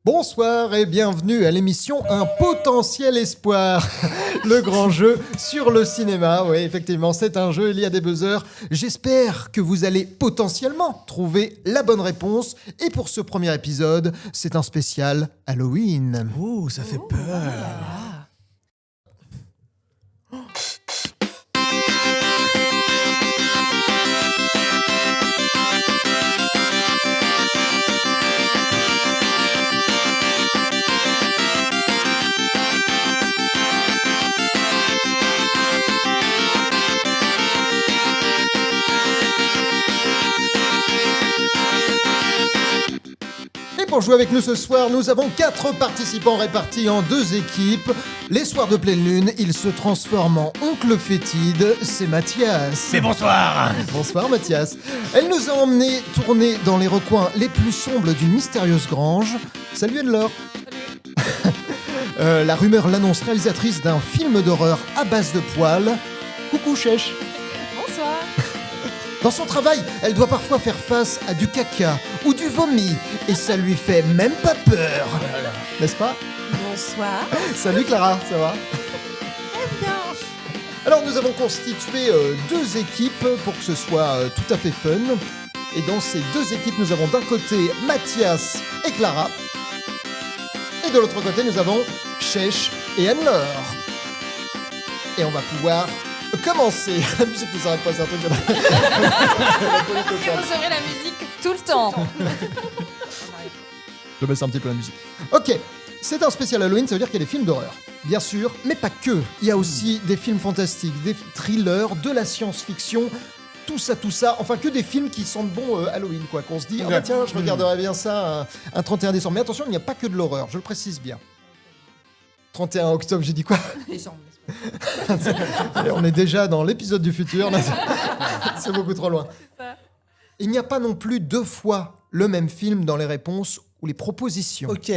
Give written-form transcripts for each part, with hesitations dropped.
Bonsoir et bienvenue à l'émission Un potentiel espoir, le grand jeu sur le cinéma. Oui, effectivement, c'est un jeu, il y a des buzzers. J'espère que vous allez potentiellement trouver la bonne réponse. Et pour ce premier épisode, c'est un spécial Halloween. Ouh, ça fait peur. Pour jouer avec nous ce soir, nous avons 4 participants répartis en 2 équipes. Les soirs de pleine lune, ils se transforment en oncle fétide, c'est Mathias. Mais bonsoir. Bonsoir Mathias. Elle nous a emmenés tourner dans les recoins les plus sombres d'une mystérieuse grange. Salut Anne-Laure. La rumeur l'annonce réalisatrice d'un film d'horreur à base de poils. Coucou Chèche. Bonsoir. Dans son travail, elle doit parfois faire face à du caca ou du vomi et ça lui fait même pas peur. N'est-ce pas ? Bonsoir. Salut Clara, ça va ? Très bien. Alors nous avons constitué 2 équipes pour que ce soit tout à fait fun. Et dans ces 2 équipes, nous avons d'un côté Mathias et Clara. Et de l'autre côté, nous avons Chèche et Anne-Laure. Et on va pouvoir commencer. La musique ne s'arrête pas, c'est un truc de... Et vous aurez la musique tout le temps. Je baisse un petit peu la musique. Ok, c'est un spécial Halloween, ça veut dire qu'il y a des films d'horreur. Bien sûr, mais pas que. Il y a aussi des films fantastiques, des thrillers, de la science-fiction, tout ça. Enfin, que des films qui sentent bon Halloween, quoi. Qu'on se dit, ah bah tiens, je regarderais bien ça un 31 décembre. Mais attention, il n'y a pas que de l'horreur, je le précise bien. 31 octobre, j'ai dit quoi ? Décembre. Et on est déjà dans l'épisode du futur, là. C'est beaucoup trop loin. Ça. Il n'y a pas non plus 2 fois le même film dans les réponses ou les propositions. Ok.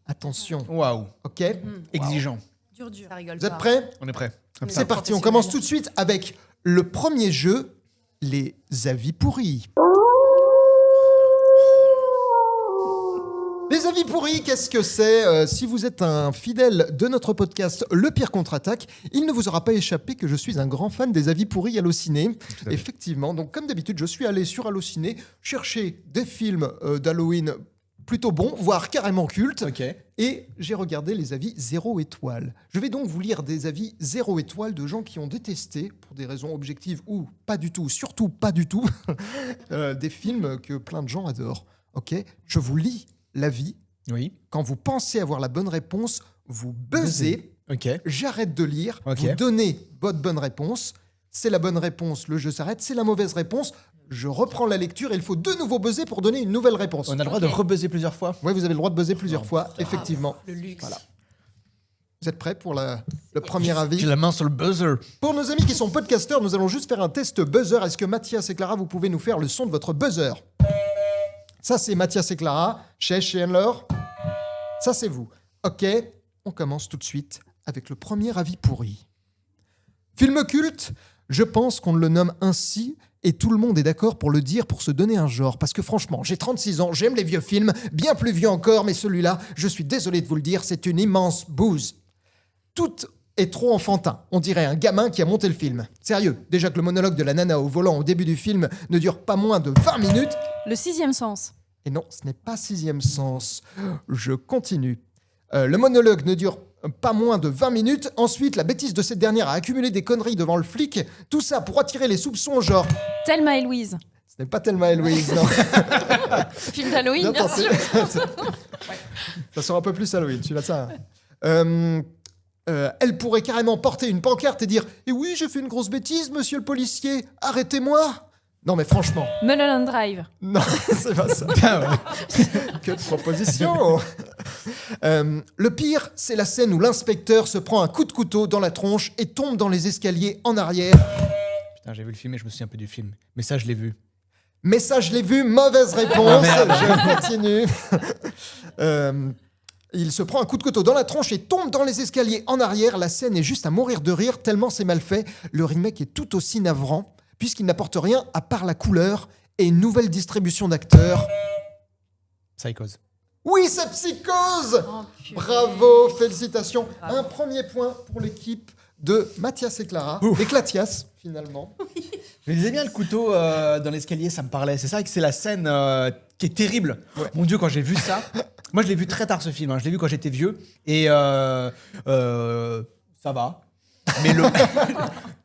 Attention, Waouh. ok ? Exigeant. Dur. Ça rigole Vous êtes pas. prêts ? On est prêt. C'est parti, on commence tout de suite avec le premier jeu, les avis pourris. Les avis pourris, qu'est-ce que c'est ? Si vous êtes un fidèle de notre podcast Le Pire Contre-Attaque, il ne vous aura pas échappé que je suis un grand fan des avis pourris Allociné. Effectivement, donc comme d'habitude, je suis allé sur Allociné chercher des films d'Halloween plutôt bons, voire carrément cultes. Ok. Et j'ai regardé les avis 0 étoiles. Je vais donc vous lire des avis 0 étoiles de gens qui ont détesté, pour des raisons objectives ou pas du tout, surtout pas du tout, des films que plein de gens adorent. Ok ? Je vous lis l'avis. Oui. Quand vous pensez avoir la bonne réponse, vous buzzez. Ok. J'arrête de lire. Ok. Vous donnez votre bonne réponse. C'est la bonne réponse, le jeu s'arrête. C'est la mauvaise réponse, je reprends la lecture et il faut de nouveau buzzer pour donner une nouvelle réponse. On a le droit de rebuzzer plusieurs fois. Oui, vous avez le droit de buzzer plusieurs fois, effectivement. Le luxe. Voilà. Vous êtes prêts pour le premier avis ? J'ai la main sur le buzzer. Pour nos amis qui sont podcasteurs, nous allons juste faire un test buzzer. Est-ce que Mathias et Clara, vous pouvez nous faire le son de votre buzzer ? Ça, c'est Mathias et Clara. Chèche et Anne-Laure. Ça, c'est vous. Ok, on commence tout de suite avec le premier avis pourri. Film culte, je pense qu'on le nomme ainsi et tout le monde est d'accord pour le dire pour se donner un genre. Parce que franchement, j'ai 36 ans, j'aime les vieux films, bien plus vieux encore, mais celui-là, je suis désolé de vous le dire, c'est une immense bouse. Tout est trop enfantin. On dirait un gamin qui a monté le film. Sérieux, déjà que le monologue de la nana au volant au début du film ne dure pas moins de 20 minutes. Le 6e sens. Et non, ce n'est pas 6e sens. Je continue. Le monologue ne dure pas moins de 20 minutes. Ensuite, la bêtise de cette dernière a accumulé des conneries devant le flic. Tout ça pour attirer les soupçons, genre... Thelma et Louise. Ce n'est pas Thelma et Louise, non. Film d'Halloween, Non, bien attends, sûr. Ça sera un peu plus Halloween, tu l'as ça. Elle pourrait carrément porter une pancarte et dire « Eh oui, j'ai fait une grosse bêtise, monsieur le policier, arrêtez-moi !» Non, mais franchement, Mulholland Drive. non, c'est pas ça. Ah ouais. Que de propositions. Le pire, c'est la scène où l'inspecteur se prend un coup de couteau dans la tronche et tombe dans les escaliers en arrière. Putain, j'ai vu le film et je me souviens un peu du film. Mais ça, je l'ai vu. Mais ça, je l'ai vu, mauvaise réponse. Je continue. Il se prend un coup de couteau dans la tronche et tombe dans les escaliers en arrière. La scène est juste à mourir de rire, tellement c'est mal fait. Le remake est tout aussi navrant, puisqu'il n'apporte rien à part la couleur et une nouvelle distribution d'acteurs. Psychose. Oui, c'est Psychose. Oh, purée. Bravo, félicitations. Bravo. Un premier point pour l'équipe de Mathias et Clara. Ouf. Et Clatias, finalement. Je disais bien le couteau dans l'escalier, ça me parlait. C'est ça que c'est la scène qui est terrible. Ouais. Mon Dieu, quand j'ai vu ça, moi je l'ai vu très tard ce film. Je l'ai vu quand j'étais vieux et ça va. Mais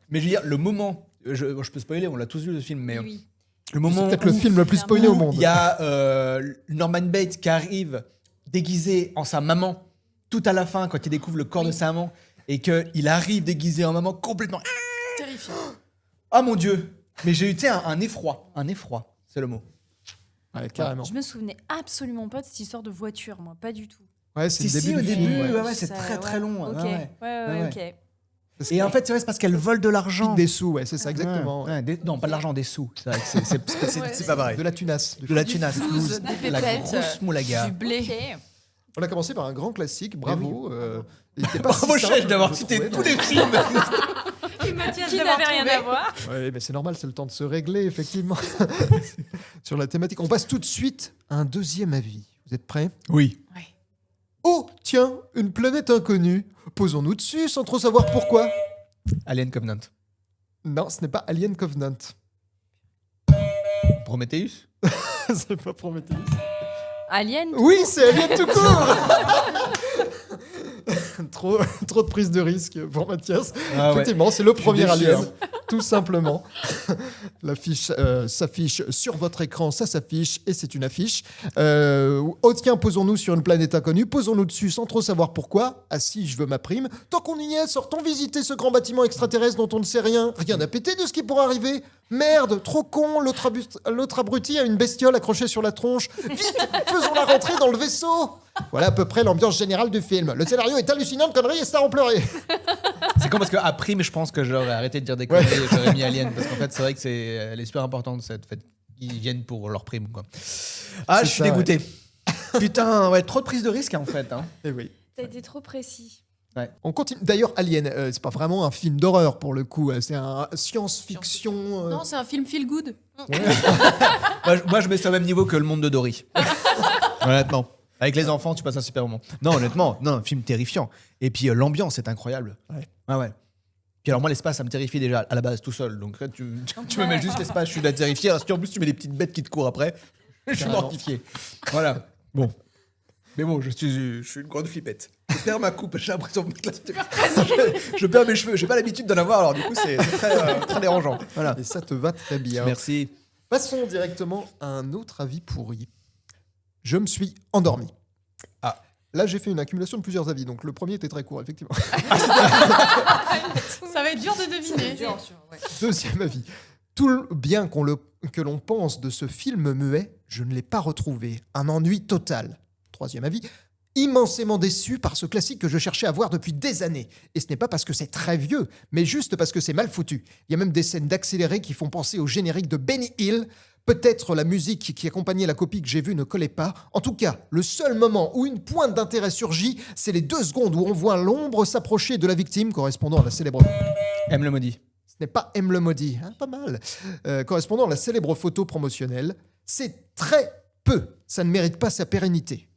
mais je veux dire le moment, je peux spoiler, on l'a tous vu le film, mais Oui. le C'est moment peut-être le où film le plus spoilé au monde. il y a Norman Bates qui arrive déguisé en sa maman tout à la fin quand il découvre le corps de sa maman et qu'il arrive déguisé en maman complètement. Terrifiant. Ah mon Dieu. Mais j'ai eu, tu sais, un effroi. Un effroi, c'est le mot. Ouais, carrément. Je me souvenais absolument pas de cette histoire de voiture, moi, pas du tout. Ouais, c'est Si, le début au du début, film. ouais, c'est Ça, très très long. Ok, ouais. ouais, Ouais. ok. Parce Et que- en fait, c'est parce qu'elle vole de l'argent. Des sous, ouais, c'est ça, exactement. Ouais, non, pas de l'argent, des sous. C'est vrai que c'est pas pareil. De la tunasse. De la tunasse. flouze, des La pépettes, grosse moulaga. Du blé. On a commencé par un grand classique, bravo. Il était pas Bravo, si simple chef, d'avoir de cité trouver, tous non. les films. Et Mathias Qui d'avoir n'avait rien trouvé. à voir. Ouais, mais c'est normal, c'est le temps de se régler, effectivement, sur la thématique. On passe tout de suite à un deuxième avis. Vous êtes prêts? Oui. Oh, tiens, une planète inconnue. Posons-nous dessus sans trop savoir pourquoi. Alien Covenant. Non, ce n'est pas Alien Covenant. Prometheus. C'est pas Prometheus. Alien. Oui, c'est Alien tout court. trop de prise de risque pour Mathias. Ah ouais. Effectivement, c'est le premier déçu, Alien, hein. tout simplement. L'affiche s'affiche sur votre écran, ça s'affiche et c'est une affiche. Oh tiens, posons-nous sur une planète inconnue, posons-nous dessus sans trop savoir pourquoi. Ah si, je veux ma prime. Tant qu'on y est, sortons visiter ce grand bâtiment extraterrestre dont on ne sait rien. Rien à péter de ce qui pourrait arriver. Merde, trop con, l'autre abruti a une bestiole accrochée sur la tronche. Vite, faisons-la rentrer dans le vaisseau. Voilà à peu près l'ambiance générale du film. Le scénario est hallucinant de conneries et ça en pleurer. C'est con parce qu'à prime, je pense que j'aurais arrêté de dire des conneries et j'aurais mis Alien. Parce qu'en fait, c'est vrai que elle est super importante, cette fête. Ils viennent pour leur prime, quoi. Ah, C'est je suis ça, dégoûté. Putain, ouais, trop de prise de risque, en fait. Hein. Et oui. T'as été trop précis. On continue. D'ailleurs, Alien, c'est pas vraiment un film d'horreur pour le coup. C'est un science-fiction. Non, c'est un film feel good. Moi, je mets ça au même niveau que Le Monde de Dory. Honnêtement. Avec les enfants, tu passes un super moment. Non, honnêtement, non, un film terrifiant. Et puis l'ambiance est incroyable. Ouais. Ah ouais. Puis alors moi, l'espace, ça me terrifie déjà à la base tout seul. Donc là, tu me mets juste l'espace, je suis là terrifié. Alors, si en plus tu mets des petites bêtes qui te courent après, je suis Carrément. mortifié. Voilà. Bon. Mais bon, je suis une grande flippette. Je perds ma coupe, j'ai l'impression de je perds mes cheveux. J'ai pas l'habitude d'en avoir, alors du coup, c'est très, très dérangeant. Voilà. Et ça te va très bien. Merci. Passons directement à un autre avis pourri. Je me suis endormi. Ah. Là, j'ai fait une accumulation de plusieurs avis. Donc, le premier était très court, effectivement. Ça va être dur de deviner. Deuxième avis. Tout le bien que l'on pense de ce film muet, je ne l'ai pas retrouvé. Un ennui total. Troisième avis. Immensément déçu par ce classique que je cherchais à voir depuis des années. Et ce n'est pas parce que c'est très vieux, mais juste parce que c'est mal foutu. Il y a même des scènes d'accéléré qui font penser au générique de Benny Hill. Peut-être la musique qui accompagnait la copie que j'ai vue ne collait pas. En tout cas, le seul moment où une pointe d'intérêt surgit, c'est les 2 secondes où on voit l'ombre s'approcher de la victime, correspondant à la célèbre... Aime le maudit. Ce n'est pas M le maudit, hein, pas mal. Correspondant à la célèbre photo promotionnelle, c'est très peu. Ça ne mérite pas sa pérennité.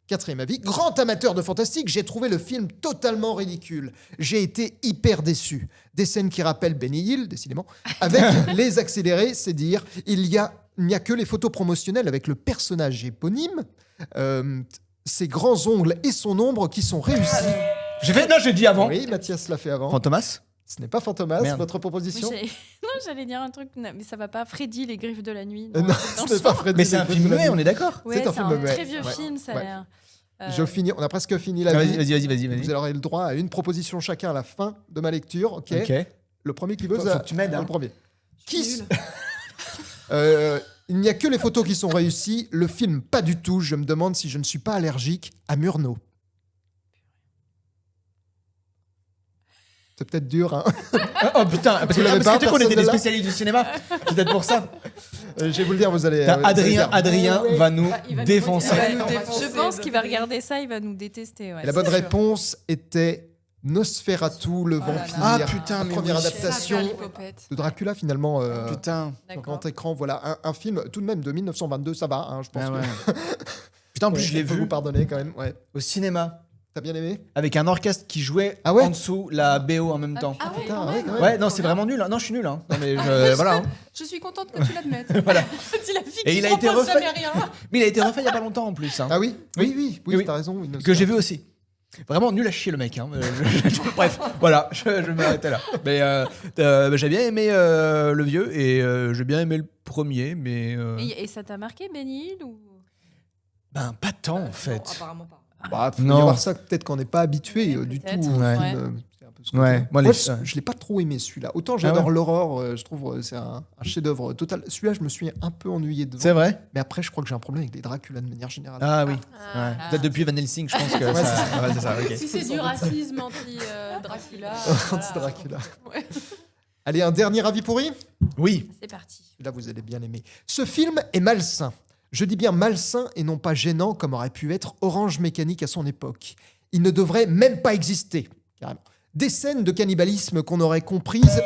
Quatrième avis, grand amateur de fantastique, j'ai trouvé le film totalement ridicule. J'ai été hyper déçu. Des scènes qui rappellent Benny Hill, décidément. Avec les accélérés, c'est dire, il n'y a que les photos promotionnelles avec le personnage éponyme, ses grands ongles et son ombre qui sont réussis. J'ai dit avant. Oui, Mathias l'a fait avant. Fantomas. Ce n'est pas Fantomas, Merde. votre proposition. Non, j'allais dire un truc, mais ça va pas. Freddy, les griffes de la nuit. Non, un truc dans ce le n'est pas genre. Freddy. Mais c'est un le film Freddy de la muet, nuit. on est d'accord. Ouais, c'est un film muet. très vieux Ouais. film, ça a Ouais. l'air. On a presque fini la vie. Vas-y. Vous aurez le droit à une proposition chacun à la fin de ma lecture. Ok. Ok. Le premier qui veut, Faut que tu m'aides, hein. le premier. Nul. Il n'y a que les photos qui sont réussies. Le film, pas du tout. Je me demande si je ne suis pas allergique à Murnau. C'est peut-être dur, hein. Oh putain, parce Vous l'avez pas, que tu sais qu'on était des personne de là spécialistes du cinéma. C'est peut-être pour ça. Je vais vous le dire, vous allez. T'as vous allez dire. Adrien va nous il va nous défoncer. il va nous défoncer. Je pense qu'il va regarder ça, il va nous détester. Ouais, Et la bonne c'est sûr. réponse était Nosferatu, le Oh là là. vampire. Ah, putain, la mais première oui. adaptation L'hypopète. de Dracula, finalement. Putain. Sur D'accord. grand écran, voilà, un film tout de même de 1922, ça va, hein, je pense. Ah que- ouais. Putain, en plus, je l'ai on peut vu vous pardonner quand même. Ouais. au cinéma T'as bien aimé? avec un orchestre qui jouait Ah ouais en dessous la BO en même temps. Ah ouais, Putain, quand ouais, même. quand même. Ouais, non, c'est vraiment nul. Hein. Non, je suis nul. Hein. Non, mais voilà. Hein. Je suis contente que tu l'admettes. Voilà. C'est la fille Et qui il a été propose refait. jamais rien. Mais il a été refait il y a pas longtemps en plus. Hein. Ah oui? Oui. Oui, Oui. t'as raison. oui, Que j'ai vu aussi. Vraiment nul à chier le mec. Hein. Bref, voilà, je vais m'arrêter là. Mais j'ai bien aimé le vieux et j'ai bien aimé le premier, mais Et ça t'a marqué, Benny Hill ou... ben pas tant en Non, fait. apparemment pas. Bah, faut y Non. avoir ça, peut-être qu'on n'est pas habitué Ouais, du tout peut-être. au Ouais. film. C'est un peu ce Ouais, côté. moi, Moi, les- je l'ai pas trop aimé celui-là. Autant j'adore ouais. l'horreur, je trouve c'est un chef-d'œuvre total. Celui-là, je me suis un peu ennuyé devant. C'est vrai? Mais après, je crois que j'ai un problème avec les Dracula de manière générale. Ah oui. Ah. Ouais. Peut-être depuis Van Helsing, je pense que Ouais, ça. c'est Ouais, c'est ça. Ok. Si c'est du racisme anti-Dracula. Anti-Dracula. Allez, un dernier avis pourri? Oui. C'est parti. Là, vous allez bien aimer. Ce film est malsain. Je dis bien malsain et non pas gênant comme aurait pu être Orange Mécanique à son époque. Il ne devrait même pas exister, carrément. Des scènes de cannibalisme qu'on aurait comprises...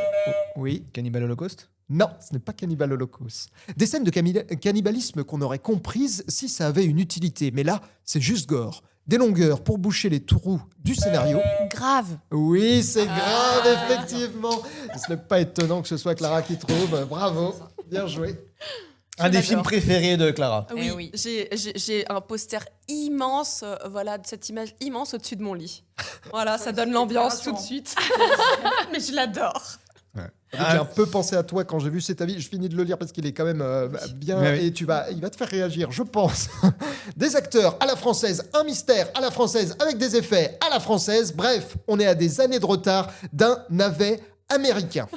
Oui. Cannibal Holocaust? Non, ce n'est pas Cannibal Holocaust. Des scènes de cannibalisme qu'on aurait comprises si ça avait une utilité. Mais là, c'est juste gore. Des longueurs pour boucher les trous du scénario. Grave. Oui, c'est grave, effectivement. Ce n'est pas étonnant que ce soit Clara qui trouve. Bravo, bien joué. Un des l'adore. films préférés de Clara. Oui, Eh oui. j'ai un poster immense, voilà, de cette image immense au-dessus de mon lit. Voilà, ça donne l'ambiance tout de suite. Mais je l'adore. J'ai un peu pensé à toi quand j'ai vu cet avis. Je finis de le lire parce qu'il est quand même bien Mais oui. et il va te faire réagir, je pense. Des acteurs à la française, un mystère à la française avec des effets à la française. Bref, on est à des années de retard d'un navet américain.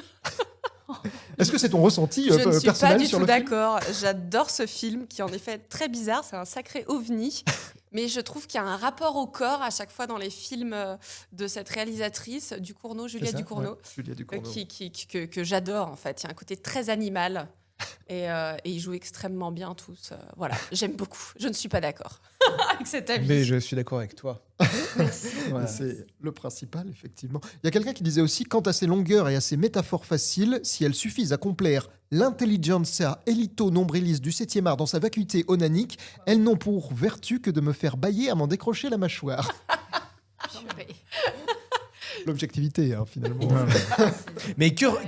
Est-ce que c'est ton ressenti Je ne suis pas personnel du sur tout le film? d'accord. J'adore ce film qui est en effet très bizarre. C'est un sacré ovni. Mais je trouve qu'il y a un rapport au corps à chaque fois dans les films de cette réalisatrice, Ducournau, Julia C'est ça, Ducournau, ouais, Julia Ducournau. que j'adore en fait. Il y a un côté très animal. Et ils jouent extrêmement bien tous. Voilà, j'aime beaucoup. Je ne suis pas d'accord avec cet avis. Mais je suis d'accord avec toi. Voilà. C'est le principal, effectivement. Il y a quelqu'un qui disait aussi, quant à ses longueurs et à ses métaphores faciles, si elles suffisent à complaire l'intelligentsia élito-nombrilis du 7e art dans sa vacuité onanique, elles n'ont pour vertu que de me faire bâiller à m'en décrocher la mâchoire. L'objectivité, hein, finalement. Mais qu'aime-t-il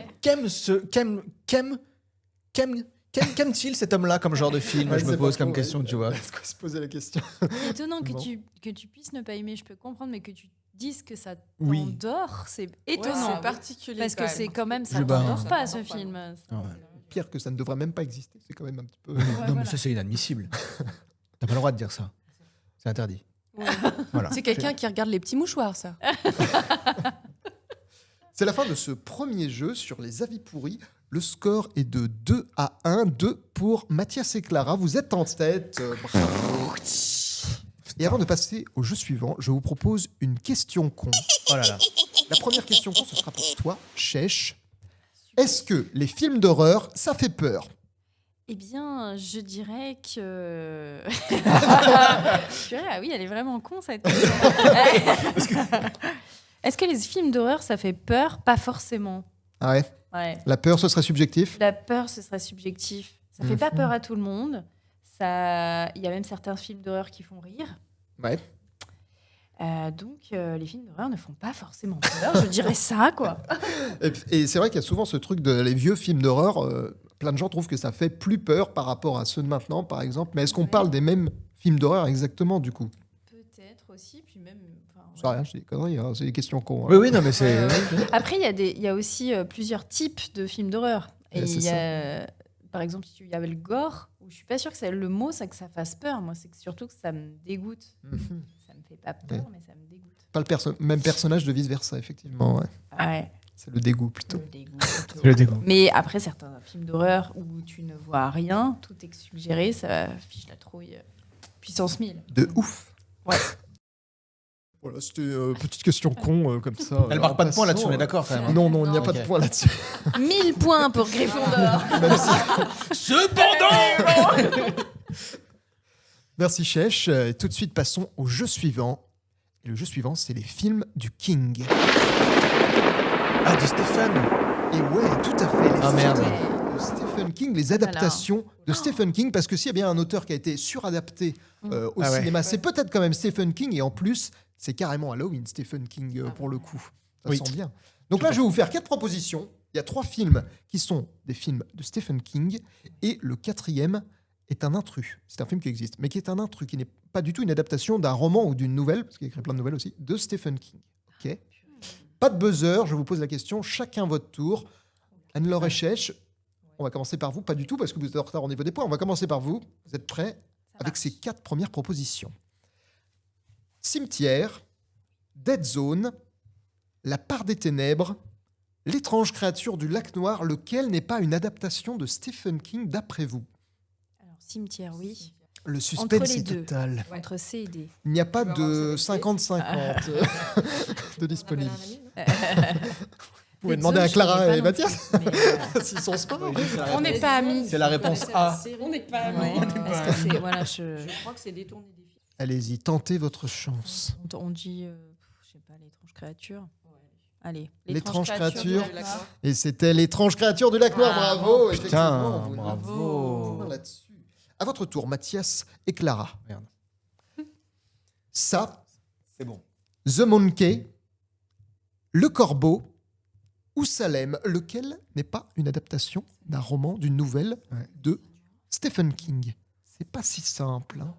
cet homme-là comme genre de film? Ouais, Je c'est me pose pas comme faux, question, ouais. tu vois. Est-ce qu'on se posait la question? C'est étonnant Bon. que tu puisses ne pas aimer, je peux comprendre, mais que tu dises que ça Oui. t'endort, c'est Ouais, étonnant. c'est particulier. parce que quand c'est même. quand même, ça Je bats, t'endort hein. pas Ça ce t'endort pas, film. Ah ouais. Pire que ça ne devrait même pas exister. C'est quand même un petit peu... Non, mais ça, c'est inadmissible. T'as pas le droit de dire ça. C'est interdit. Ouais. Voilà. C'est quelqu'un qui regarde les petits mouchoirs, ça. C'est la fin de ce premier jeu sur les avis pourris. Le score est de 2-1, 2 pour Mathias et Clara. Vous êtes en tête. Bravo. Et avant de passer au jeu suivant, je vous propose une question con. Oh là là. La première question con, ce sera pour toi, Chèche. Est-ce que les films d'horreur, ça fait peur? Eh bien, je dirais que. Purée, ah oui, elle est vraiment con cette question. Est-ce que les films d'horreur, ça fait peur? Pas forcément. Ah ouais. Ouais. La peur, ce serait subjectif? La peur, ce serait subjectif. Ça fait pas peur à tout le monde. Il y a même certains films d'horreur qui font rire. Ouais. Donc, les films d'horreur ne font pas forcément peur. Je dirais ça, quoi. Et c'est vrai qu'il y a souvent ce truc de les vieux films d'horreur. Plein de gens trouvent que ça fait plus peur par rapport à ceux de maintenant, par exemple. Mais est-ce qu'on Ouais. parle des mêmes films d'horreur exactement, du coup? Peut-être aussi, puis même. Je sais rien, je dis des conneries, hein, c'est des questions cons. hein. Oui, oui, non, mais c'est. Après, il y a aussi plusieurs types de films d'horreur. Et C'est il y a, par exemple, il y avait le gore, où je suis pas sûre que c'est le mot, c'est que ça fasse peur. Moi, c'est surtout que ça me dégoûte. Mhm. Ça me fait pas peur, mais ça me dégoûte. Pas le même personnage de vice-versa, effectivement. Ouais. Ouais, C'est le dégoût, plutôt. le dégoût. plutôt. Le dégoût. Mais après, certains films d'horreur où tu ne vois rien, tout est suggéré, ça fiche la trouille puissance 1000. De ouf. Ouais. Voilà, c'était une petite question con, comme ça. Elle marque pas de points là-dessus, on est d'accord quand même. hein. Non, non, il n'y a pas Ok. de point là-dessus. 1000 points pour Gryffondor. Même si- Cependant Merci, Chèche. Et tout de suite, passons au jeu suivant. Et le jeu suivant, c'est les films du King. Ah, du Stéphane. Et ouais, tout à fait. Les Ah, films merde. de Stephen King, les adaptations de Stephen King, parce que s'il y a bien un auteur qui a été suradapté au cinéma, c'est peut-être quand même Stephen King, et en plus, c'est carrément Halloween, Stephen King, pour le coup. Ça sent bien. Donc là, je vais vous faire 4 propositions. Il y a 3 films qui sont des films de Stephen King, et le 4e est un intrus. C'est un film qui existe, mais qui est un intrus, qui n'est pas du tout une adaptation d'un roman ou d'une nouvelle, parce qu'il a écrit plein de nouvelles aussi, de Stephen King. Ok. Pas de buzzer, je vous pose la question, chacun votre tour. Anne-Laure et Chech, on va commencer par vous, pas du tout, parce que vous êtes en retard au niveau des points. On va commencer par vous. Vous êtes prêts avec ces 4 premières propositions. Cimetière, Dead Zone, La part des ténèbres, L'étrange créature du lac Noir, lequel n'est pas une adaptation de Stephen King d'après vous? Alors, cimetière, oui. Le Entre suspense les est deux. total. Entre C et D. Il n'y a pas de 50-50 de disponible. Vous pouvez demander à Clara et Mathias s'ils sont sport. On n'est pas amis. C'est la réponse A. On n'est pas amis. Ouais. Est-ce que c'est... Voilà, je crois que c'est détourné des films. Allez-y, tentez votre chance. On dit... je sais pas, l'étrange créature. Allez. L'étrange créature. du lac Noir. Et c'était l'étrange créature du lac Noir. Ah, Bravo. putain, effectivement, vous bravo. notez là-dessus. À votre tour, Mathias et Clara. Merde. Ça, C'est bon. The Monkey, Le Corbeau ou Salem, lequel n'est pas une adaptation d'un roman, d'une nouvelle de Stephen King. C'est pas si simple. Hein.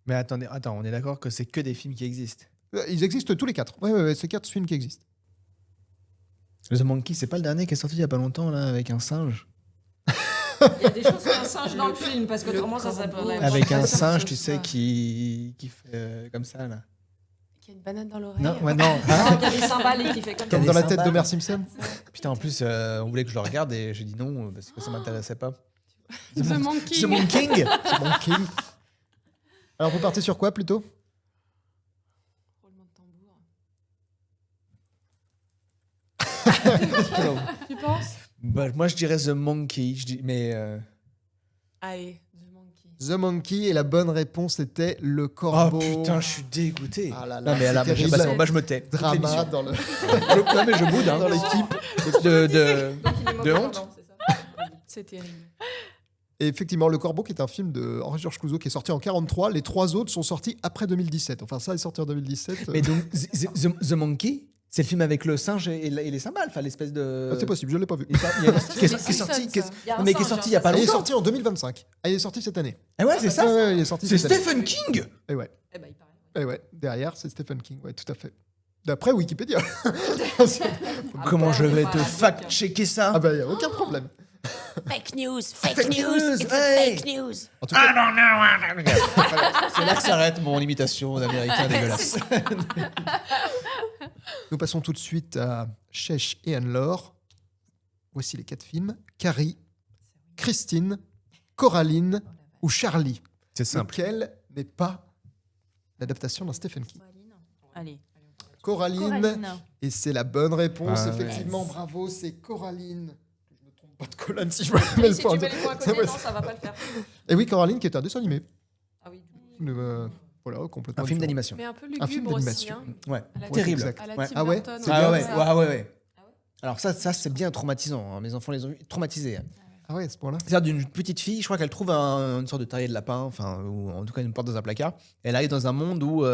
Mais attendez, on est d'accord que c'est que des films qui existent. Ils existent tous les 4. Ouais, c'est 4 films qui existent. The Monkey, c'est pas le dernier qui est sorti il y a pas longtemps là avec un singe. Il y a des choses comme un singe dans le film, parce que autrement ça s'appellerait. Avec un singe, tu sais, qui fait comme ça là. Qui a une banane dans l'oreille. Non, ouais, non. Ah, il y a des cymbales et qui fait comme ça. Comme dans la tête cymbales. d'Homer Simpson. Putain, en plus, on voulait que je le regarde et j'ai dit non parce que ça m'intéressait pas. The Monkey. The Monkey. The Monkey. Alors, vous partez sur quoi plutôt? Roulement de tambour. Tu penses? Bah, moi, je dirais The Monkey. Mais Allez, The Monkey. The Monkey, et la bonne réponse était Le oh Corbeau. putain, je suis dégoûté. Ah là là, non mais là, c'est terrible. bah, je me tais. Toute Drama l'émission. dans le... Non mais je boude hein, dans l'équipe. de honte. C'est terrible. Et effectivement, Le Corbeau, qui est un film de Henri-Georges Clouzot, qui est sorti en 1943. Les 3 autres sont sortis après 2017. Enfin, ça est sorti en 2017. Mais donc, The Monkey, c'est le film avec le singe et les cymbales, enfin l'espèce de. Ah, c'est possible, je ne l'ai pas vu. Qui est sorti il y a pas Il est longtemps. sorti en 2025. Ah, il est sorti cette année. Ah ouais, c'est ça. Ouais, il est sorti C'est cette année. Stephen King. Et ouais. Eh ben, il paraît. Et ouais. Derrière, c'est Stephen King. Ouais, tout à fait. D'après Wikipédia. Comment je vais te fact-checker ça? Ah bah, il n'y a aucun problème. Fake news, Fake news, it's hey. fake news. En tout cas, C'est là que s'arrête mon imitation d'américain dégueulasse. nous passons tout de suite à Chech et Anne-Laure. Voici les 4 films. Carrie, Christine, Coraline ou Charlie. C'est simple. Lequel n'est pas l'adaptation d'un Stephen King? Allez. Coraline. Et c'est la bonne réponse, Ah ouais. effectivement. Bravo, c'est Coraline. Je me trompe pas de Colane si je me rappelle Si pas. tu mets les points à côté, non, ça va pas le faire. Et oui, Coraline, qui est un dessin animé. Ah oui, du coup. Voilà, complètement Un film différent. d'animation. Mais un peu Un film lugubre aussi. d'animation. Hein. Ouais. À la Terrible. exact. À la Ouais. Tim Ah ouais, Burton. c'est Ah bien, ouais, ça. ouais. Alors ça c'est bien traumatisant. Hein. Mes enfants les ont traumatisés. Hein. Ah ouais, à ce point-là. C'est-à-dire d'une petite fille, je crois qu'elle trouve une sorte de terrier de lapin, enfin, ou en tout cas une porte dans un placard. Elle arrive dans un monde où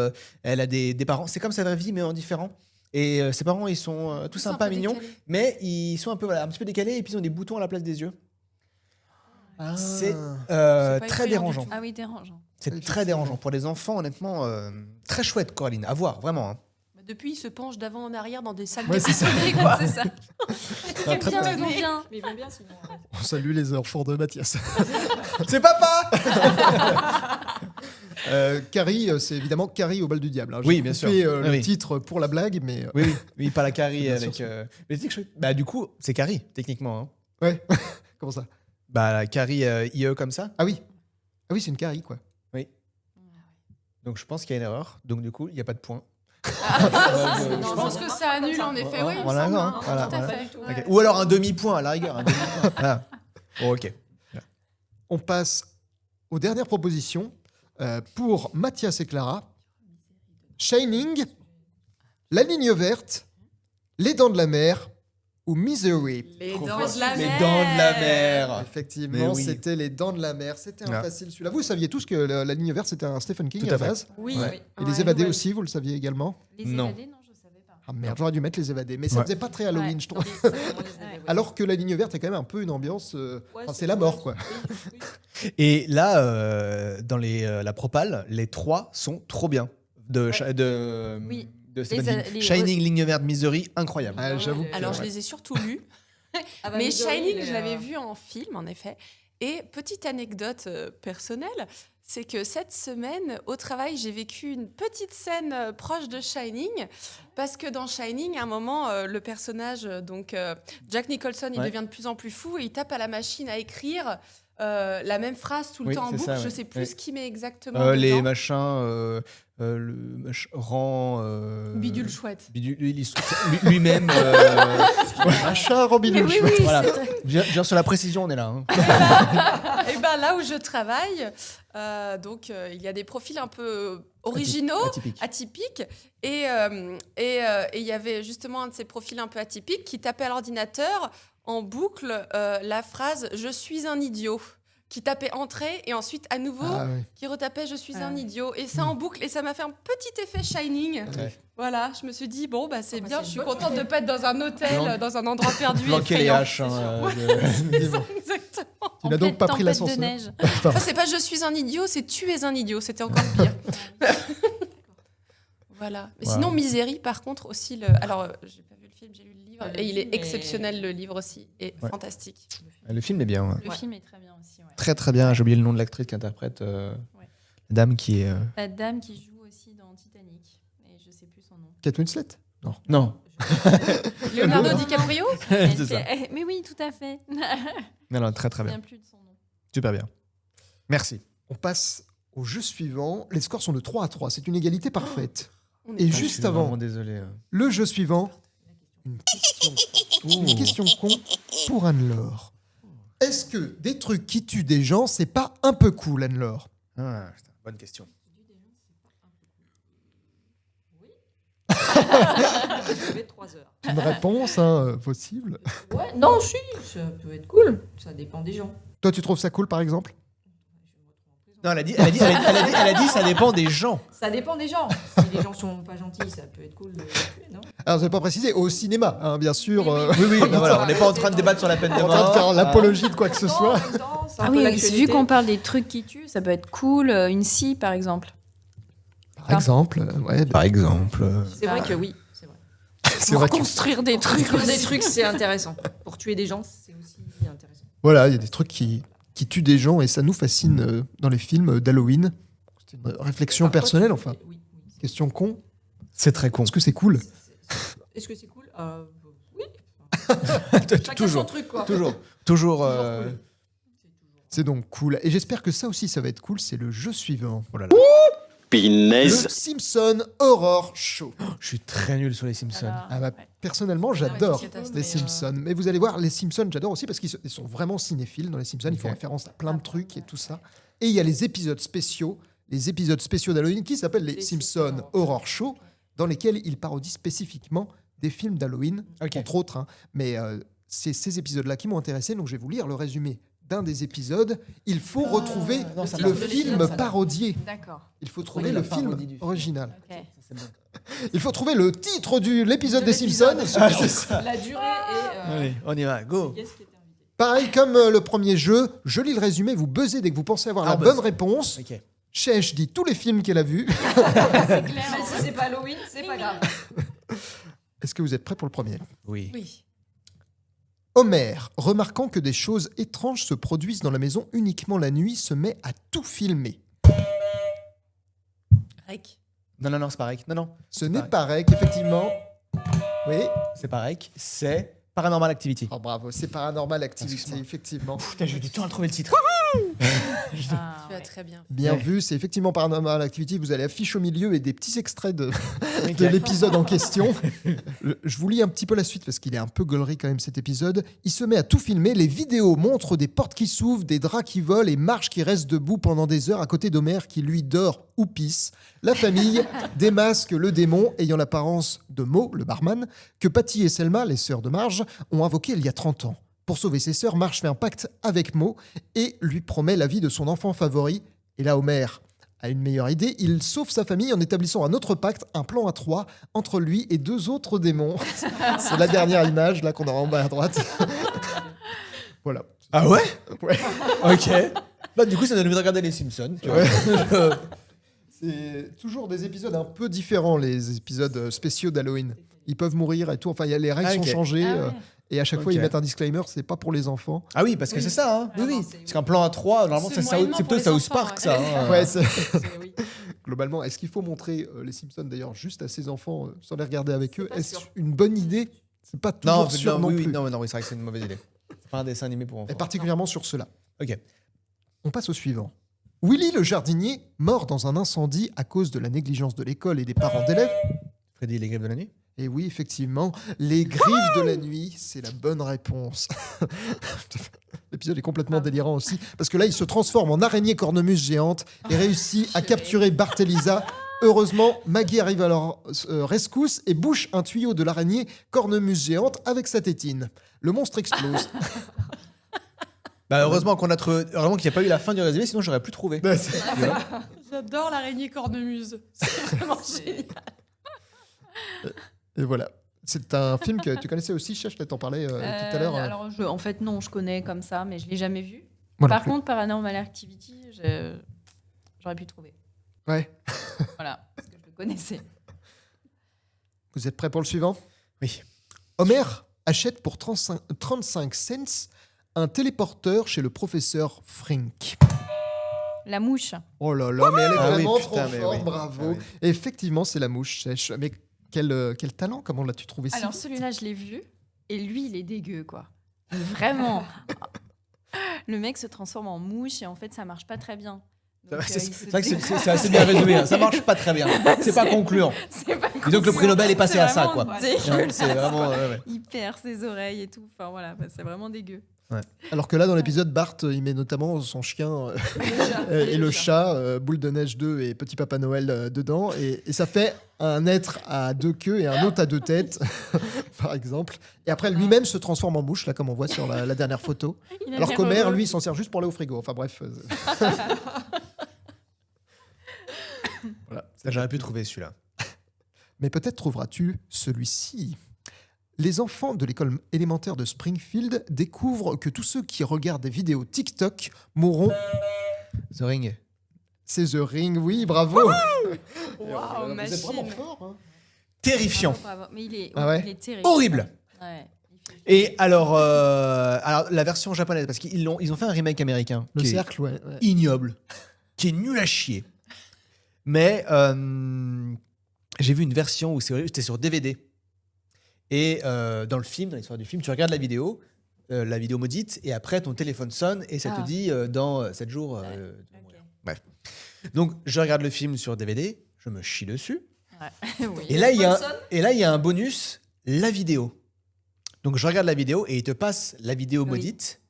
elle a des parents. C'est comme sa vraie vie, mais en différent. Et ses parents, ils sont tous C'est un sympas, peu mignons, décalé. mais ils sont un peu, un petit peu décalés et puis ils ont des boutons à la place des yeux. Ah. C'est pas très effrayant du dérangeant. tout. Ah oui, dérangeant. C'est très dérangeant. Pour les enfants, honnêtement, très chouette, Coraline. À voir, vraiment. Hein. Bah, depuis, il se penche d'avant en arrière dans des salles Ouais, c'est ça. définies, quoi. C'est ça. Très bien, très ils vont bien. bien. Mais ils vont bien sinon. Ouais. On salue les enfants de Mathias. C'est papa. Carrie, c'est évidemment Carrie au bal du diable. Hein. Oui, J'ai bien coupé, sûr. le Oui. titre pour la blague, mais... Oui, pas la Carrie Bien avec. sûr. Mais tu sais que bah, du coup, c'est Carrie, techniquement. Hein. Ouais, comment ça? Bah, la Carrie IE comme ça. Ah oui, c'est une Carrie, quoi. Donc je pense qu'il y a une erreur. Donc du coup, il n'y a pas de point. Je pense que ça annule en effet. Oui, il me Voilà, semble, hein, hein. voilà, Tout à voilà. fait. Ok. Ouais. Ou alors un demi-point à la rigueur. Un demi-point. Voilà. Bon, ok. On passe aux dernières propositions pour Mathias et Clara. Shining, La Ligne Verte, Les Dents de la Mer ou Misery? Les Trop dents facile. de la Les mer. dents de la mer. Effectivement, Mais oui. c'était Les Dents de la Mer. C'était un Ah. facile celui-là. Vous saviez tous que La Ligne verte, c'était un Stephen King Tout à à la fait. base. Oui. Ouais. Et Les Ouais, Évadés ouais. aussi, vous le saviez également? Les Non. évadés, non, je savais pas. Ah merde, j'aurais dû mettre Les Évadés. Mais ça Ouais. faisait pas très Halloween, Ouais. je trouve. Ça, vraiment, les évadés, ouais. Alors que La Ligne verte est quand même un peu une ambiance... Ouais, enfin, c'est la mort, quoi. Oui, oui. Et là, dans la propale, les 3 sont trop bien. De Oui. Stephen Les- King. les- Shining, Ligne verte, Misery, incroyable. Ah, j'avoue que- Alors, Ouais. je les ai surtout lus. Ah bah, Mais Misery, Shining, il est, je l'avais vu en film, en effet. Et petite anecdote personnelle, c'est que cette semaine, au travail, j'ai vécu une petite scène proche de Shining, parce que dans Shining, à un moment, le personnage, Jack Nicholson, il Ouais. devient de plus en plus fou et il tape à la machine à écrire la même phrase tout le Oui, temps en c'est boucle. ça, Je ouais. sais plus Ouais. ce qu'il met exactement. Les dedans. machins, rang. Bidule chouette. Lui-même. Achat Robin Mais Hood. oui, oui, Voilà. c'est très- Bien sur la précision, on est là. hein. Et ben là où je travaille, il y a des profils un peu originaux, Atypique. atypiques, et il y avait justement un de ces profils un peu atypiques qui tapait à l'ordinateur en boucle la phrase « Je suis un idiot », qui tapait entrée et ensuite à nouveau Ah, oui. qui retapait « Je suis Ah. un idiot », et ça en boucle, et ça m'a fait un petit effet Shining. Ouais. Voilà, je me suis dit bon bah c'est bah, bien, c'est je une suis bonne contente idée. de pas être dans un hôtel, Plan- dans un endroit perdu. Planquer les effrayant. haches. Effectivement. Exactement. Tu n'as donc pas pris tempête l'ascenseur. de neige. Enfin, c'est pas je suis un idiot, c'est tu es un idiot. C'était encore pire. Voilà. Mais Wow. sinon, Misery, par contre, aussi. Alors, j'ai pas vu le film, j'ai lu le livre. Le Et il est film est- exceptionnel, le livre aussi. Et Ouais. fantastique. Le film est bien. ouais. Le Ouais. film est très bien aussi. Ouais. Très très bien. J'ai oublié le nom de l'actrice qui interprète Ouais. la dame qui est. La dame qui joue aussi dans Titanic. Et je sais plus son nom. Kate Winslet? Non. Leonardo DiCaprio. C'est ça. Mais oui, tout à fait. Non, très très Je me bien. souviens plus de son nom. Super bien. Merci. On passe au jeu suivant. Les scores sont de 3-3. C'est une égalité parfaite. On Et est- Je juste suis avant vraiment désolé. le jeu suivant, une question con pour Anne-Laure. Est-ce que des trucs qui tuent des gens, c'est pas un peu cool, Anne-Laure? Ah, putain, bonne question. Je vais 3 heures. Une réponse possible. Ouais, non, si, ça peut être cool. Ça dépend des gens. Toi, tu trouves ça cool, par exemple? Non, elle a dit, ça dépend des gens. Ça dépend des gens. Si les gens sont pas gentils, ça peut être cool de les tuer, non? Alors, je vais pas préciser, au cinéma, hein, bien sûr. Oui, ben voilà, on n'est pas en train de débattre sur la peine de en mort. train de faire l'apologie de quoi que ce Non, soit. en même temps, c'est un Ah peu oui, l'actualité. vu qu'on parle des trucs qui tuent, ça peut être cool. Une scie, par exemple. Par exemple, ouais, Par exemple. C'est vrai que oui, c'est vrai. c'est vrai que Construire des trucs. Pour des aussi. trucs, c'est intéressant. Pour tuer des gens, c'est aussi intéressant. voilà, il y a des trucs qui tuent des gens et ça nous fascine dans les films d'Halloween. C'est une réflexion Parfois, personnelle, tu- enfin. Oui, oui. Question con. C'est très con. Est-ce que c'est cool? Est-ce que c'est cool? Oui. Chacun son Toujours. truc, quoi. Toujours. Toujours cool. C'est donc cool. Et j'espère que ça aussi, ça va être cool. C'est le jeu suivant. Oh là là. Le Pinaise. Simpson Horror Show. Je suis très nul sur les Simpsons. Ah bah, Ouais. personnellement, j'adore c'est catastrophe. les Simpsons. Mais vous allez voir, les Simpsons, j'adore aussi parce qu'ils sont vraiment cinéphiles dans les Simpsons. Ils font Ok. référence à plein de trucs et tout ça. Et il y a les épisodes spéciaux d'Halloween qui s'appellent les Les Simpsons Simpsons Horror Show, dans lesquels ils parodient spécifiquement des films d'Halloween, Ok. entre autres. Hein. Mais c'est ces épisodes-là qui m'ont intéressé, donc je vais vous lire le résumé d'un des épisodes. Il faut retrouver non, ça le marche. film parodié. D'accord. Il faut trouver Oui, le la film parodie du film. original. Ok. Il faut trouver le titre de l'épisode De des l'épisode. Simpsons. La durée et. Allez, on y va, go. Yes, qui était invité. Pareil comme le premier jeu, je lis le résumé, vous buzzez dès que vous pensez avoir la buzz. bonne réponse. Ok. Chèche dit tous les films qu'elle a vus. Même si c'est pas Halloween, c'est pas grave. Est-ce que vous êtes prêts pour le premier? Oui. Oui. Homer, remarquant que des choses étranges se produisent dans la maison uniquement la nuit, se met à tout filmer. Rec. Non, c'est pareil. Non, Ce n'est pas Rec, effectivement. Oui. c'est pareil. C'est Paranormal Activity. Oh bravo, c'est Paranormal Ah, Activity, excuse-moi. effectivement. Putain, j'ai eu du temps à trouver le titre. Ah, Tu as ouais. très bien. Bien Ouais. vu, c'est effectivement Paranormal Activity. Vous avez l'affiche au milieu et des petits extraits de l'épisode en question. Je vous lis un petit peu la suite parce qu'il est un peu gaulerie quand même cet épisode. Il se met à tout filmer. Les vidéos montrent des portes qui s'ouvrent, des draps qui volent et Marge qui reste debout pendant des heures à côté d'Homer qui lui dort ou pisse. La famille démasque le démon ayant l'apparence de Mo, le barman, que Patty et Selma, les sœurs de Marge, ont invoqué il y a 30 ans. Pour sauver ses sœurs, Marge fait un pacte avec Mo et lui promet la vie de son enfant favori. Et là, Homer a une meilleure idée. Il sauve sa famille en établissant un autre pacte, un plan à 3, entre lui et 2 autres démons. C'est la dernière image là qu'on aura en bas à droite. Voilà. Ah ouais? Ouais. Ok. Bah, du coup, ça donne envie de regarder les Simpsons. Tu vois. C'est toujours des épisodes un peu différents, les épisodes spéciaux d'Halloween. Ils peuvent mourir et tout. Enfin, les règles Ah, sont ok. changées. Ah ouais. Et à chaque fois, Ok. ils mettent un disclaimer, c'est pas pour les enfants. Ah oui, parce que c'est ça. Hein. Oui, Vraiment, oui. c'est- Parce qu'un plan à 3, normalement, C'est c'est moyennement plutôt pour les South enfants, Park, ouais. ça. hein. Ouais, c'est- Oui. globalement, est-ce qu'il faut montrer les Simpsons d'ailleurs juste à ses enfants sans les regarder avec eux? pas Est-ce sûr. une bonne idée? C'est pas toujours Non, sûr non oui, plus. oui, non, c'est vrai que c'est une mauvaise idée. C'est pas un dessin animé pour enfants. Et particulièrement sur cela. Ok. On passe au suivant. Willy le jardinier, mort dans un incendie à cause de la négligence de l'école et des parents d'élèves. Freddy et les griffes de la nuit? Et oui, effectivement, les griffes de la nuit, c'est la bonne réponse. L'épisode est complètement délirant aussi, parce que là, il se transforme en araignée cornemuse géante et réussit à capturer Bart et Lisa. Heureusement, Maggie arrive à leur rescousse et bouche un tuyau de l'araignée cornemuse géante avec sa tétine. Le monstre explose. Bah, heureusement heureusement qu'il n'y a pas eu la fin du résumé, sinon j'aurais plus trouvé. J'adore l'araignée cornemuse. C'est vraiment génial. Et voilà. C'est un film que tu connaissais aussi, Chef, je t'en parlais tout à l'heure. Alors, en fait, non, je connais comme ça, mais je l'ai jamais vu. Moi non Par plus. contre, Paranormal Activity, j'aurais pu trouver. Ouais. Voilà, parce que je le connaissais. Vous êtes prêts pour le suivant? Oui. Homer achète pour 35 cents un téléporteur chez le professeur Frink. La mouche. Oh là là, mais elle est Ah oui, vraiment putain, trop mais forte, oui. bravo. Ah oui. Effectivement, c'est la mouche sèche. Mais quel talent, comment l'as-tu trouvé si Alors, vite? celui-là, je l'ai vu. Et lui, il est dégueu, quoi. Mais vraiment. Le mec se transforme en mouche et en fait, ça marche pas très bien. Donc, C'est il se c'est vrai que dégoûte. c'est assez bien résumé. Hein. Ça marche pas très bien. C'est pas concluant. C'est pas Disons que le prix Nobel est passé C'est à ça, vraiment quoi. dégueulasse, Ouais, c'est vraiment. quoi. ouais. Il perd ses oreilles et tout. Enfin, voilà, bah, c'est vraiment dégueu. Alors que là, dans l'épisode, Bart, il met notamment son chien et le chat, Boule de Neige 2 et Petit Papa Noël dedans. Et ça fait un être à 2 queues et un autre à 2 têtes, par exemple. Et après, lui-même se transforme en mouche, là, comme on voit sur la dernière photo. Il a Alors l'air qu'Homer, heureux. lui, il s'en sert juste pour aller au frigo. Enfin bref. Voilà. Ça, j'aurais pu trouver celui-là. Mais peut-être trouveras-tu celui-ci. Les enfants de l'école élémentaire de Springfield découvrent que tous ceux qui regardent des vidéos TikTok mourront. The Ring. C'est The Ring, oui, bravo. Waouh, Vous êtes vraiment machine. fort, hein. Terrifiant. Bravo, bravo. Mais il est, Ah ouais. il est terrible. Horrible. Ouais. Il fait- Et alors la version japonaise, parce ils ont fait un remake américain Le qui est cercle, ouais. ignoble, qui est nul à chier. Mais j'ai vu une version où c'était sur DVD. Et dans le film, dans l'histoire du film, tu regardes la vidéo maudite, et après ton téléphone sonne et ça te Ah. dit dans 7 jours. tu vas Ok. mourir. Bref. Donc je regarde le film sur DVD, je me chie dessus. Oui. Et là, il y a un bonus, la vidéo. Donc, je regarde la vidéo et il te passe la vidéo Oui. maudite,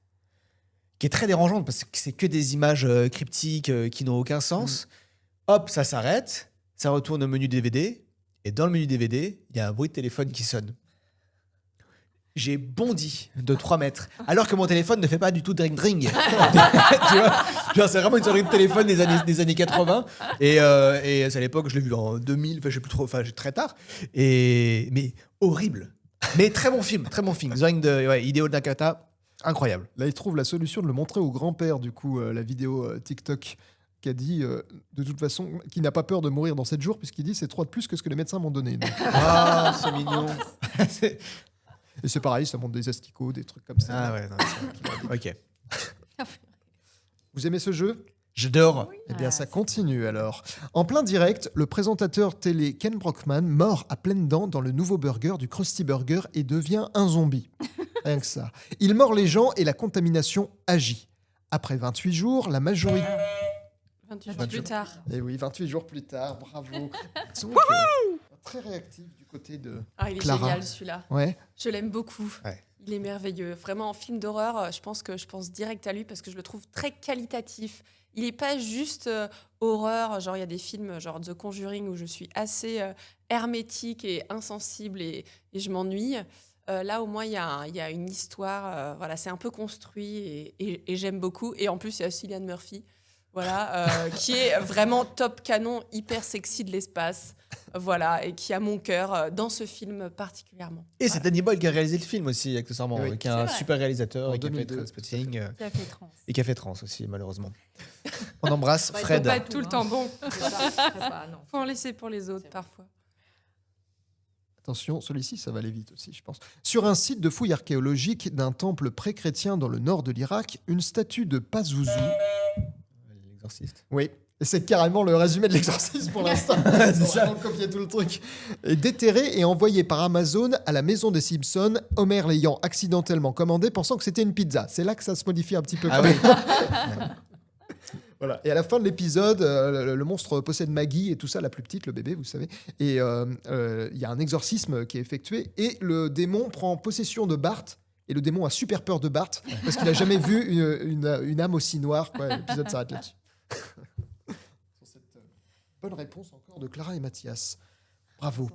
qui est très dérangeante parce que c'est que des images cryptiques qui n'ont aucun sens. Hop, ça s'arrête, ça retourne au menu DVD. Et dans le menu DVD, il y a un bruit de téléphone qui sonne. J'ai bondi de 3 mètres, alors que mon téléphone ne fait pas du tout dring-dring. Tu vois, genre, c'est vraiment une sonnerie de téléphone des années 80. Et c'est à l'époque, je l'ai vu en 2000, enfin, je sais plus trop, enfin, très tard. Mais horrible. Mais très bon film, très bon film. The Ring de Hideo Nakata, incroyable. Là, il trouve la solution de le montrer au grand-père, du coup, la vidéo TikTok, qui a dit, de toute façon, qu'il n'a pas peur de mourir dans 7 jours, puisqu'il dit c'est 3 de plus que ce que les médecins m'ont donné. Donc, Ah, c'est mignon. et c'est pareil, ça montre des asticots, des trucs comme ça. Ah ouais, non, ok. Vous aimez ce jeu? J'adore. Eh bien, Ah, ça c'est- continue alors. En plein direct, le présentateur télé Ken Brockman mord à pleines dents dans le nouveau burger du Krusty Burger et devient un zombie. Rien que ça. Il mord les gens et la contamination agit. Après 28 jours, la majorité... 28 jours plus tard. Et oui, 28 jours plus tard, bravo. Donc, très réactif du côté de Ah, il est Clara. génial celui-là. Ouais. Je l'aime beaucoup. Ouais. Il est merveilleux. Vraiment, en film d'horreur, je pense direct à lui parce que je le trouve très qualitatif. Il n'est pas juste horreur. Genre, il y a des films genre The Conjuring où je suis assez hermétique et insensible et je m'ennuie. Là, au moins, il y a une histoire. Voilà, c'est un peu construit et j'aime beaucoup. Et en plus, il y a Cillian Murphy. Voilà, qui est vraiment top canon, hyper sexy de l'espace, voilà, et qui a mon cœur dans ce film particulièrement. Et c'est Danny Boyle qui a réalisé le film aussi, accessoirement, Oui. qui est un C'est vrai. super réalisateur En et qui a fait 2002, Trainspotting Qui a fait trans. et qui a fait Trans aussi, malheureusement. On embrasse Bah, ils Fred. sont pas Pas tout le temps bon. C'est ça, non. Faut en laisser pour les autres parfois. Attention, celui-ci, ça va aller vite aussi, je pense. Sur un site de fouilles archéologiques d'un temple pré-chrétien dans le nord de l'Irak, une statue de Pazuzu... L'exorciste. Oui, et c'est carrément le résumé de l'exorcisme pour l'instant. C'est Ils ont ça. vraiment copié tout le truc. Et déterré et envoyé par Amazon à la maison des Simpsons, Homer l'ayant accidentellement commandé pensant que c'était une pizza. C'est là que ça se modifie un petit peu. Ah quand oui. même. Voilà. Et à la fin de l'épisode, le monstre possède Maggie et tout ça, la plus petite, le bébé, vous savez. Et il y a un exorcisme qui est effectué et le démon prend possession de Bart. Et le démon a super peur de Bart parce qu'il n'a jamais vu une âme aussi noire. Quoi. L'épisode s'arrête là-dessus. Sur cette bonne réponse encore de Clara et Mathias. Bravo.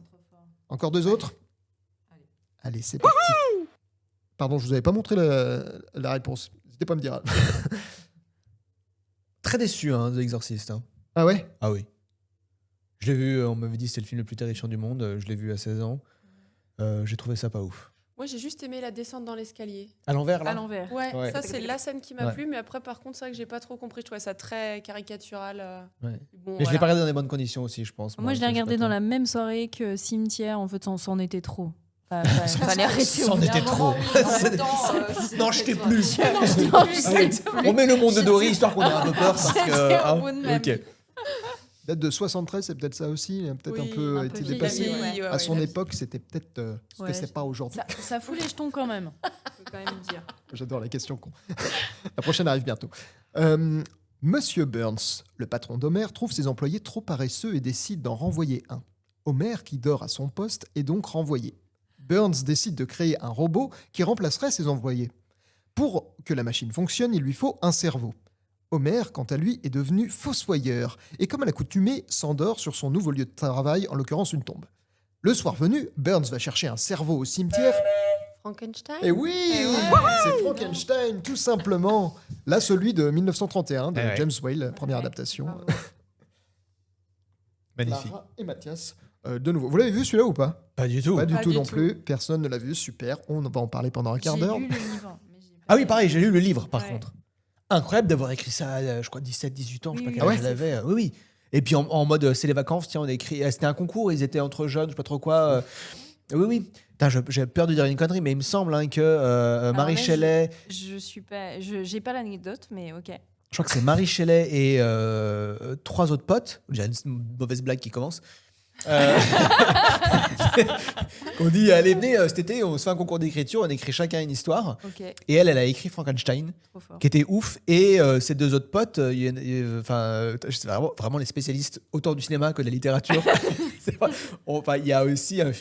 Encore deux autres. Allez, c'est parti. Pardon, je vous avais pas montré la réponse. N'hésitez pas à me dire. Très déçu de l'exorciste. Hein. Ah ouais. Ah oui. Je l'ai vu, on m'avait dit que c'était le film le plus terrifiant du monde. Je l'ai vu à 16 ans. J'ai trouvé ça pas ouf. Moi, j'ai juste aimé la descente dans l'escalier. À l'envers, là À l'envers. Ouais. Ça, c'est la scène qui m'a Ouais. plu, mais après, par contre, c'est vrai que j'ai pas trop compris. Je trouvais ça très caricatural. Ouais. Bon, Mais je l'ai voilà. pas regardé dans les bonnes conditions aussi, je pense. Moi, je l'ai sais regardé pas dans toi. la même soirée que Cimetière. En fait, c'en était trop. Fallait arrêter. C'en au bout était d'un trop. Non, je t'ai plus. moment. On met le monde de Dory histoire qu'on ait un peu peur. Parce que, C'était au hein, bout de même. ok. Date de 73, c'est peut-être ça aussi. Il a peut-être Oui, un peu un été peu dépassé. vieilli, ouais. À son il a- époque, c'était peut-être ce que Ouais, c'est pas aujourd'hui. Ça fout les jetons quand même. Faut quand même dire. J'adore la question con. La prochaine arrive bientôt. Monsieur Burns, le patron d'Homer, trouve ses employés trop paresseux et décide d'en renvoyer un. Homer, qui dort à son poste, est donc renvoyé. Burns décide de créer un robot qui remplacerait ses employés. Pour que la machine fonctionne, il lui faut un cerveau. Homer, quant à lui, est devenu fossoyeur et, comme à l'accoutumée, s'endort sur son nouveau lieu de travail, en l'occurrence une tombe. Le soir venu, Burns va chercher un cerveau au cimetière. Frankenstein. Et oui, c'est Frankenstein, tout simplement. Là, celui de 1931, de Eh ouais. James Whale, première adaptation. Bravo. Magnifique. Clara et Mathias, de nouveau. Vous l'avez vu celui-là ou pas? Pas du tout. Pas du Pas tout du non tout. plus. Personne ne l'a vu. Super. On va en parler pendant un quart J'ai d'heure. lu le livre. Mais j'ai pas- Ah oui, pareil, j'ai lu le livre par Ouais. contre. Incroyable d'avoir écrit ça, je crois 17, 18 ans, je sais pas Oui, quel oui. âge Ah ouais, j'avais. Oui, oui. Et puis en mode c'est les vacances, tiens, on a écrit. C'était un concours, ils étaient entre jeunes, je sais pas trop quoi. Oui, oui. Putain, j'ai peur de dire une connerie, mais il me semble que Marie là, Shelley, Je suis pas. J'ai pas l'anecdote, mais ok. je crois que c'est Marie Shelley et 3 autres potes. J'ai une mauvaise blague qui commence. On dit allez venez cet été on se fait un concours d'écriture, on écrit chacun une histoire Ok. et elle a écrit Frankenstein Trop fort. qui était ouf et ses deux autres potes c'est vraiment les spécialistes autant du cinéma que de la littérature. C'est pas- enfin, il y a aussi un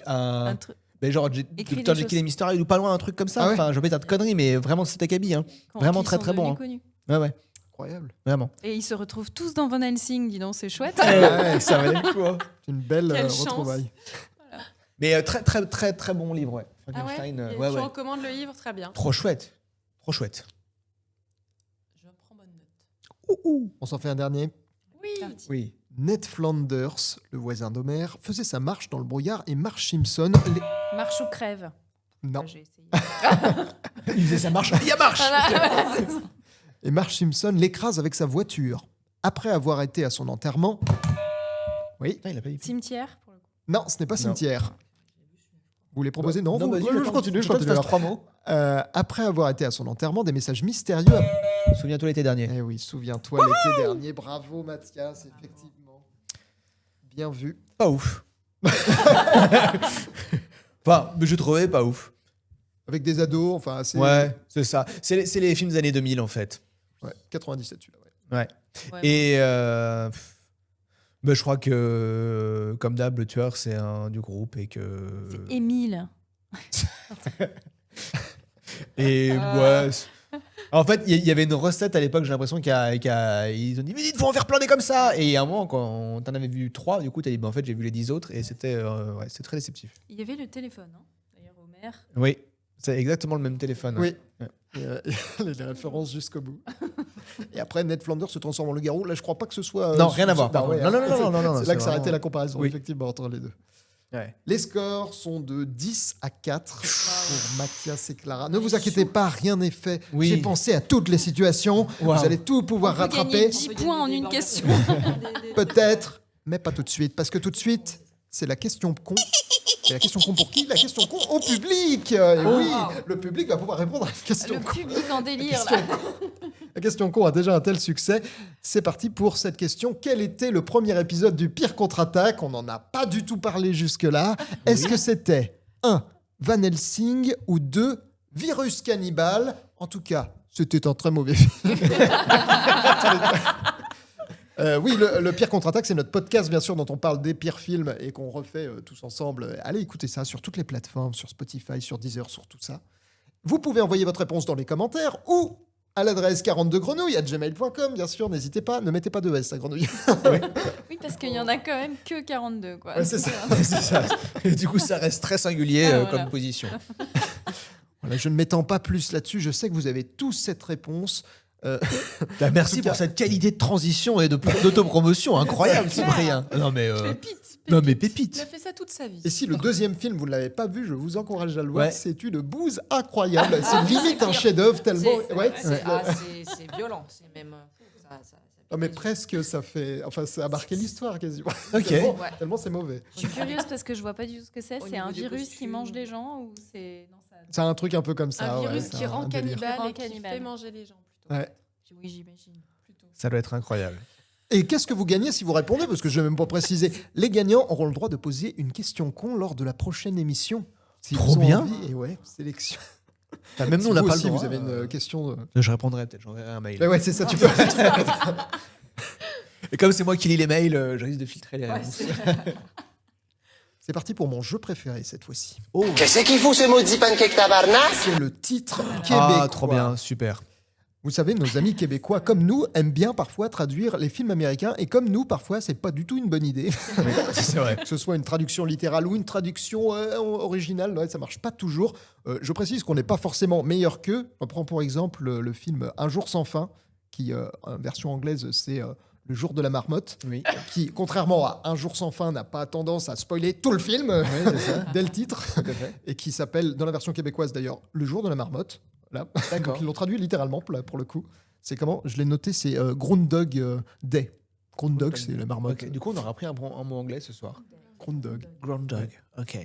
Un truc. mais genre Écrit Dr des Jekyll et Mr Hyde ou pas loin un truc comme ça. Ah ouais. Enfin je vais pas de conneries mais vraiment c'est acabit hein. Vraiment qui très, sont très bon, devenus hein. connus. Ouais Incroyable. vraiment. Et ils se retrouvent tous dans Van Helsing, dis donc, c'est chouette. Ouais, ça valait le coup. Hein. C'est une belle Quelle chance. retrouvaille. Mais très très très très bon livre ouais. Ah ouais. Frankenstein Et ouais tu ouais. recommandes le livre, très bien. Trop chouette. Trop chouette. Je prends bonne note. On s'en fait un dernier. Oui. Oui. Ned Flanders, le voisin d'Homer, faisait sa marche dans le brouillard et Marge Simpson... Marche ou crève. Non. J'ai essayé. Il faisait ça marche. Il y a marche. Voilà, c'est ça. Et Marge Simpson l'écrase avec sa voiture. Après avoir été à son enterrement... Oui. Putain, il a pas dit. Cimetière, pour le coup. Non, ce n'est pas Non. cimetière. Vous voulez proposer? Non, vous- vas-y, je attends, continue. Je je te continue. fasse 3 mots. Après avoir été à son enterrement, des messages mystérieux... Souviens-toi l'été dernier. Eh oui, souviens-toi l'été dernier. Bravo Mathias, effectivement. Bien vu. Pas ouf. Enfin, je trouvais pas ouf. Avec des ados, enfin, c'est... Ouais, c'est ça. C'est les films des années 2000 en fait. Ouais, 97 celui-là. Ouais. Ouais. Ouais, Et je crois que, comme d'hab, le tueur, c'est un du groupe et que. C'est Émile. Et ouais. En fait, il y avait une recette à l'époque, j'ai l'impression qu'ils ont dit, mais il faut en faire plein des comme ça. Et à un moment, quand t'en avais vu 3, du coup, t'as dit, en fait, j'ai vu les 10 autres et c'était très déceptif. Il y avait le téléphone, hein, d'ailleurs, Homer. Oui, c'est exactement le même téléphone. Oui. Ouais. Et, les références jusqu'au bout. Et après, Ned Flanders se transforme en loup-garou. Là, je crois pas que ce soit. Non, rien à voir, par ouais, contre. Non, c'est c'est là que s'arrêtait vraiment- la comparaison, Oui. effectivement, entre les deux. Ouais. Les scores sont de 10 à 4 pour Mathias et Clara. Ne vous inquiétez pas, rien n'est fait. Oui. J'ai pensé à toutes les situations. Wow. Vous allez tout pouvoir On peut rattraper. gagner 10 points en une question. Peut-être, mais pas tout de suite. Parce que tout de suite, c'est la question con. Et la question con pour qui? La question con au public. Et oui, le public va pouvoir répondre à la question Le con. public en délire, question là. La question con a déjà un tel succès. C'est parti pour cette question. Quel était le premier épisode du Pire Contre-Attaque? On n'en a pas du tout parlé jusque-là. Est-ce que c'était 1. Van Helsing ou 2. Virus Cannibale? En tout cas, c'était un très mauvais film. Oui, le Pire Contre-Attaque, c'est notre podcast, bien sûr, dont on parle des pires films et qu'on refait tous ensemble. Allez écouter ça sur toutes les plateformes, sur Spotify, sur Deezer, sur tout ça. Vous pouvez envoyer votre réponse dans les commentaires ou à l'adresse 42grenouilles@gmail.com, bien sûr, n'hésitez pas, ne mettez pas de S à grenouille. Oui, parce qu'il y en a quand même que 42, quoi. Ouais, c'est ça. C'est ça. Et du coup, ça reste très singulier Ah, voilà. comme position. Voilà, je ne m'étends pas plus là-dessus, je sais que vous avez tous cette réponse. Bah, merci En tout cas- pour cette qualité de transition et d'autopromotion incroyable, Cyprien. Non mais Pépite. non mais Il pépite. a fait ça toute sa vie. Et si le deuxième film, vous ne l'avez pas vu, je vous encourage à le voir, Ouais. c'est une bouse incroyable. C'est limite un chef-d'œuvre tellement... Ouais, C'est violent. C'est même. Oh, mais presque, ça fait... Enfin, ça a marqué l'histoire, quasiment. Ok. Tellement, Ouais. tellement c'est mauvais. Je suis curieuse parce que je vois pas du tout ce que c'est. Au C'est niveau un des virus qui costumes. mange les gens ou c'est. Non, ça... C'est un truc un peu comme ça. Un ouais, virus c'est qui rend délire. cannibale Rend et qui cannibale. fait manger les gens. Plutôt. Ouais. Oui, j'imagine. Plutôt. Ça doit être incroyable. Et qu'est-ce que vous gagnez si vous répondez? Parce que je n'ai même pas précisé. Les gagnants auront le droit de poser une question con lors de la prochaine émission. S'ils Trop ont bien. envie. Et ouais, sélection. Enfin, même Si nous on n'a vous pas aussi, le droit. vous avez une question... Je répondrai peut-être, j'enverrai un mail. Mais ouais, c'est ça, tu peux... Et comme c'est moi qui lis les mails, je risque de filtrer les réponses. C'est parti pour mon jeu préféré cette fois-ci. Qu'est-ce qu'il fout ce maudit pancake tabarnak? C'est le titre québécois. Ah, trop bien, super. Vous savez, nos amis québécois, comme nous, aiment bien parfois traduire les films américains. Et comme nous, parfois, c'est pas du tout une bonne idée. C'est vrai. Que ce soit une traduction littérale ou une traduction originale, ouais, ça marche pas toujours. Je précise qu'on n'est pas forcément meilleur qu'eux. On prend pour exemple le film Un jour sans fin, qui, en version anglaise, c'est Le jour de la marmotte, Oui. qui, contrairement à Un jour sans fin, n'a pas tendance à spoiler tout le film dès le titre, et qui s'appelle, dans la version québécoise d'ailleurs, Le jour de la marmotte. Là. D'accord. Donc, ils l'ont traduit littéralement, là, pour le coup. C'est comment? Je l'ai noté, c'est Groundhog Day. Groundhog, c'est la marmotte. Ok, du coup, on aura appris un mot anglais ce soir. Groundhog. Groundhog. Ok.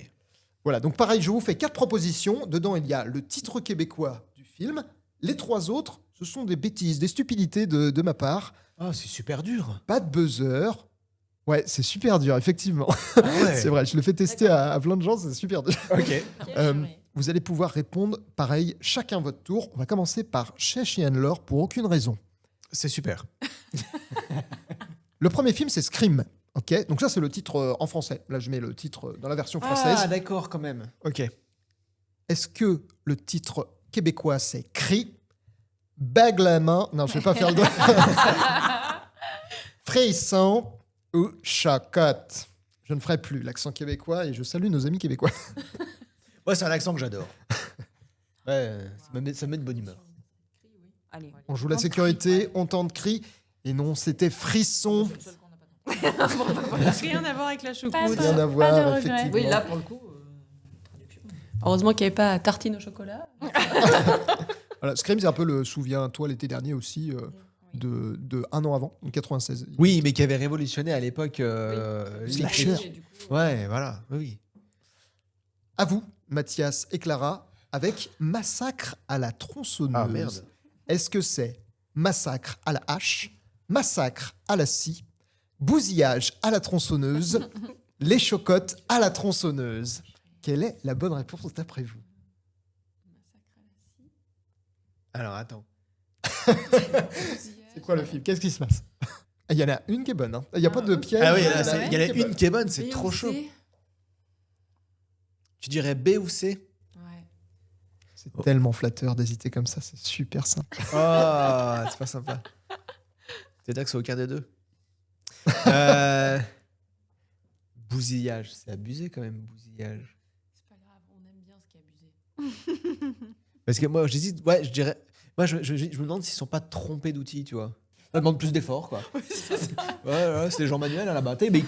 Voilà, donc pareil, je vous fais 4 propositions. Dedans, il y a le titre québécois du film. Les 3 autres, ce sont des bêtises, des stupidités de ma part. Ah, c'est super dur. Pas de buzzer. Ouais, c'est super dur, effectivement. Ah ouais. C'est vrai, je le fais tester à plein de gens, c'est super dur. Ok. Vous allez pouvoir répondre pareil, chacun votre tour. On va commencer par Chech et Anne-Laure pour aucune raison. C'est super. Le premier film, c'est Scream. Ok, donc ça, c'est le titre en français. Là, je mets le titre dans la version française. Ah, d'accord, quand même. Ok. Est-ce que le titre québécois, c'est Cri, Bague la main, non, je vais pas faire le doigt, Frisson ou Chocotte? Je ne ferai plus l'accent québécois et je salue nos amis québécois. Ouais, c'est un accent que j'adore. Ouais, ça me met de bonne humeur. Allez. On joue la sécurité, on tente Cri, et non, c'était Frisson. Rien à voir avec la Pas choucroute. de- Rien à voir, pas de regret. effectivement. Oui, là, pour le coup, traduction. Heureusement qu'il n'y avait pas tartine au chocolat. Voilà, Scream, c'est un peu le souviens-toi l'été dernier aussi, de un an avant, en 96. Oui, mais qui avait révolutionné à l'époque. Slasher. Et du coup, Ouais, voilà. Oui. À vous, Mathias et Clara, avec Massacre à la tronçonneuse. Ah, merde. Est-ce que c'est Massacre à la hache, Massacre à la scie, Bousillage à la tronçonneuse, Les chocottes à la tronçonneuse? Quelle est la bonne réponse d'après vous? Alors, attends. C'est quoi le film? Qu'est-ce qui se passe? Il y en a une qui est bonne. Hein. Il n'y a pas de piège. Ah oui, il y en là, a il y en a qui est bonne. une qui est bonne, c'est B trop ou chaud. C? Tu dirais B ou C? Ouais. C'est tellement flatteur d'hésiter comme ça, c'est super simple. Oh, c'est pas sympa. C'est-à-dire que c'est aucun des deux. Bousillage, c'est abusé quand même, bousillage. C'est pas grave, on aime bien ce qui est abusé. Parce que moi, j'hésite, ouais, je dirais. Moi, je me demande s'ils sont pas trompés d'outils, tu vois. Ça demande plus d'efforts, quoi. Ouais, c'est les gens manuels à la bataille, mais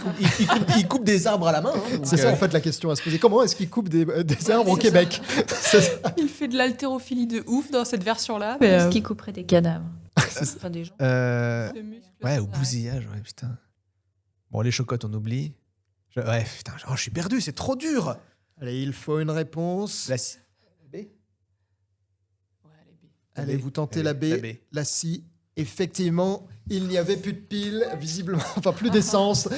ils coupent des arbres à la main. Hein, donc, C'est ça en fait la question à se poser. Comment est-ce qu'ils coupent des arbres au Québec? C'est ça. Il fait de l'haltérophilie de ouf dans cette version-là. Est-ce qu'il couperait des cadavres Enfin, des gens. De muscles, Ouais, au ouais. bousillage, ouais, putain. Bon, les chocottes, on oublie. Ouais, putain, je suis perdu, c'est trop dur. Allez, il faut une réponse. La C. B. Ouais, allez, B. Allez, vous tentez Allez, la B. la B. La C. Effectivement, il n'y avait plus de piles, visiblement, enfin plus d'essence.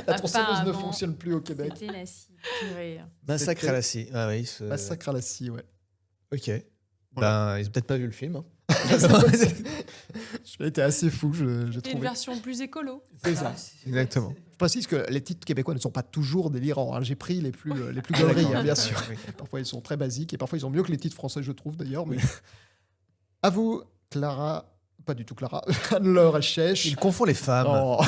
La tronçonneuse ne Apparemment. fonctionne plus au Québec. C'était la scie. Purée. Massacre à la scie. Ah oui. Massacre à la scie, ouais. Ok. Voilà. Ben, ils ont peut-être pas vu le film. Hein. J'ai été assez fou, j'ai Et une trouvé. version plus écolo. C'est ça. Exactement. Je précise que les titres québécois ne sont pas toujours délirants. Hein. J'ai pris les plus gauleries, hein, bien sûr. Parfois, ils sont très basiques et parfois, ils sont mieux que les titres français, je trouve d'ailleurs. Mais... À vous, Clara. Pas du tout Clara. Anne-Laure et Chèche. Il confond les femmes. Oh.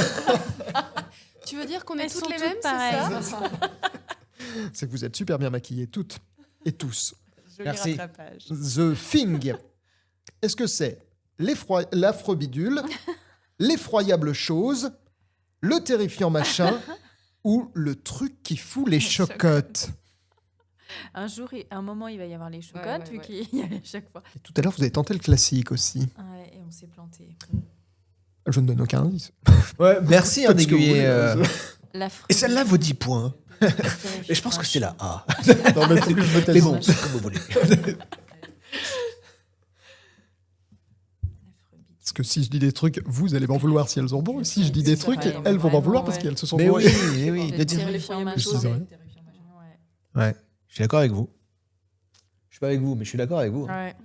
Tu veux dire qu'on est Elles toutes sont les toutes mêmes, c'est pareilles. ça? C'est que vous êtes super bien maquillées, toutes et tous. Joli Merci. rattrapage. The Thing. Est-ce que c'est l'affrobidule, l'effroyable chose, le terrifiant machin ou le truc qui fout les chocottes? Un jour, un moment, il va y avoir les chocottes, Ouais, vu ouais. qu'il y a à chaque fois. Et tout à l'heure, vous avez tenté le classique aussi. Ouais, et on s'est planté. Je ne donne aucun indice. Ouais, merci Faites ce que vous d'aiguiller. voulez. Et celle-là vaut 10 points. Et je pense que c'est la A. Non, mais faut que je me taise. Mais bon, c'est comme vous voulez. Parce que si je dis des trucs, vous allez m'en vouloir si elles ont bon. Si je dis des C'est trucs, vrai, elles vont m'en vraiment, vouloir parce ouais. qu'elles se sont Mais gourées. oui, oui. Le de dire- terrifiant Je machin. sais rien. Ouais. Ouais, je suis d'accord avec vous. Je suis pas avec vous, mais je suis d'accord avec vous. Ouais.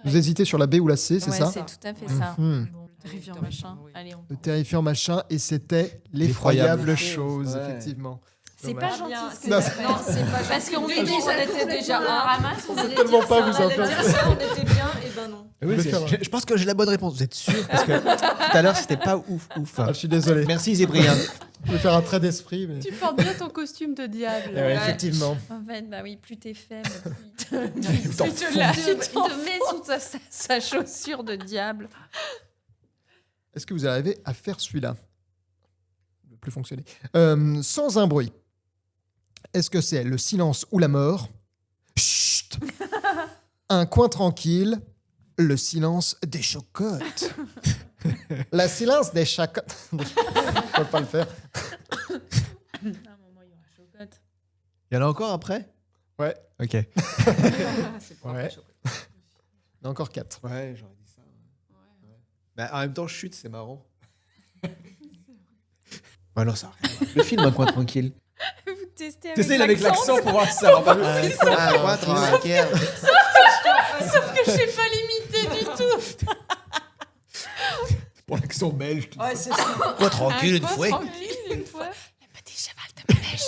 Vous hésitez sur la B ou la C, c'est Ouais, ça? c'est tout à fait ça. Mhm. Bon, le terrifiant machin. Allez, on... Le terrifiant machin, et c'était l'effroyable L'effroyable chose, ouais. effectivement. C'est Ouais. pas gentil ce que Non, tu c'est- fais. Non, c'est pas Parce qu'on gentil. est déjà, on était déjà un ramasse. On peut tellement pas vous On allait faire. dire ça, on était bien, et ben non. Oui, Je vais faire je pense que j'ai la bonne réponse. Vous êtes sûr? Parce que tout à l'heure, c'était pas ouf. Ah, je suis désolé. Merci, Zébrien. Je vais faire un trait d'esprit. Mais... Tu portes bien ton costume de diable. Ouais, effectivement. En fait, bah oui, plus t'es faible, Il t'en plus fout. il te met sous sa chaussure de diable. Est-ce que vous arrivez à faire celui-là? Ne plus fonctionner. Sans un bruit. Est-ce que c'est le silence ou la mort? Chut. Un coin tranquille. Le silence des chocottes. Le silence des chocottes. Je ne peux pas le faire. À un moment, il y aura chocotte. Il y en a encore après? Ouais. Ok. C'est pas Ouais. très chaud. Il y en a encore 4. Ouais, j'aurais dit ça. Mais en même temps, chute, c'est marrant. Ouais, non, ça a rien à voir. Le film, Un coin tranquille. Vous testez T'essayes avec l'accent pour voir si ça va pas. Un coin tranquille. Que je sais pas limiter du tout. Pour l'accent belge. Ouais, c'est ça. Coin tranquille une fois. Tranquille, une fois. Le petit cheval de manège.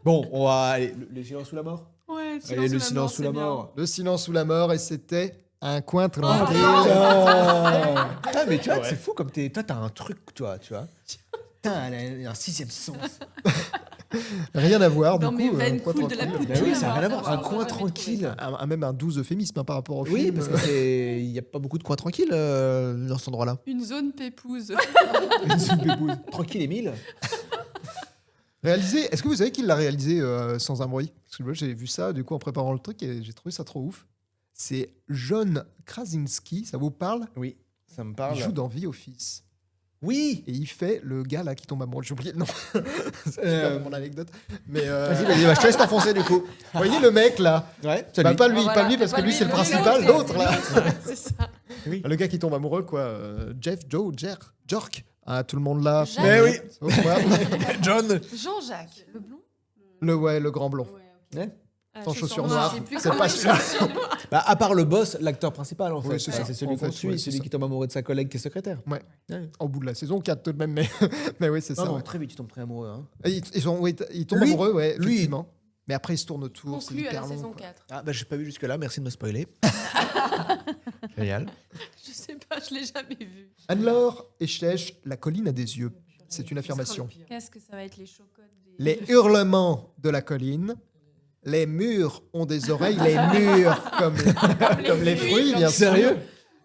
Bon, on va aller. Le silence sous la mort? Ouais, Allez, le silence sous la mort. Le silence ou la mort, et c'était un coin tranquille. Ah, mais tu vois, Ouais. c'est fou comme toi, t'as un truc, toi, tu vois. Putain, elle a un sixième sens. Rien à voir, Dans du mes coup. veines coin coulent de la tranquille. Bah oui, ça n'a rien à voir. Un J'aurais coin jamais trouvé tranquille. Même un doux euphémisme hein, par rapport au Oui, film. parce qu'il n'y a pas beaucoup de coins tranquilles dans cet endroit-là. Une zone pépouse. Tranquille, Émile. Réalisé, est-ce que vous savez qu'il l'a réalisé sans un bruit? Parce que moi, j'ai vu ça du coup en préparant le truc et j'ai trouvé ça trop ouf. C'est John Krasinski, ça vous parle? Oui, ça me Il parle. joue dans The Office. Oui. Et il fait le gars là qui tombe amoureux. J'ai oublié le nom. C'est super mon anecdote. Mais Vas-y, je te laisse t'enfoncer du coup. vous voyez le mec là? Ouais, Bah, pas lui, Voilà, pas lui parce pas que lui lui, c'est le l'autre, principal, l'autre là. C'est ça. Le gars qui tombe amoureux quoi. Jork. Ah, tout le monde là. Jacques. Mais oui. Sauf moi. John. Jean-Jacques. Le blond Le grand blond. sans chaussures noires. noires. Je sais plus C'est comment pas il celui-là. s'appelle. Bah, à part le boss, l'acteur principal en fait. Oui, c'est ça. C'est celui En qu'on fait, suit, ouais, c'est celui ça. qui tombe amoureux de sa collègue qui est secrétaire. Ouais. Ouais. Au bout de la saison 4 tout de même, mais oui, c'est ça. Non, ouais. très vite, tu tombes très amoureux. Hein. Et ils tombent Lui, amoureux, ouais, lui. effectivement. Mais après, ils se tournent autour. C'est Conclu à hyper la long. saison quoi. 4. Ah bah j'ai pas vu jusque là, merci de me spoiler. Génial. Je sais pas, je l'ai jamais vu. Anne-Laure et Chèche, la colline a des yeux. C'est une affirmation. Qu'est-ce que ça va être les chocottes Les hurlements de la colline. Les murs ont des oreilles, les murs comme les fruits, bien sûr. Sérieux?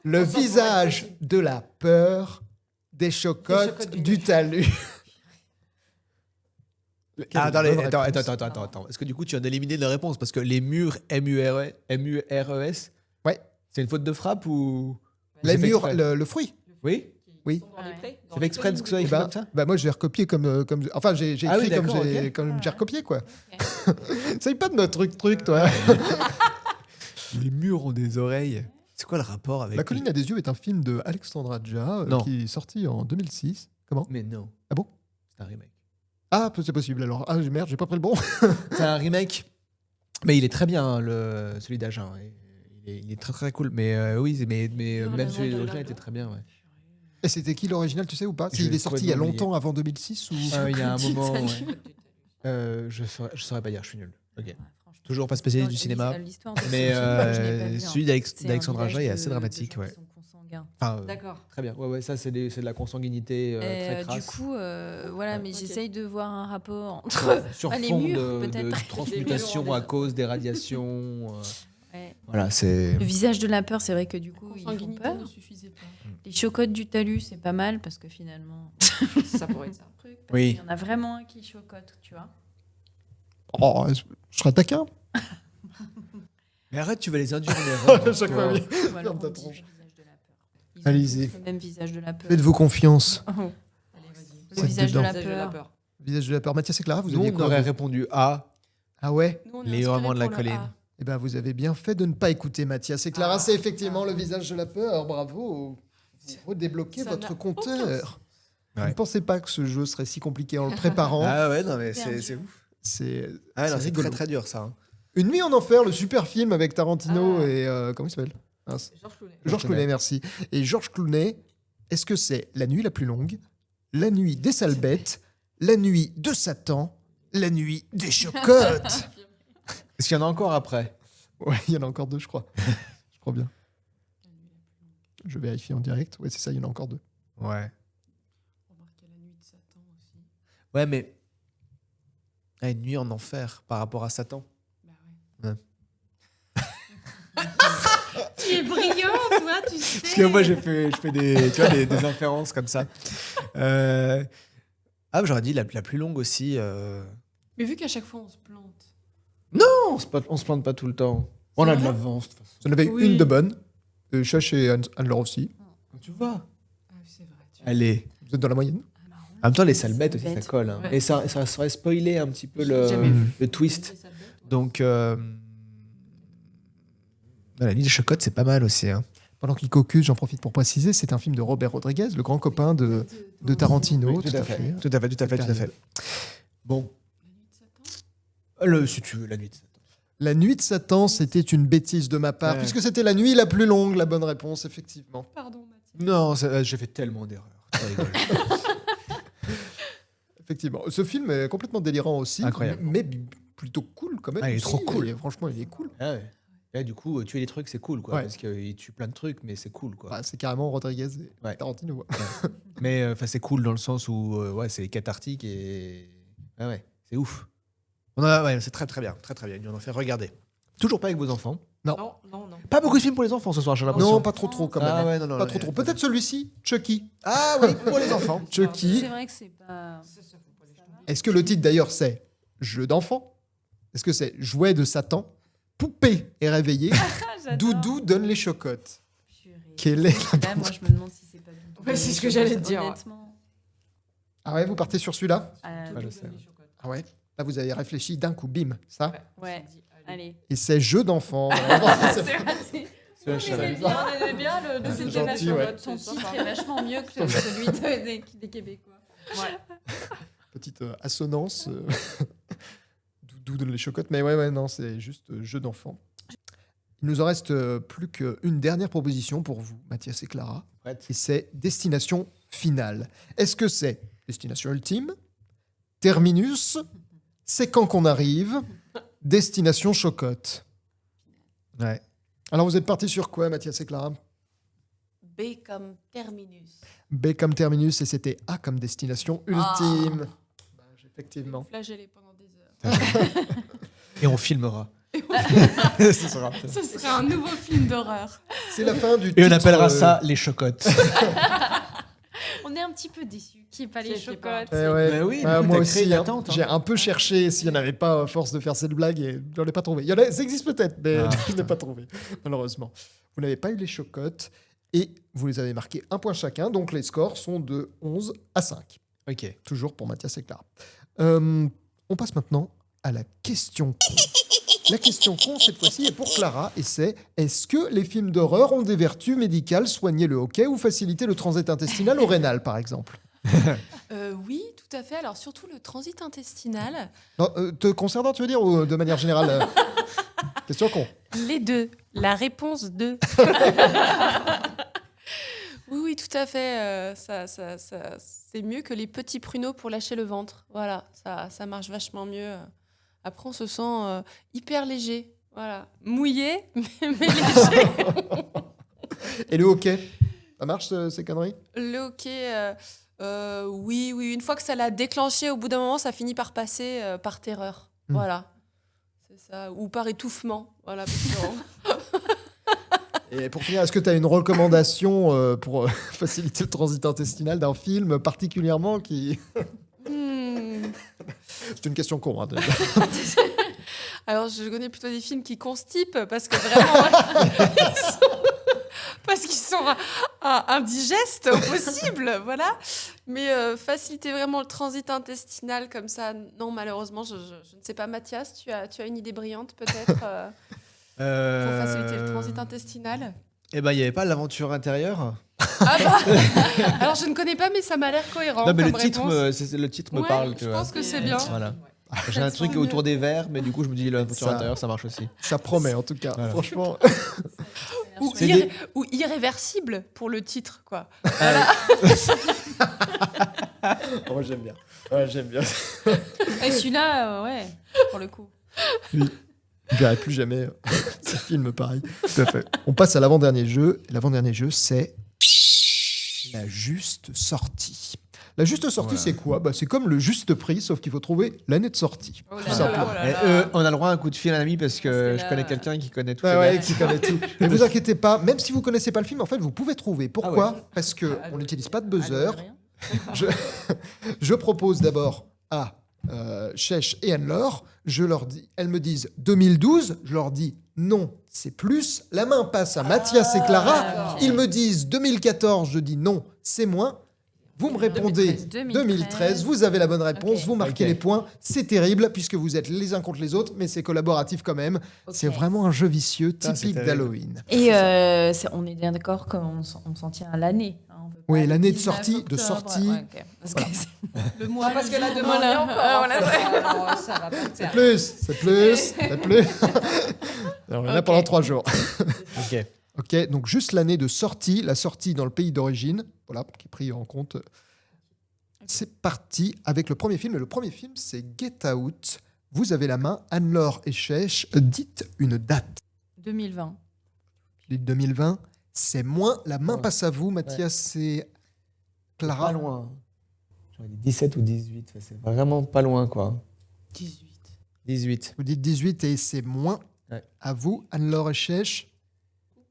Le visage de la peur, des chocottes du talus. Ah, Quelle bonne attends. Est-ce que du coup tu viens d'éliminer la réponse parce que les murs M-U-R-E-S, Ouais. c'est une faute de frappe ou Les c'est fait murs, exprès le fruit. Oui. Oui. C'est fait exprès que ce soit écrit Bah, comme ça. bah moi, j'ai recopié comme. Enfin, j'ai écrit Ah oui, comme d'accord, j'ai ok. comme j'ai recopié, quoi. Essaye pas de me truc, toi. Les murs ont des oreilles. C'est quoi le rapport avec La colline a des yeux est un film de Alexandre Aja Non. qui est sorti en 2006. Comment? Mais non. Ah bon? C'est un remake. Ah, c'est possible alors. Ah, merde, j'ai pas pris le bon. C'est un remake. Mais il est très bien, celui d'Agen. Il est très très cool. Mais oui, mais même celui de d'Agen la était très bien. Ouais. Et c'était qui l'original, tu sais ou pas? Je S'il vais est sorti il y a complètement longtemps avant 2006 ou. Il y a un moment. Salut. Ouais. Je saurais pas dire, je suis nul. Ok. Toujours pas spécialiste du cinéma. L'histoire de Mais ce film, je l'ai pas vu, hein. celui C'est un d'Alexandre Aja village est assez de dramatique. gens Ouais. qui sont consanguins. Enfin, D'accord. très bien. Ouais, ça, c'est de la consanguinité très Du crasse. coup, voilà, mais Ok. j'essaye de voir un rapport entre. Sur les fond murs, de peut-être. transmutation Les murs, à cause des radiations. Ouais. Voilà, c'est. Le visage de la peur, c'est vrai que du coup, ils font Consanguinité peur. ne suffisait pas. Les chocottes du talus, c'est pas mal parce que finalement, Ça pourrait être ça. truc. Oui. Il y en a vraiment un qui chocotte, tu vois. Oh, je serais taquin. Mais arrête, tu vas les induire en erreur. À chaque fois, oui. Ou alors, ta on dit tronche. le visage de la peur. Ils ont Allez-y. tous le même visage de la peur. Faites-vous confiance. Oh, Allez, vas-y. le C'est visage de dedans. la Visage de la peur. peur. Visage de la peur. Mathias et Clara, vous Nous, aviez on quoi aurait vous répondu A. Ah ouais? Nous, on est Les inspirés hurlements de la pour le colline. A. Eh ben, vous avez bien fait de ne pas écouter Mathias et Clara. C'est effectivement le visage de la peur. Bravo. Vous débloquez Ça votre n'a compteur. Je Ouais. ne pensais pas que ce jeu serait si compliqué en le préparant. Ah ouais, non, mais Super c'est dur. ouf. C'est Ah non, c'est c'est rigolo. très très dur ça. hein. Une nuit en enfer, le super film avec Tarantino Ah. et comment il s'appelle? Mince. Georges Clooney. Georges Clooney, merci. Et Georges Clooney, est-ce que c'est la nuit la plus longue, la nuit des sales bêtes, la nuit de Satan, la nuit des chocottes? Est-ce qu'il y en a encore après? Ouais, il y en a encore deux, je crois. Je crois bien. Je vérifie en direct. Ouais, c'est ça, il y en a encore deux. Ouais. Remarquez la nuit de Satan aussi. Ouais, mais. Ah, une nuit en enfer par rapport à Satan. Bah ouais. Tu es brillant, toi, tu sais. Parce que moi, je fais des, tu vois, des inférences comme ça. Ah, j'aurais dit la plus longue aussi. Mais vu qu'à chaque fois on se plante. Non, on se plante pas tout le temps. On a de vrai l'avance. de toute façon. J'en avais Oui. une de bonne. Chache et Anne-Laure aussi. Tu vois. Ah, c'est vrai. Allez. Vous êtes dans la moyenne. En même temps, les sales bêtes aussi, ça Bêtes. colle. hein. Ouais. Et ça serait spoiler un petit peu J'ai jamais vu. le twist. Donc, la nuit des chocottes, c'est pas mal aussi. hein. Pendant qu'il caucuse, j'en profite pour préciser, c'est un film de Robert Rodriguez, le grand copain de Tarantino. Oui, tout à fait. Tout à fait. Bon. La nuit de Satan. Si tu veux, la nuit de Satan. La nuit de Satan, c'était une bêtise de ma part, Ouais. puisque c'était la nuit la plus longue, la bonne réponse, effectivement. Pardon, Mathieu. Non, j'ai fait tellement d'erreurs. Tu rigoles. Effectivement. Ce film est complètement délirant aussi, Incroyable. mais plutôt cool quand même. Ah, il est aussi. trop cool. Franchement, il est cool. Ah ouais. Là, du coup, tuer les trucs, c'est cool, quoi. Ouais. Parce qu'il tue plein de trucs, mais c'est cool, quoi. Bah, c'est carrément Rodriguez et Ouais. Tarantino. Mais enfin, c'est cool dans le sens où ouais, c'est cathartique et ouais, c'est ouf. Ouais, c'est très très bien, très très bien. On en fait regarder. Toujours pas avec vos enfants. Non, non, non. Pas beaucoup de films pour les enfants ce soir, j'ai l'impression. Non, pas trop quand même. Ah ouais, non, Pas trop. Peut-être celui-ci, Chucky. Ah oui, pour les enfants. Chucky. C'est vrai que c'est pas. Ça faut pas les jeter. Est-ce que le titre d'ailleurs c'est Jeu d'enfant? Est-ce que c'est Jouet de Satan? Poupée est réveillée. Doudou donne les chocottes. Quelle est la... Là, moi, je me demande si c'est pas Doudou. Ouais, c'est ce que j'allais te dire. Honnêtement. Ah ouais, vous partez sur celui-là? je sais. Ah ouais. Là, vous avez réfléchi d'un coup, bim, ça. Ouais. Allez. Et c'est Jeu d'enfant. Celui-là, je savais. On aimait bien le C'est deuxième gentil, génération. ouais. Ton titre est vachement mieux que celui des Québécois. Ouais. Petite assonance. d'où donnent les chocottes. Mais ouais, non, c'est juste jeu d'enfant. Il nous en reste plus qu'une dernière proposition pour vous, Mathias et Clara. Prête. Et c'est Destination Finale. Est-ce que c'est Destination Ultime, Terminus, C'est quand qu'on arrive, Destination Chocotte? Ouais. Alors vous êtes partis sur quoi, Mathias et Clara? B comme terminus. B comme Terminus et c'était A comme Destination Ultime. Bah, effectivement. Flageller pendant des heures. Et on filmera. Ce sera. Ce serait un nouveau film d'horreur. C'est la fin du Et on titre, appellera ça les chocottes. On est un petit peu déçus qu'il n'y ait pas les Qu'il y ait pas. chocottes. Ouais. Mais oui, Ouais, du coup, moi t'as créé aussi, une hein. attente, hein. J'ai un peu cherché s'il n'y en avait pas à force de faire cette blague et je n'en ai pas trouvé. Ça existe peut-être, mais Ah. je n'ai pas trouvé, malheureusement. Vous n'avez pas eu les chocottes et vous les avez marqués un point chacun, donc les scores sont de 11 à 5. Ok. Toujours pour Mathias et Clara. On passe maintenant à la question con. La question con, cette fois-ci, est pour Clara et c'est: est-ce que les films d'horreur ont des vertus médicales, soigner le hoquet ou faciliter le transit intestinal ou rénal, par exemple? Oui, tout à fait. Alors, surtout le transit intestinal. Non, te concernant, tu veux dire, ou de manière générale Question con. Les deux. La réponse 2. Oui, tout à fait. C'est mieux que les petits pruneaux pour lâcher le ventre. Voilà, ça marche vachement mieux. Après, on se sent hyper léger. Voilà. Mouillé, mais léger. Et le hockey? Ça marche, ces conneries? Le hockey, oui. Une fois que ça l'a déclenché, au bout d'un moment, ça finit par passer par terreur. Voilà. C'est ça. Ou par étouffement. Voilà. Et pour finir, est-ce que tu as une recommandation pour faciliter le transit intestinal d'un film particulièrement qui... C'est une question con. Hein, Alors, je connais plutôt des films qui constipent parce que vraiment, parce qu'ils sont indigestes au possible, voilà. Mais faciliter vraiment le transit intestinal comme ça, non, malheureusement, je ne sais pas. Mathias, tu as une idée brillante peut-être pour faciliter le transit intestinal? Eh ben, il n'y avait pas l'aventure intérieure. Alors, je ne connais pas, mais ça m'a l'air cohérent. Non, mais comme le titre, réponse. le titre me Ouais, parle. Tu je vois. pense que c'est bien. Voilà. J'ai un truc autour des verres, mais du coup, je me dis l'aventure Ça- intérieure, ça marche aussi. Ça promet, en tout cas. Voilà. Franchement. Ou, C'est des- ou irréversible pour le titre, quoi. Moi, j'aime bien. Ouais, j'aime bien. Et celui-là, ouais, pour le coup. Je verrai plus jamais ce film pareil. Tout à fait. On passe à l'avant-dernier jeu. L'avant-dernier jeu, c'est la juste sortie. La juste sortie, c'est quoi? C'est comme le juste prix, sauf qu'il faut trouver l'année de sortie. Oh là Tout là. simplement. Oh là Et, là. on a le droit à un coup de fil à un ami parce que C'est je la- connais quelqu'un qui connaît tout. Ouais, qui connaît tout. Mais vous inquiétez pas, même si vous connaissez pas le film, en fait, vous pouvez trouver. Pourquoi? Ah ouais. Parce que on n'utilise pas de Ah, buzzer. rien. Je propose d'abord à Chech et Anne-Laure. Elles me disent 2012. Je leur dis non, c'est plus. La main passe à Mathias et Clara. ok. Ils me disent 2014. Je dis non, c'est moins. Vous me répondez 2013. Vous avez la bonne réponse. Ok. Vous marquez Ok. les points. C'est terrible puisque vous êtes les uns contre les autres, mais c'est collaboratif quand même. Ok. C'est vraiment un jeu vicieux Putain, c'est typique terrible. d'Halloween. Et on est bien d'accord qu'on s'en tient à l'année. Hein, on peut pas Oui, aller l'année de 19 sortie, de octobre. sortie. Ouais, ok. Parce que Le mois, Parce que la demande Voilà. est encore. Voilà, en fait. Alors, ça va pas te C'est servir. plus, c'est plus, c'est plus. Alors, on est là Ok. pendant 3 jours. Ok. Ok, donc juste l'année de sortie, la sortie dans le pays d'origine, voilà, qui est pris en compte. C'est parti avec le premier film. Et le premier film, c'est Get Out. Vous avez la main, Anne-Laure et Chech. Dites une date. 2020. Dites 2020. C'est moins. La main Ouais. passe à vous, Mathias et Clara. Pas loin. J'aurais dit 17 ou 18. C'est vraiment pas loin, quoi. 18. 18. Vous dites 18 et c'est moins. Ouais. À vous, Anne-Laure et Chech.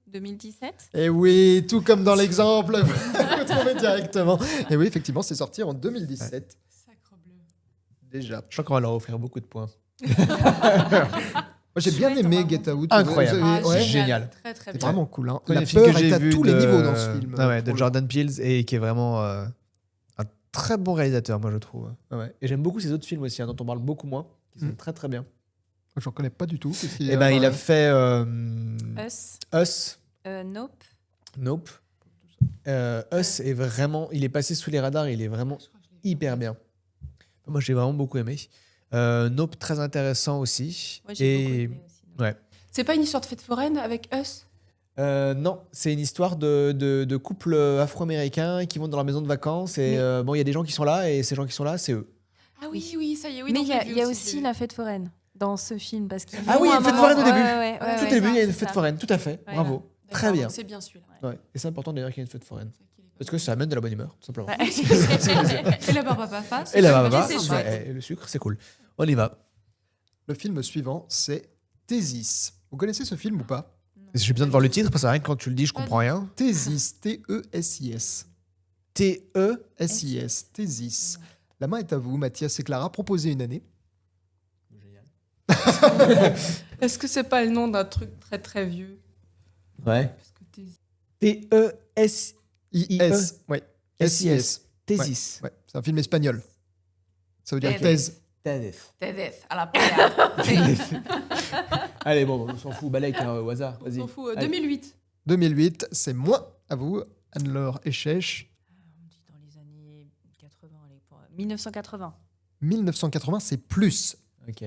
2017. Et oui, tout comme dans l'exemple, vous trouvez directement. Et oui, effectivement, c'est sorti en 2017. Sacre bleu. Déjà. Je crois qu'on va leur offrir beaucoup de points. Moi, j'ai bien Chouette, aimé on va Get Out. Incroyable. Vous avez- ouais, Génial. Très, très c'est bien. vraiment cool. Hein. Premier La film peur que j'ai est à vu tous les de- niveaux dans ce film. Ah ouais, pour de le Jordan Peele et qui est vraiment un très bon réalisateur, moi je trouve. Ah ouais. Et j'aime beaucoup ses autres films aussi, hein, dont on parle beaucoup moins, qui sont très très bien. coup. J'en connais pas du tout. Qu'est-ce qu'il y Et ben il a euh, fait Us. Us, Nope. Nope. Us est vraiment, il est passé sous les radars, il est vraiment hyper bien. Moi j'ai vraiment beaucoup aimé. Nope, très intéressant aussi. Ouais, j'ai beaucoup Et aimé aussi. ouais. C'est pas une histoire de fête foraine avec Us? Non, c'est une histoire de couples afro-américains qui vont dans leur maison de vacances et bon, il y a des gens qui sont là et ces gens qui sont là, c'est eux. Ah oui, ça y est, oui. Mais non, il y a, j'ai vu il y a j'ai aussi vu. la fête foraine dans ce film. Parce qu'il Ah oui, il y a une fête foraine au début. Tout au début, il y a une c'est fête ça. foraine, tout à fait. Ouais. Bravo. D'accord, Très bien. donc c'est bien celui-là. Ouais. Et c'est important d'ailleurs qu'il y ait une fête foraine. Parce que ça amène de la bonne humeur, tout simplement. Et la barbe à papa. Et la baba, c'est chouette. et le sucre, c'est cool. On y va. Le film suivant, c'est Thésis. Vous connaissez ce film ou pas? J'ai besoin de voir le titre parce que rien que quand tu le dis, je comprends rien. Thésis, T-E-S-I-S. T-E. S-I-S, Thésis. La main est à vous, Mathias et Clara. Proposez une année. Est-ce que c'est pas le nom d'un truc très très vieux? Ouais. Parce que t'es- T-E-S. I-S. Ouais. S-I-S. Thésis. Ouais. C'est un film espagnol. Ça veut dire Thèse. thèse. Thèse, à la paire. Allez, bon, on s'en fout, balèque au hasard. On Vas-y. s'en fout. Allez. 2008. 2008, c'est moins à vous, Anne-Laure et Chèche. On dit dans les années 80. 1980. 1980, c'est plus. Ok.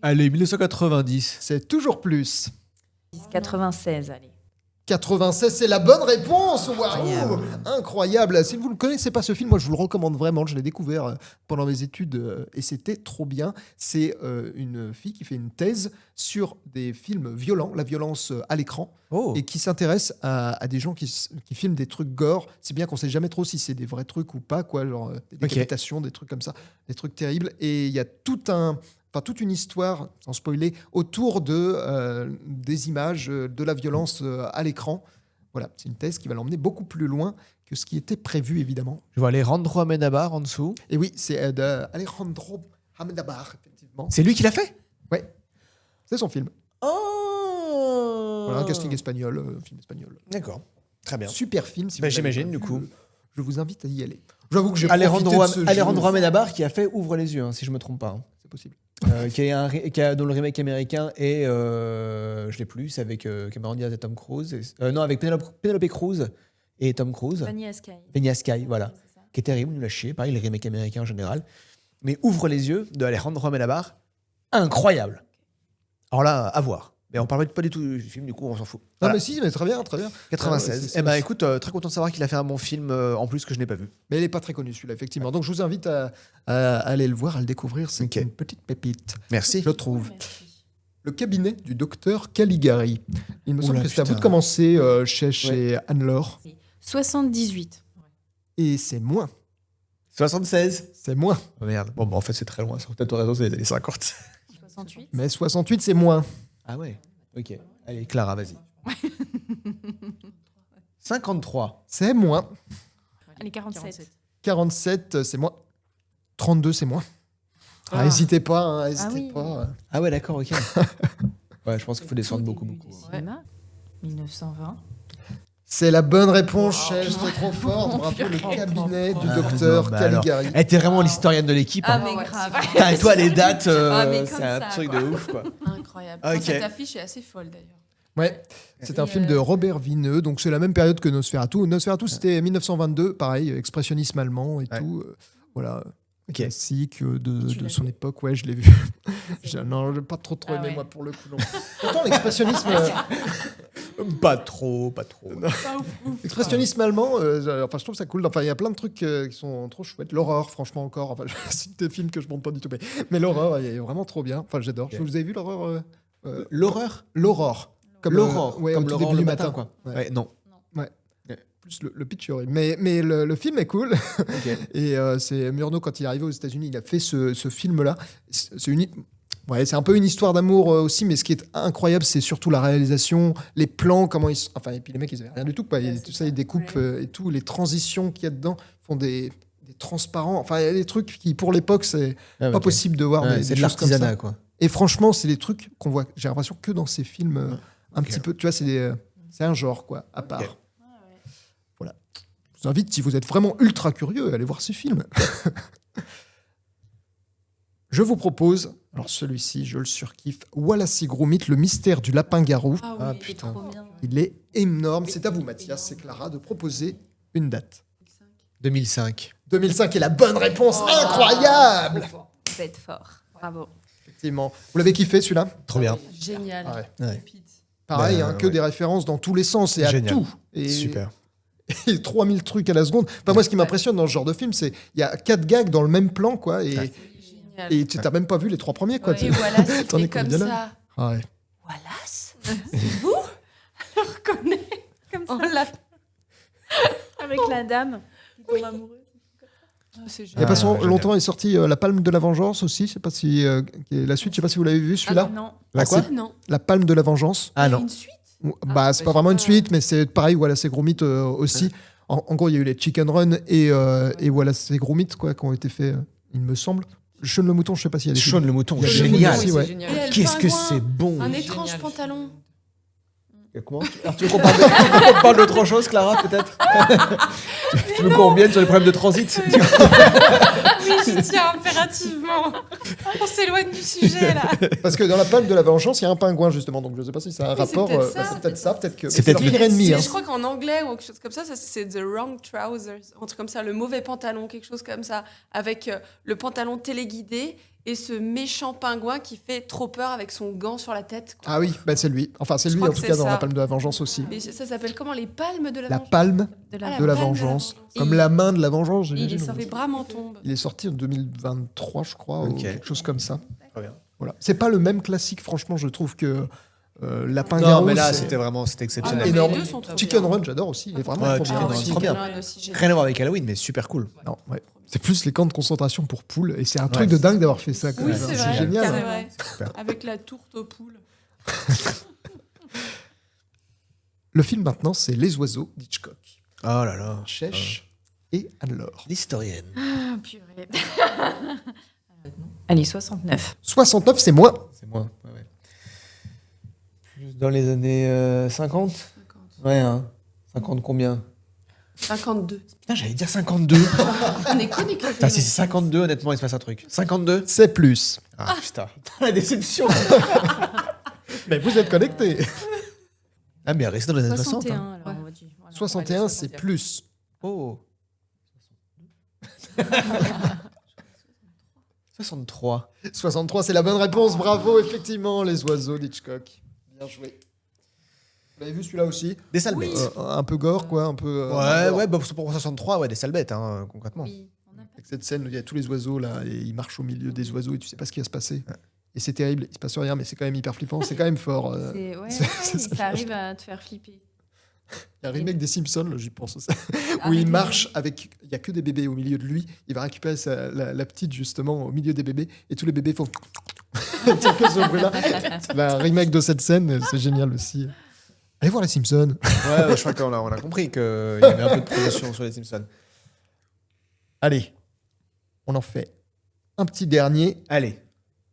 Allez, 1990. C'est toujours plus. 96, allez. 96, c'est la bonne réponse. Waouh, Incroyable. incroyable. Si vous ne connaissez pas ce film, moi je vous le recommande vraiment. Je l'ai découvert pendant mes études et c'était trop bien. C'est une fille qui fait une thèse sur des films violents, la violence à l'écran, Oh. et qui s'intéresse à des gens qui filment des trucs gore. C'est bien qu'on sait jamais trop si c'est des vrais trucs ou pas, quoi, genre des décapitations, des trucs comme ça, des trucs terribles. Et il y a toute une histoire, sans spoiler, autour des images, de la violence à l'écran. Voilà, c'est une thèse qui va l'emmener beaucoup plus loin que ce qui était prévu, évidemment. Je vois Alejandro Amenabar en dessous. Et oui, c'est d'Alejandro Amenabar, effectivement. C'est lui qui l'a fait. Ouais, c'est son film. Oh. Voilà, un casting espagnol, film espagnol. D'accord. Très bien. Super film. Si Bah, vous l'avez j'imagine, pas du vu, coup. Je vous invite à y aller. J'avoue que j'ai profité Alejandro de ce jeu. Alejandro Amenabar qui a fait Ouvre les yeux, hein, si je me trompe pas. hein. C'est possible. Dont le remake américain est, je l'ai plus, c'est avec Cameron Diaz et Tom Cruise. Non, avec Penelope Cruz et Tom Cruise. Vanilla Sky. Vanilla Sky, voilà. C'est ça. Qui est terrible, nul à chier. Pareil, les remakes américains en général. Mais Ouvre les yeux de Alejandro Amenabar, incroyable. Alors là, à voir. Mais on parle pas du tout du film, du coup, on s'en fout. Non, Voilà. mais si, mais très bien, très bien. 96. Ah ouais, Eh ben, écoute, très content de savoir qu'il a fait un bon film en plus que je n'ai pas vu. Mais il n'est pas très connu celui-là, effectivement. Donc je vous invite à aller le voir, à le découvrir. C'est Ok. une petite pépite, Merci. je trouve. Merci. Le cabinet du docteur Caligari. Il me semble Oula, que c'est à vous putain. de commencer chez Anne-Laure. 78. Et c'est moins. 76. C'est moins. Oh, merde. Bon, bah, en fait, c'est très loin. Peut-être raison, c'est les années 50. 68. Mais 68, c'est moins. Ah ouais. Ok. Allez, Clara, vas-y. 53. C'est moins. Allez, 47. 47, c'est moins. 32, c'est moins. Ah, hésitez pas, hein, hésitez oui. pas. Ah ouais, d'accord, ok. Ouais, je pense qu'il faut descendre beaucoup, Début beaucoup. du cinéma. 1920. C'est la bonne réponse, chef. J'étais trop fort. Bravo, le cabinet du Ah, docteur non, bah alors. Caligari. Elle était vraiment l'historienne de l'équipe. Ah, hein. mais ouais. grave. Putain, et toi, les dates, Ah, mais c'est comme un ça, truc quoi. de ouf, quoi. Incroyable. Ok. Cette affiche est assez folle d'ailleurs. Ouais, c'est un Et, film de Robert Vineux, donc c'est la même période que Nosferatu. Nosferatu, c'était 1922, pareil, expressionnisme allemand et Ouais. tout. Voilà, Ok. classique de Tu l'as son vu époque. Ouais, je l'ai vu. Non, j'ai pas trop Ah aimé, ouais. moi, pour le coup. Non. Pourtant, l'expressionnisme, Pas trop, pas trop. Pas ouf, ouf. expressionnisme allemand, enfin, je trouve ça cool. Enfin, il y a plein de trucs qui sont trop chouettes. L'horreur, franchement, encore. Enfin, c'est des films que je montre pas du tout, mais l'horreur, il est vraiment trop bien. Enfin, j'adore. Ok. Vous avez vu l'horreur L'horreur L'aurore. Comme L'aurore, ouais, comme au tout l'aurore début le du matin, matin. quoi. Ouais. Ouais, non. Plus le pitch est horrible. Mais le film est cool. Ok. Et c'est Murnau, quand il est arrivé aux États-Unis, il a fait ce film-là. C'est un peu une histoire d'amour aussi, mais ce qui est incroyable, c'est surtout la réalisation, les plans, comment ils. Enfin, et puis les mecs, ils avaient rien du tout. Quoi. Tout ça, ils découpent et tout, les transitions qu'il y a dedans font des transparents. Enfin, il y a des trucs qui, pour l'époque, c'est Ah, pas ok. possible de voir. Ouais, des c'est de choses comme ça. l'artisanat, quoi. Et franchement, c'est des trucs qu'on voit, j'ai l'impression, que dans ces films, un Ok. petit peu. Tu vois, c'est un genre, quoi, à part. Ok. Voilà. Je vous invite, si vous êtes vraiment ultra curieux, à aller voir ces films. Je vous propose, alors celui-ci, je le surkiffe, Wallace et Gromit, le mystère du lapin-garou. Ah Ah, oui, putain. Trop bien. Il est énorme. C'est à vous, Mathias et Clara, de proposer une date. 2005. 2005 est la bonne réponse. Incroyable. Vous êtes fort. Bravo. Effectivement. Vous l'avez kiffé celui-là? Trop bien. Génial. Ah ouais. Ouais. Pete. Pareil, Ben, hein, que ouais. des références dans tous les sens et à Génial. tout. Et, Super. et 3000 trucs à la seconde. Enfin, moi, ce qui m'impressionne dans ce genre de film, c'est il y a 4 gags dans le même plan, quoi. Et, Génial. et tu n'as même pas vu les 3 premiers, quoi. Ouais. Et voilà, c'est T'en es fait comme combien, là ça. Ah ouais. Wallace, c'est vous? Je le reconnais. Comme On ça. l'a. Avec la dame qui tombe amoureuse. C'est Il n'y a génial. pas génial. longtemps est sorti La Palme de la Vengeance aussi. Je sais pas si qui est la suite. Je sais pas si vous l'avez vu celui-là. Non. La quoi? Non. La Palme de la Vengeance. Ah Il y a non. une suite? Bah, c'est pas vraiment une suite, mais c'est pareil. Voilà, c'est gros mythes aussi. En gros, il y a eu les Chicken Run et voilà, c'est gros mythes quoi qui ont été faits, il me semble. Sean le mouton, je sais pas s'il y a des Sean le mouton, Il y a des génial. films aussi, ouais. génial. Et elle Qu'est-ce que pingouin, c'est bon. Un Génial. étrange pantalon. Comment Alors, tu veux qu'on parle d'autre chose, Clara, peut-être? Tu veux qu'on revienne sur les problèmes de transit? Oui, j'y tiens impérativement. On s'éloigne du sujet là. Parce que dans La Palme de la Vengeance, il y a un pingouin justement. Donc je sais pas si c'est un Oui, c'est rapport. peut-être Bah, ça. c'est peut-être ça, peut-être que C'est peut-être leur pire ennemi. Hein. Je crois qu'en anglais ou quelque chose comme ça, c'est The Wrong Trousers, un truc comme ça, le mauvais pantalon, quelque chose comme ça, avec le pantalon téléguidé et ce méchant pingouin qui fait trop peur avec son gant sur la tête. quoi. Ah oui, bah, c'est lui. Enfin, c'est Je lui crois en que tout c'est cas dans ça. La Palme de la Vengeance aussi. Mais ça s'appelle comment, les palmes de la La vengeance Palme De Ah, la... la de la Palme Vengeance, Et comme la main de la vengeance. Il est j'imagine. sorti. Les bras m'en tombent. Il est sorti en 2023, je crois, ou Ok. quelque chose comme ça. Très bien. Voilà. C'est pas le même classique, franchement, je trouve que Lapin Non, Garou. mais là, c'est c'était vraiment Ah, exceptionnel. mais énorme. les deux sont trop Chicken bien. Run, j'adore aussi. Il est vraiment Ouais, trop Chicken bien. Run, aussi. trop bien. Run aussi, génial. Rien à voir avec Halloween, mais super cool. Non, ouais. C'est plus les camps de concentration pour poules, et c'est un Ouais. truc de dingue d'avoir fait ça. quand Oui, même. c'est vrai. génial. C'est vrai. Super. Avec la tourte aux poules. Le film maintenant, c'est Les Oiseaux d'Hitchcock. Oh là là. Chèche et Anne-Laure. L'historienne. Ah, purée. Allez, 69. 69, c'est moins. C'est moi. Ouais, ouais. Plus dans les années 50? 50. Ouais, hein. 50 combien? 52. Putain, j'allais dire 52. On est connectés. Putain, si c'est 52, honnêtement, il se passe un truc. 52? C'est plus. Ah, putain. La déception. Mais vous êtes connectés. Ah, mais restez dans les années 60. 61, hein. alors on va dire. Voilà. 61, c'est plus. Oh. 63. 63, c'est la bonne réponse. Bravo, effectivement, Les Oiseaux d'Hitchcock. Bien joué. Vous l'avez vu celui-là aussi? Des sales bêtes. Un peu gore, quoi. Un peu. Ouais, gore. ouais, bah pour 63, ouais, des sales bêtes, hein, concrètement. Oui, on a pas- Avec cette scène où il y a tous les oiseaux là, et ils marchent au milieu des oiseaux et tu sais pas ce qui va se passer. Et c'est terrible, il se passe rien, mais c'est quand même hyper flippant, c'est quand même fort. C'est- ouais, c'est- ouais, c'est ça, ça arrive à te faire flipper. Il y a un remake des Simpsons, là, j'y pense aussi, où Avec il les- marche avec. Il y a que des bébés au milieu de lui, il va récupérer la petite justement au milieu des bébés, et tous les bébés font. Il y a que ce bruit-là. Un remake de cette scène, c'est génial aussi. Allez voir les Simpsons. Ouais, je crois qu'on a compris qu'il y avait un peu de promotion sur les Simpsons. Allez, on en fait un petit dernier, Allez.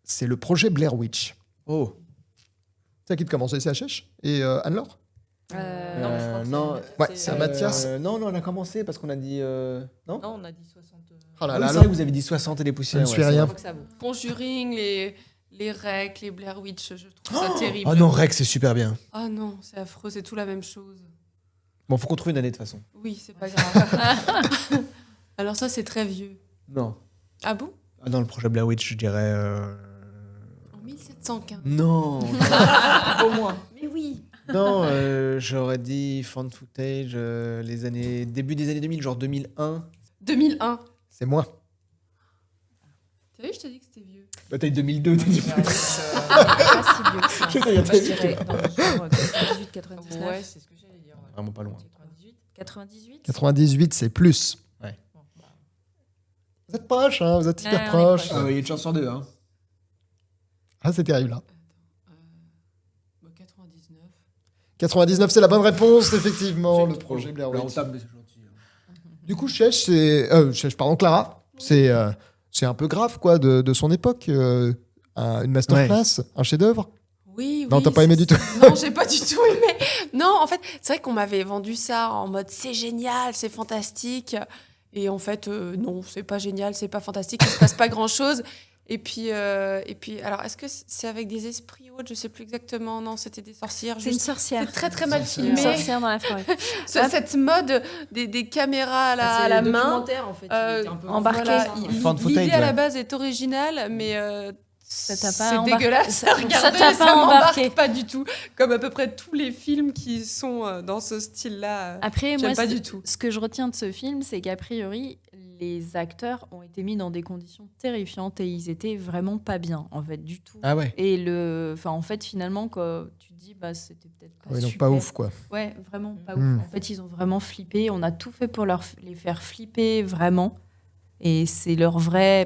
c'est le projet Blair Witch. Oh. C'est à qui de commencer? C'est à Chèche et Anne-Laure? Non, je crois que non. Ouais, c'est à Mathias. Non, on a commencé parce qu'on a dit. Non, Non, on a dit 60. Oh là Ah oui, là, c'est là. vrai que vous avez dit 60 et des poussières. Je ne suis ouais, rien. Je crois que ça vaut. Conjuring, les Rec, les Blair Witch, je trouve ça terrible. Oh non, Rex, c'est super bien. Ah non, c'est affreux, c'est tout la même chose. Bon, faut qu'on trouve une année de toute façon. Oui, c'est pas grave. Alors ça, c'est très vieux. Non. Ah bon? Ah non, le projet Blair Witch, je dirais. En 1715. Non. Au moins. Mais oui. Non, j'aurais dit fan footage, les années début des années 2000, genre 2001. 2001. C'est moi. T'as vu, je t'ai dit que c'était vieux. Bah t'as dit 2002, t'as dit Pas si vieux que ça. Je t'ai dit, Moi, je dirais dans le genre 98, 99. Ouais, c'est ce que j'allais dire. ouais. Vraiment pas loin. 98. 98. 98, c'est plus. Bon, bah, Vous êtes proches, hein, vous êtes hyper on est proches. proches. il y a une chance sur deux, hein. Ah, c'est terrible. Hein. 99. 99, c'est la bonne réponse, effectivement, le projet Blair Witch. Du coup, Chèche, pardon, Clara, c'est un peu grave, quoi, de son époque. Une masterclass, un chef-d'œuvre. Oui, Non, oui, t'as pas aimé du tout. Non, j'ai pas du tout aimé. Non, en fait, c'est vrai qu'on m'avait vendu ça en mode c'est génial, c'est fantastique. Et en fait, non, c'est pas génial, c'est pas fantastique, il se passe pas grand chose. Et puis, alors, est-ce que c'est avec des esprits ou autre? Je sais plus exactement. Non, c'était des sorcières. C'est une sorcière. C'est très très mal Une filmé. sorcière dans la forêt. Cette mode des caméras à la main. Documentaire, en fait. Il était un peu embarqué. Voilà, Found footage, l'idée à la ouais. base est originale, mais Ça t'a pas c'est embarqué. dégueulasse Ça- à regarder. ça t'a pas ça embarqué. m'embarque pas du tout, comme à peu près tous les films qui sont dans ce style-là. Après, J'aime moi, pas du tout. ce que je retiens de ce film, c'est qu'a priori, les acteurs ont été mis dans des conditions terrifiantes et ils étaient vraiment pas bien, en fait, du tout. Ah ouais. Et en fait, finalement, quand tu te dis, bah, c'était peut-être pas Oui, donc super. pas ouf, quoi. Ouais, vraiment pas Mm. ouf. En fait, ils ont vraiment flippé. On a tout fait pour les faire flipper vraiment. Et c'est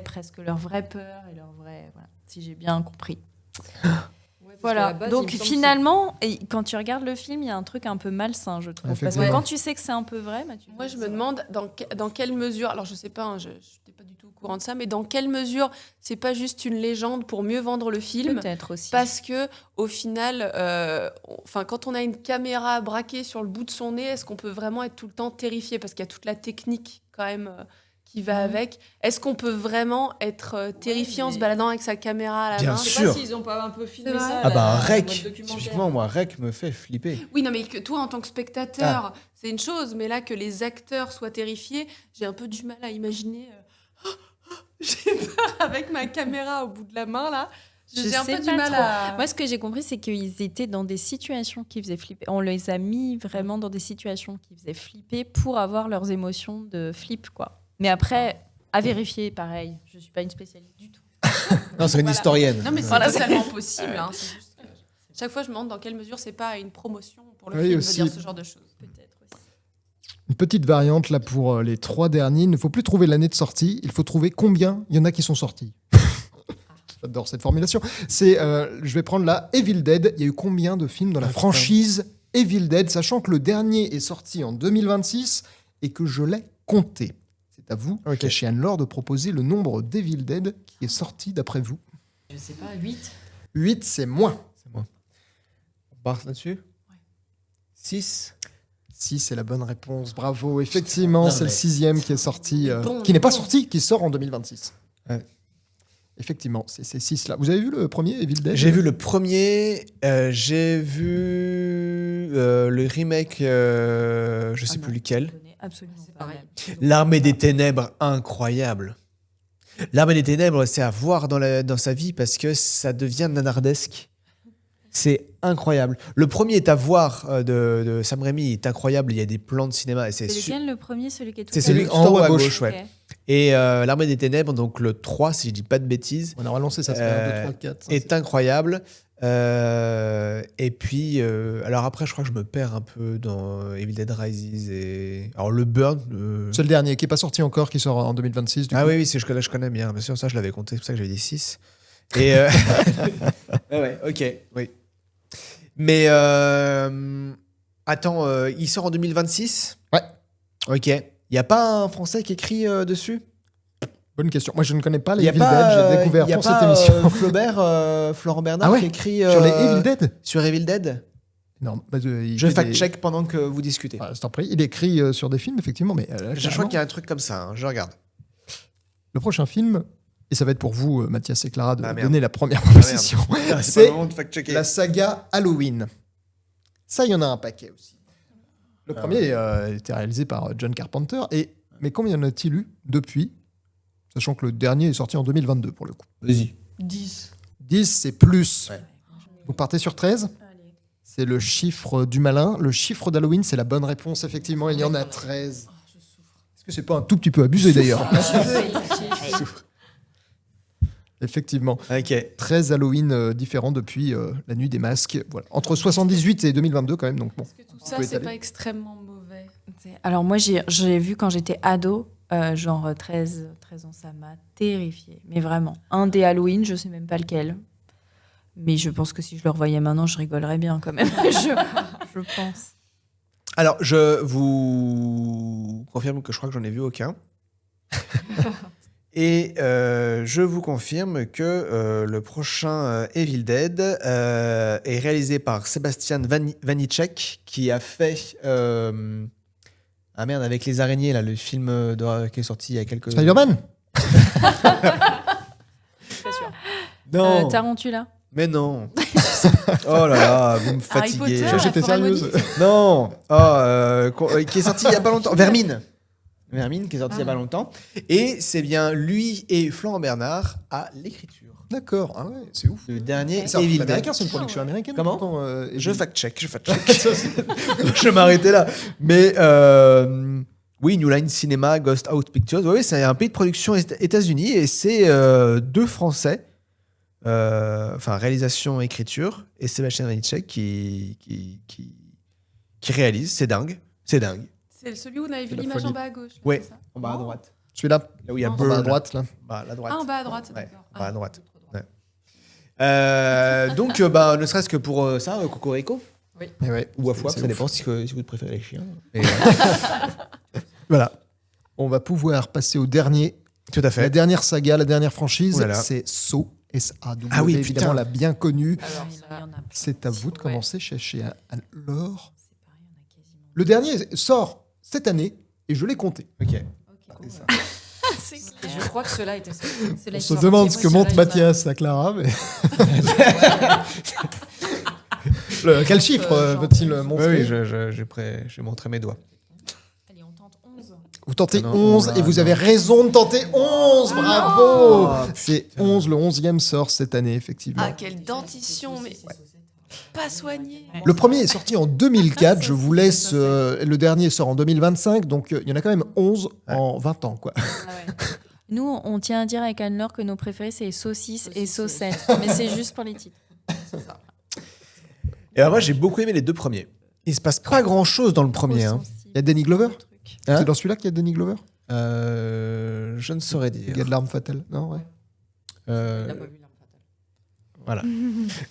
presque leur vraie peur et leur vrai, voilà, si j'ai bien compris. Ouais, parce qu'à Voilà. la base, il Donc me semble finalement, et quand tu regardes le film, il y a un truc un peu malsain, je trouve. Parce que Effectivement. quand tu sais que c'est un peu vrai, bah, tu te Moi, dis, je me c'est demande dans quelle mesure, alors je sais pas, hein, je n'étais pas du tout au courant de ça, mais dans quelle mesure c'est pas juste une légende pour mieux vendre le vrai. film? Peut-être aussi. Parce que au final, quand on a une caméra braquée sur le bout de son nez, est-ce qu'on peut vraiment être tout le temps terrifié? Parce qu'il y a toute la technique quand même qui va avec. Est-ce qu'on peut vraiment être terrifié en se mais- baladant avec sa caméra à la Bien main? Je sais sûr. pas s'ils ont pas un peu filmé C'est vrai. ça. Ah bah, la Rec, mode documentaire. typiquement, moi, Rec me fait flipper. Oui, non, mais que toi, en tant que spectateur, c'est une chose, mais là, que les acteurs soient terrifiés, j'ai un peu du mal à imaginer. J'ai peur avec ma caméra au bout de la main, là. Je J'ai un sais peu du pas mal trop. à. Moi, ce que j'ai compris, c'est qu'ils étaient dans des situations qui faisaient flipper. On les a mis vraiment dans des situations qui faisaient flipper pour avoir leurs émotions de flip, quoi. Mais après, à vérifier, pareil. Je suis pas une spécialiste du tout. Non, c'est une Voilà. historienne. Non, mais c'est Voilà, totalement possible. Hein, c'est juste que chaque fois, je me demande dans quelle mesure c'est pas une promotion pour le Oui, film aussi. de dire ce genre de choses. Peut-être aussi. Une petite variante là pour les 3 derniers. Il ne faut plus trouver l'année de sortie. Il faut trouver combien il y en a qui sont sortis. J'adore cette formulation. Je vais prendre la Evil Dead. Il y a eu combien de films dans la putain. franchise Evil Dead, sachant que le dernier est sorti en 2026 et que je l'ai compté. C'est à vous, Ok. chez Anne-Laure, de proposer le nombre d'Evil Dead qui est sorti d'après vous. Je sais pas, 8. 8, c'est moins. C'est moi. On part là-dessus 6. 6, c'est la bonne réponse. Bravo. Effectivement, Non, c'est le mais- 6e qui est sorti, Bon, qui n'est pas bon. sorti, qui sort en 2026. Ouais. Effectivement, c'est ces 6-là. Vous avez vu le premier, Evil Dead? J'ai vu le premier, j'ai vu le remake, je sais Ah plus non, lequel. je connais absolument C'est pas. pareil. L'Armée des Ténèbres, incroyable. L'Armée des Ténèbres, c'est à voir dans sa vie parce que ça devient nanardesque. C'est incroyable. Le premier est à voir de Sam Raimi, il est incroyable. Il y a des plans de cinéma. Et C'est lequel le premier, celui qui est tout C'est à celui gauche en haut à gauche, Ok. ouais. Et l'Armée des Ténèbres, donc le 3, si je dis pas de bêtises, On a relancé ça, ça fait 1, 2, 3, 4. est incroyable. Et puis, alors après, je crois que je me perds un peu dans Evil Dead Rises. Alors le Burn. C'est le dernier qui n'est pas sorti encore, qui sort en 2026. Du Ah coup. oui, je connais bien. Bien sûr, ça, je l'avais compté. C'est pour ça que j'avais dit 6. Et ouais, ok, oui. Mais attends, il sort en 2026 Ouais. Ok. Il n'y a pas un Français qui écrit dessus? Bonne question. Moi, je ne connais pas Il les n'y a Evil pas, Dead. J'ai découvert y a pour pas, cette émission. Flaubert, Florent Bernard Ah ouais qui écrit Sur les Evil Dead sur Evil Dead. Non, bah, il Je fait des- fact-check pendant que vous discutez. Ah, je t'en prie. Il écrit sur des films, effectivement, mais là, Je carrément, crois qu'il y a un truc comme ça. Hein, je regarde. le prochain film, et ça va être pour vous, Mathias et Clara, de Ah, merde. donner la première Ah, merde. proposition. C'est C'est pas le moment de fact-checker. la saga Halloween. Ça, il y en a un paquet aussi. Le premier était réalisé par John Carpenter. Mais combien y en a-t-il eu depuis? Sachant que le dernier est sorti en 2022 pour le coup. Vas-y. 10. 10, c'est plus. Ouais. Vous partez sur 13? Allez. C'est le chiffre du malin. Le chiffre d'Halloween, c'est la bonne réponse, effectivement. Il y en a 13. Est-ce que c'est pas un tout petit peu abusé d'ailleurs? Effectivement. Ok. 13 Halloween différents depuis la nuit des masques. Voilà. Entre 78 et 2022 quand même. Donc bon. Est-ce que tout On ça, peut c'est étaler. pas extrêmement mauvais? Alors moi, j'ai vu quand j'étais ado, genre 13 ans, ça m'a terrifiée. Mais vraiment. Un des Halloween, je sais même pas lequel. Mais je pense que si je le revoyais maintenant, je rigolerais bien quand même. je pense. Alors, je vous confirme que je crois que j'en ai vu aucun. Et je vous confirme que le prochain Evil Dead est réalisé par Sébastien Vanitschek, qui a fait... ah merde, avec les araignées, là, le film d'horreur qui est sorti il y a quelques... Spider-Man? Non. Tarantula. Mais non. Oh là là, vous me Harry fatiguez. Potter, J'étais la forêt sérieuse. maudite. Non. Qui est sorti il y a pas longtemps. Vermine. Vermine qui est sorti il y a pas longtemps. Et c'est bien lui et Florent Bernard à l'écriture. D'accord, ah ouais, c'est ouf. Le dernier C'est un film Evil Dead. américain, c'est une production américaine. Comment pourtant, Je Evil- fact-check. Je m'arrêtais là. Mais oui, New Line Cinema, Ghost Out Pictures. Oui, c'est un pays de production États-Unis et c'est deux Français, enfin réalisation, écriture, et Sébastien Vanitschek qui réalise. C'est dingue. C'est dingue. C'est celui où on avait vu C'est la l'image folie. en bas à gauche. Ouais, c'est ça en bas à droite. Celui-là, Là où il y a en Burn. bas à droite, là. Bah, à droite. Ah, en bas à droite, Ouais, d'accord. en bas à Ah. droite. Ouais. Donc, ne serait-ce que pour ça, Cocorico Et ouais, ou à foire, c'est ça ouf. dépend si vous préférez les chiens. Et, Voilà. On va pouvoir passer au dernier. tout à La fait. dernière saga, la dernière franchise, Oh là là. c'est Saw. S-A-W. Ah oui, évidemment, putain. la bien connue. Alors, Il y en a plein. C'est à vous de Ouais. commencer chez Anne-Laure. C'est pareil, il y en a quasiment. Le dernier sort cette année et je l'ai compté. Ok. Ok, cool. C'est Et clair. je crois que cela était On se demande ce que montre Mathias à Clara, mais. Quel chiffre veut-il montrer Oui, j'ai montré mes doigts. Allez, on tente 11. Vous tentez Ah non, 11 là, et vous non. avez raison de tenter 11. Bravo. Ah, C'est 11, le 11e sort cette année, effectivement. Ah, quelle dentition, mais pas soignée. Le premier est sorti en 2004. Je vous laisse. Le dernier sort en 2025. Donc, il y en a quand même 11 en 20 ans, quoi. Nous, on tient à dire avec Anne-Laure que nos préférés, c'est Saucisse et Saucette. Mais c'est juste pour les titres. Et alors moi, j'ai beaucoup aimé les deux premiers. Il se passe pas grand-chose dans le premier. Hein. Il y a Danny Glover. Hein C'est dans celui-là qu'il y a Danny Glover. Je ne saurais dire. Il y a de l'arme fatale. Non, ouais. Euh, Il n'a pas vu l'arme fatale.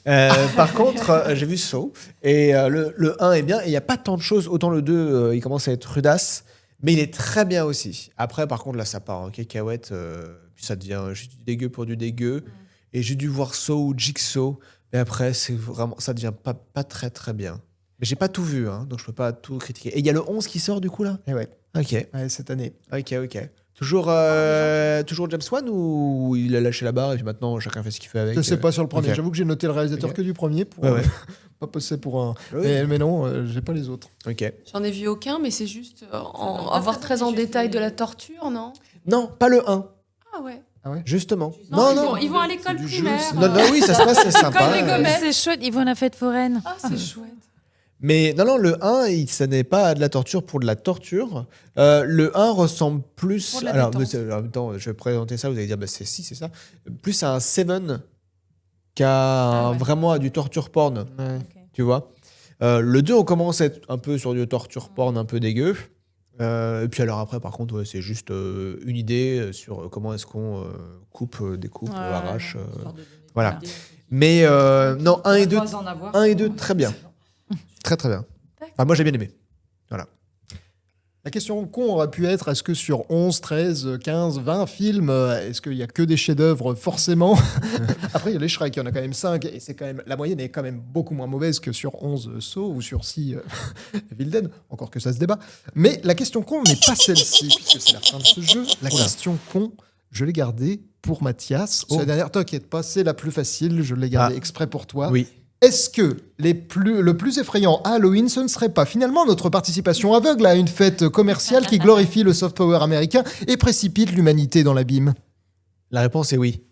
Voilà. Par contre, j'ai vu Saw. Et le 1 est bien. Et il n'y a pas tant de choses. Autant le 2, il commence à être rudasse. Mais il est très bien aussi. Après, par contre, là, ça part en cacahuète. Puis ça devient juste du dégueu pour du dégueu. Et j'ai dû voir Saw ou Jigsaw. Mais après, c'est vraiment, ça devient pas très très bien. Mais j'ai pas tout vu, hein, donc je peux pas tout critiquer. Et il y a le 11 qui sort du coup là. Et ouais. Ok, Ouais, cette année. ok. Toujours James Wan ou il a lâché la barre et puis maintenant chacun fait ce qu'il fait avec. Je sais pas sur le premier. ok. J'avoue que j'ai noté le réalisateur Ok. que du premier pour Ouais. pas passer pour un. Oui. Mais non, j'ai pas les autres. Ok. J'en ai vu aucun, mais c'est juste donne pas avoir très très en envie, j'ai détail fait- de la torture, non? Non, pas le 1, Ah ouais. justement. Non, ils vont à c'est l'école du jeu, primaire. c'est- Non, oui, ça se passe, c'est sympa. les gommettes. C'est chouette, ils vont à la fête foraine. Ah, c'est chouette. Mais non, le 1, ça n'est pas de la torture pour de la torture. Le 1 ressemble plus. Pour de la Alors, détente. en même temps, je vais présenter ça, vous allez dire, bah, c'est ça. Plus à un Seven qu'à ouais. vraiment à du torture porn, Ouais. tu vois. Le 2, on commence à être un peu sur du torture porn un peu dégueu. Et puis alors après, par contre, ouais, c'est juste une idée sur comment est-ce qu'on coupe, découpe, Ouais, arrache. Histoire de donner des voilà. idées. Mais non, 1 et 2, Pas en avoir. 1 et 2, très bien. Très très bien. Enfin, moi j'ai bien aimé. La question con aurait pu être est-ce que sur 11, 13, 15, 20 films, est-ce qu'il y a que des chefs-d'œuvre forcément? Après, il y a les Shrek, il y en a quand même 5, et c'est quand même, la moyenne est quand même beaucoup moins mauvaise que sur 11 Saw ou sur 6 Evil Dead, encore que ça se débat. Mais la question con n'est pas celle-ci, puisque c'est la fin de ce jeu. La question con, je l'ai gardée pour Mathias. C'est la dernière, t'inquiète pas, c'est la plus facile, je l'ai gardée exprès pour toi. Oui. Est-ce que le plus effrayant à Halloween, ce ne serait pas finalement notre participation aveugle à une fête commerciale qui glorifie le soft power américain et précipite l'humanité dans l'abîme? La réponse est oui.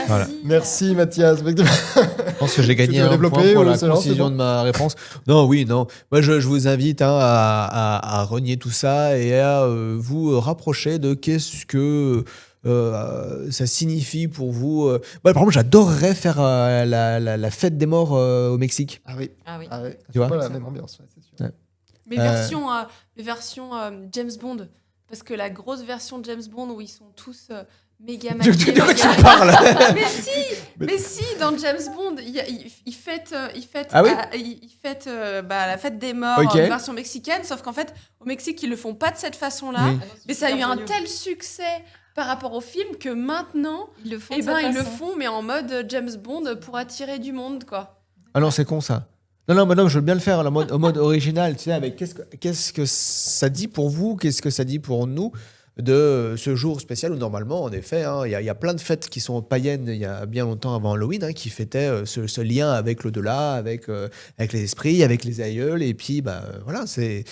Voilà. Merci Mathias. Je pense que j'ai gagné Tu veux un développer point pour ou la c'est non, c'est concision bon de ma réponse. Non, oui, non. Moi, je vous invite à renier tout ça et à vous rapprocher de qu'est-ce que ça signifie pour vous. Moi, par exemple, j'adorerais faire la fête des morts au Mexique. Ah oui. Ah oui. Ah ouais. Tu vois C'est pas la même ambiance. Ouais, c'est sûr. Mais version James Bond. Parce que la grosse version de James Bond où ils sont tous méga De maquillés. quoi tu méga- parles? mais si, dans James Bond, il fête, Ah oui il fête la fête des morts Ok. version mexicaine, sauf qu'en fait, au Mexique, ils le font pas de cette façon-là. Oui. Mais ça a eu un tel succès par rapport au film que maintenant, Ils le font. eh ben, ils le font, mais en mode James Bond pour attirer du monde, quoi. Ah non, c'est con ça. Non, mais non, je veux bien le faire au mode original, tu sais, avec qu'est-ce que ça dit pour vous, qu'est-ce que ça dit pour nous. de ce jour spécial où normalement, en effet, il y a plein de fêtes qui sont païennes il y a bien longtemps avant Halloween, qui fêtaient ce lien avec l'au-delà, avec les esprits, avec les aïeuls. Et puis, voilà, c'est...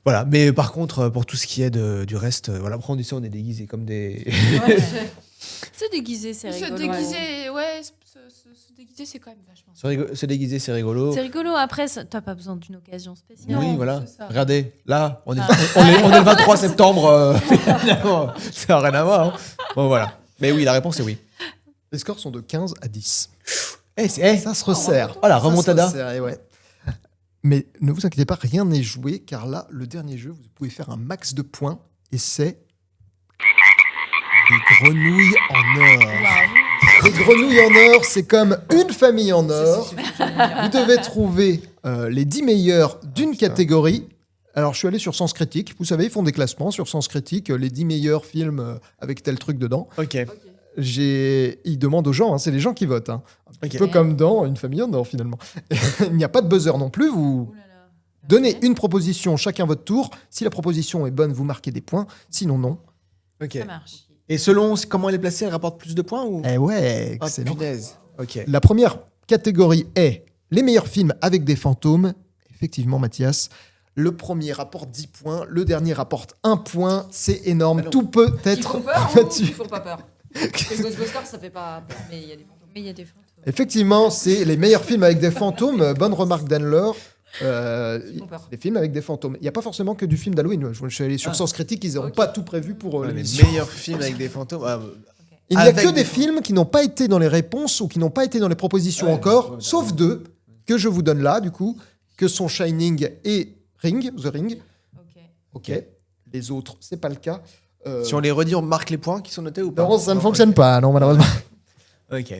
Voilà. Mais par contre, pour tout ce qui est du reste, voilà, après on est déguisés comme des... Se déguiser, c'est Se rigolo. déguiser, ouais, se déguiser, c'est quand même vachement. Se déguiser, c'est rigolo. C'est rigolo. Après, t'as pas besoin d'une occasion spéciale. Oui, Non, voilà. c'est ça. Regardez, là, on est le 23 septembre. Finalement, ça n'a rien à voir. Bon, voilà. Mais oui, la réponse est oui. Les scores sont de 15 à 10. Ça se resserre. Voilà, Ça se remontada. resserre, et ouais. Mais ne vous inquiétez pas, rien n'est joué, car là, le dernier jeu, vous pouvez faire un max de points, et c'est des grenouilles en or. Les grenouilles en or, c'est comme une famille en or. Vous devez trouver les 10 meilleurs d'une catégorie. Alors, je suis allé sur Sens Critique. Vous savez, ils font des classements sur Sens Critique, les 10 meilleurs films avec tel truc dedans. Ok. Ils demandent aux gens, c'est les gens qui votent. Un Ok. peu comme dans Une famille en or, finalement. Il n'y a pas de buzzer non plus. Vous donnez une proposition, chacun votre tour. Si la proposition est bonne, vous marquez des points. Sinon, non. Ok. Ça marche. Et selon comment elle est placée, elle rapporte plus de points ou... Eh ouais, Oh, excellent. punaise. Ok. La première catégorie est les meilleurs films avec des fantômes. Effectivement, Mathias. Le premier rapporte 10 points, le dernier rapporte 1 point. C'est énorme. Alors, Tout peut Ils être font peur ou battu. ils font pas peur Parce que Ghostbusters, ça fait pas peur, mais il y a des fantômes. Mais il y a des fantômes. Effectivement, c'est les meilleurs films avec des fantômes. Bonne remarque d'Anne-Laure. Ils font peur. Des films avec des fantômes. Il n'y a pas forcément que du film d'Halloween. Je suis allé sur Sens Critique, ils n'ont Ok. pas tout prévu pour Les l'émission. meilleurs films avec des fantômes. Il n'y a avec que des des fantômes. films qui n'ont pas été dans les réponses ou qui n'ont pas été dans les propositions Ouais, encore, ouais, sauf deux que je vous donne là, du coup, que sont Shining et Ring, The Ring. Ok. Ok. Les autres, c'est pas le cas. Si on les redit, on marque les points qui sont notés ou pas? Non, ça ne fonctionne pas, non, malheureusement. Ok.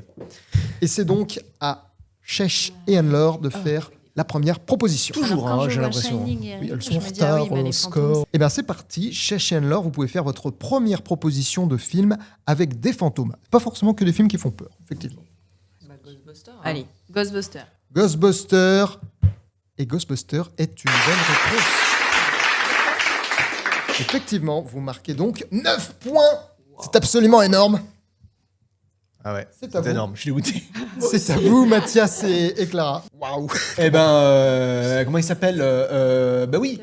Et c'est donc à Chesh et Anne-Laure de faire la première proposition. Toujours, Alors, quand hein, je j'ai vois l'impression. Shining et Oui, Ring, elles je sont en me dis, ah retard oui, mais au les score. fantômes, Et bien c'est parti, Chesh et Anne-Laure, vous pouvez faire votre première proposition de film avec des fantômes. Pas forcément que des films qui font peur, effectivement. Bah, Ghostbusters. hein. Allez, Ghostbusters. Ghostbuster. Et Ghostbuster est une bonne réponse. Effectivement, vous marquez donc 9 points. C'est absolument énorme. Ah ouais, C'est à c'est vous. énorme, je suis dégoûté. C'est à vous, Mathias et Clara. Waouh. Eh ben, comment il s'appelle Bah oui.